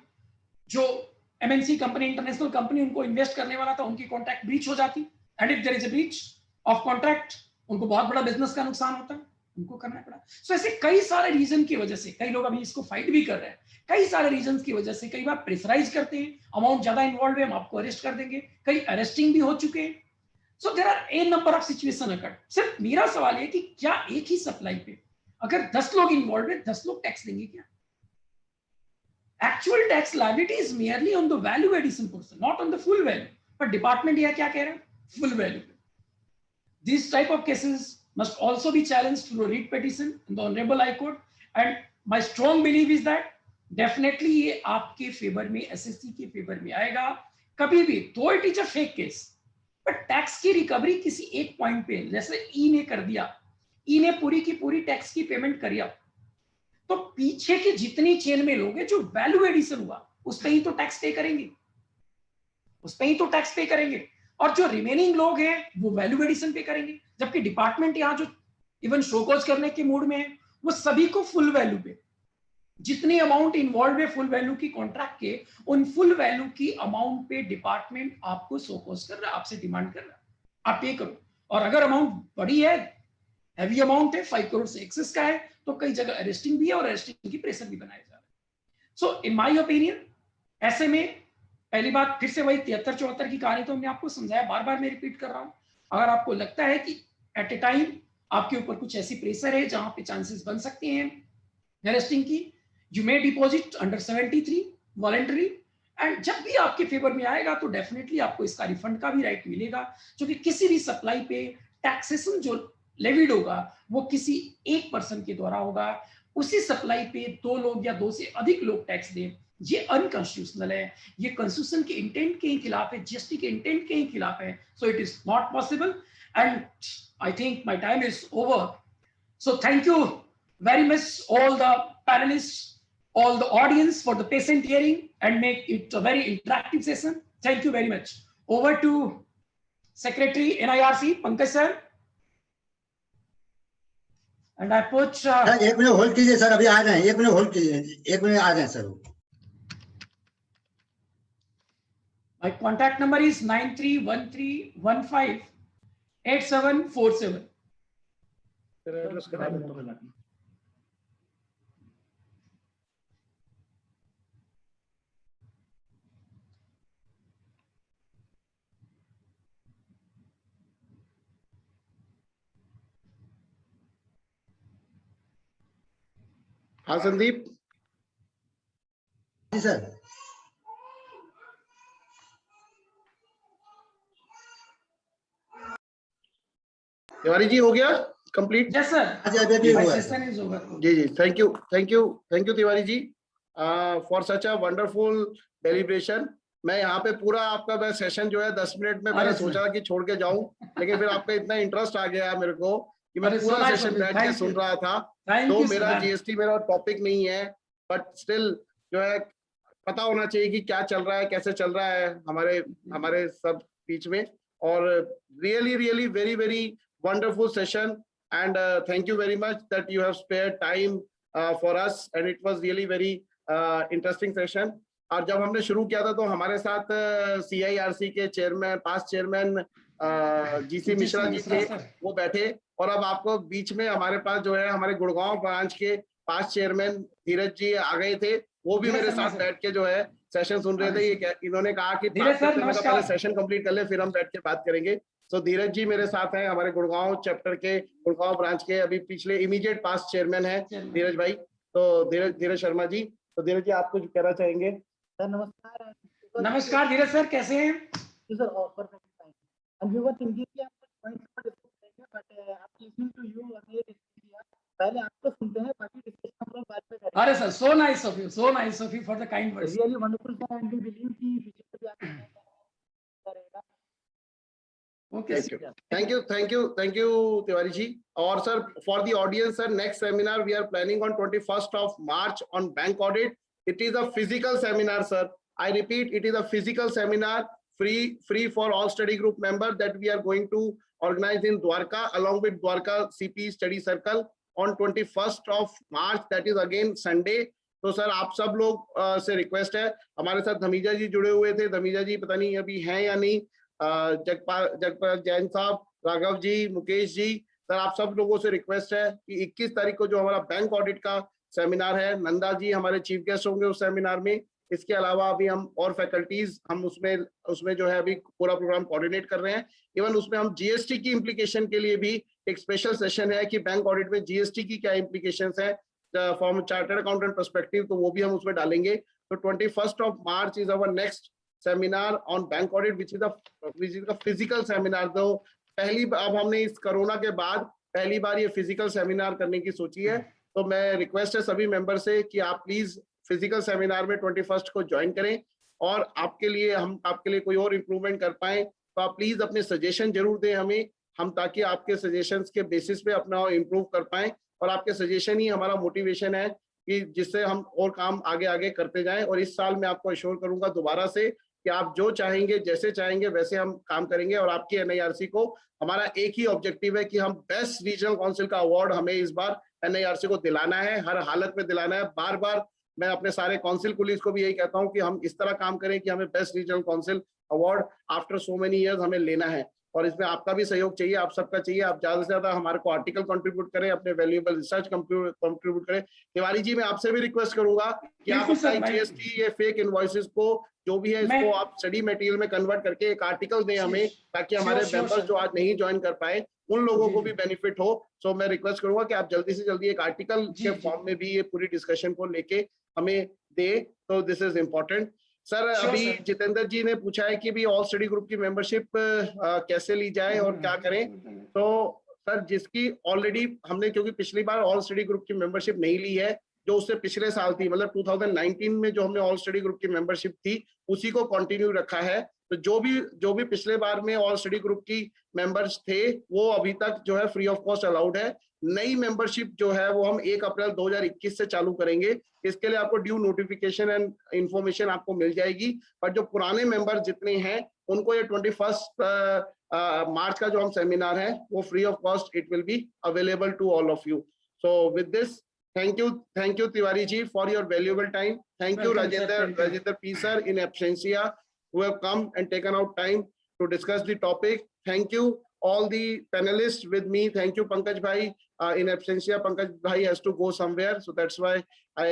जो एमएनसी कंपनी, इंटरनेशनल कंपनी उनको इन्वेस्ट करने वाला था, उनकी कॉन्ट्रैक्ट ब्रीच हो जाती, and if there is a breach of contract, उनको बहुत बड़ा बिजनेस का नुकसान होता है, उनको करना पड़ा। सो ऐसे कई सारे रीजन की वजह से कई लोग अभी इसको फाइट भी कर रहे हैं, कई सारे रीजन की वजह से, कई बार प्रेशराइज करते हैं, अमाउंट ज्यादा इन्वॉल्व है हम आपको अरेस्ट कर देंगे, कई अरेस्टिंग भी हो चुके हैं। So there are a number of situation occurred. सिर्फ मेरा सवाल है कि क्या एक ही सप्लाई पे अगर 10 लोग इन्वॉल्व है, 10 लोग टैक्स देंगे क्या? Actual tax liability is merely on the value addition portion, not on the full value. But department here क्या कह रहा है? Full value. These type of cases must also be challenged through a writ petition in the Honorable High Court. And my strong belief is that definitely ये आपके favour में, SSC के favour में आएगा कभी भी, तो it is a fake case. But tax की रिकवरी किसी एक पॉइंट पे, जैसे ई ने कर दिया, ई ने पूरी की पूरी टैक्स की पेमेंट कर दिया, तो पीछे की जितनी चेन में लोग हैं जो वैल्यू एडिशन हुआ उस पे ही तो टैक्स पे करेंगे, उस पे ही तो टैक्स पे करेंगे, और जो रिमेनिंग लोग हैं वो वैल्यू एडिशन पे करेंगे। जबकि डिपार्टमेंट यहाँ जो इवन शोकॉज करने के मूड में है, वो सभी को फुल वैल्यू पे, जितनी अमाउंट इन्वॉल्व है फुल वैल्यू की कॉन्ट्रैक्ट के, उन फुल वैल्यू की अमाउंट पे डिपार्टमेंट आपको शोकॉज कर रहा है, आपसे डिमांड कर रहा है, आप पे करो। और अगर अमाउंट बड़ी है, हैवी अमाउंट है, 5 करोड़ से एक्सेस का है, तो कई जगह अरेस्टिंग भी है और अरेस्टिंग की प्रेशर भी बनाया जा रहा है। सो इन माय ओपिनियन, ऐसे में पहली बात फिर से वही 73-74 की कहानी तो हमने आपको समझाया, बार बार मैं रिपीट कर रहा हूं। अगर आपको लगता है कि एट ए टाइम आपके ऊपर कुछ ऐसी प्रेशर है जहां पे चांसेस बन सकते हैं अरेस्टिंग की, you may deposit under 73 voluntary, and जब भी आपके फेवर में आएगा तो डेफिनेटली आपको इसका रिफंड का भी राइट मिलेगा, क्योंकि किसी भी सप्लाई पे टैक्सेशन जो लेविड होगा वो किसी एक पर्सन के द्वारा होगा, उसी सप्लाई पे 2 लोग या 2 से अधिक लोग टैक्स दें, ये अनकॉन्स्टिट्यूशनल है, ये कॉन्स्टिट्यूशन के इंटेंट के ही खिलाफ है, जीएसटी के इंटेंट के ही खिलाफ है। सो it is not possible, and I think my time is over. So thank you very much all the panelists, all the audience for the patient hearing and make it a very interactive session. Thank you very much. Over to Secretary NIRC Pankaj sir. And I put एक minute hold कीजिए sir, अभी आ रहे हैं, एक minute hold कीजिए, एक minute आ रहे हैं sir. my contact number is 9313158747. हाँ संदीप जी सर। तिवारी जी हो गया complete? Yes sir. My session is over. जी जी, thank you Tiwari ji for such a wonderful deliberation. मैं यहाँ पे पूरा आपका मैं सेशन जो है 10 मिनट में मैंने सोचा कि छोड़ के जाऊं, लेकिन फिर आपका इतना इंटरेस्ट आ गया मेरे को कि मैं पूरा सेशन बैठ के सुन रहा था। तो मेरा जीएसटी मेरा टॉपिक नहीं है, बट स्टिल जो है पता होना चाहिए कि क्या चल रहा है, कैसे चल रहा है हमारे सब बीच में। और really very wonderful session, and thank you very much that you have spared time for us and it was really very interesting session. और जब हमने शुरू किया था तो हमारे साथ CIRC के chairman, past chairman GC Mishra ji थे, वो बैठे, और अब आपको बीच में हमारे पास जो है हमारे गुड़गांव ब्रांच के पास्ट चेयरमैन धीरज जी आ गए थे, वो भी मेरे साथ बैठ के जो है सेशन सुन रहे थे। ये इन्होंने कहा कि पहले सेशन कंप्लीट कर ले फिर हम बैठ के बात करेंगे। तो धीरज जी मेरे साथ हैं, हमारे गुड़गांव चैप्टर के, गुड़गांव ब्रांच के अभी पिछले इमीडिएट पास्ट चेयरमैन है धीरज भाई। तो धीरज शर्मा जी, तो धीरज जी आप कुछ कहना चाहेंगे? सर नमस्कार। नमस्कार धीरज सर, कैसे हैं? जी sir, perfect fine. And we were thinking कि आप कुछ पॉइंट्स पर डिस्कस करेंगे, बट आप लिसनिंग टू यू अगेन किया, पहले आपको सुनते हैं, बाकी डिस्कशन हम लोग बाद में करेंगे। अरे sir, so nice of you for the kind words. Really wonderful sir, and we believe कि फ्यूचर में आप करेगा। Okay. Thank you, Tiwari ji. और sir, for the audience, sir, next seminar we are planning on 21st of March on bank audit. It is a physical seminar, sir. I repeat, it is a physical seminar, free for all study group members that we are going to organize in Dwarka along with Dwarka CP Study Circle on 21st of March. That is again Sunday. तो sir आप सब लोग से request है, हमारे साथ धमीजा जी जुड़े हुए थे, धमीजा जी पता नहीं अभी हैं या नहीं, जगपाल जैन साहब, राघव जी, मुकेश जी, सर आप सब लोगों से रिक्वेस्ट है कि 21 तारीख को जो हमारा बैंक ऑडिट का सेमिनार है, नंदा जी हमारे चीफ गेस्ट होंगे उस सेमिनार में। इसके अलावा अभी हम और फैकल्टीज हम उसमें जो है अभी पूरा प्रोग्राम कोऑर्डिनेट कर रहे हैं। इवन उसमें हम GST की इम्प्लीकेशन के लिए भी एक स्पेशल सेशन है कि बैंक ऑडिट में GST की क्या इम्प्लीकेशंस है फ्रॉम चार्टर्ड अकाउंटेंट पर्सपेक्टिव, तो वो भी हम उसमें डालेंगे। तो 21st of March is our next seminar on bank audit which is a physical seminar. तो अब हमने इस कोरोना के बाद पहली बार ये फिजिकल सेमिनार करने की सोची है। तो मैं रिक्वेस्ट है सभी मेंबर से कि आप प्लीज फिजिकल सेमिनार में 21st को ज्वाइन करें, और आपके लिए कोई और इम्प्रूवमेंट कर पाए तो आप प्लीज अपने सजेशन जरूर दें हमें, हम ताकि आपके सजेशंस के बेसिस पे अपना इम्प्रूव कर पाए। और आपके सजेशन ही हमारा मोटिवेशन है कि जिससे हम और काम आगे करते जाएं। और इस साल मैं आपको अश्योर करूंगा दोबारा से कि आप जो चाहेंगे, जैसे चाहेंगे वैसे हम काम करेंगे। और आपकी NIRC को हमारा एक ही ऑब्जेक्टिव है कि हम बेस्ट रीजनल काउंसिल का अवार्ड हमें इस बार NIRC को दिलाना है, हर हालत में दिलाना है। बार बार मैं अपने सारे काउंसिल कुलीग्स को भी यही कहता हूं कि हम इस तरह काम करें कि हमें best regional council award after so many years हमें लेना है। और इसमें आपका भी सहयोग चाहिए, आप सबका चाहिए। आप ज्यादा से ज्यादा हमारे को आर्टिकल कंट्रीब्यूट करें, अपने वैल्यूएबल रिसर्च कंट्रीब्यूट करें। तिवारी जी मैं आपसे भी रिक्वेस्ट करूंगा कि आप अपना GST ये फेक इनवॉइसेस को जो भी है इसको आप स्टडी मटेरियल में कन्वर्ट करके एक आर्टिकल दें हमें, ताकि हमारे मेंबर्स जो आज नहीं ज्वाइन कर पाए उन लोगों को भी बेनिफिट हो। सो मैं रिक्वेस्ट करूंगा कि आप जल्दी से जल्दी एक आर्टिकल के फॉर्म में भी ये पूरी डिस्कशन को लेके हमें दे। तो दिस इज इम्पोर्टेंट। सर अभी जितेंद्र जी ने पूछा है कि भी ऑल स्टडी ग्रुप की मेंबरशिप कैसे ली जाए और क्या करें। तो सर जिसकी ऑलरेडी हमने, क्योंकि पिछली बार ऑल स्टडी ग्रुप की मेंबरशिप नहीं ली है, जो उससे पिछले साल थी, मतलब 2019 में जो हमने ऑल स्टडी ग्रुप की मेंबरशिप थी उसी को कंटिन्यू रखा है। तो जो भी पिछले बार में ऑल स्टडी ग्रुप की मेंबर्स थे वो अभी तक जो है फ्री ऑफ कॉस्ट अलाउड है। नई मेंबरशिप जो है वो हम 1 अप्रैल 2021 से चालू करेंगे। इसके लिए आपको ड्यू नोटिफिकेशन एंड इंफॉर्मेशन आपको मिल जाएगी। पर जो पुराने मेंबर जितने हैं उनको ये 21 मार्च का जो हम सेमिनार है वो free of cost it will be available to all of you. So with this thank you Tiwari ji for your valuable time. Thank you Rajendra P sir in absentia who have come and taken out time to discuss the topic. Thank you all the panelists with me. Thank you Pankaj bhai in absentia. Pankaj bhai has to go somewhere, so that's why I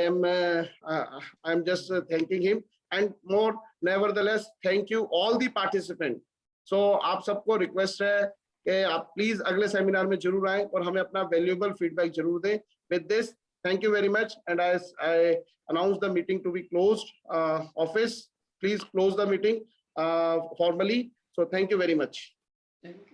am just thanking him. And more nevertheless thank you all the participants. So आप सबको request है कि आप please अगले seminar में जरूर आए और हमें अपना वैल्यूएबल फीडबैक जरूर दें। With this, thank you very much, and as I announce the meeting to be closed, office, please close the meeting formally. So thank you very much. Thank you.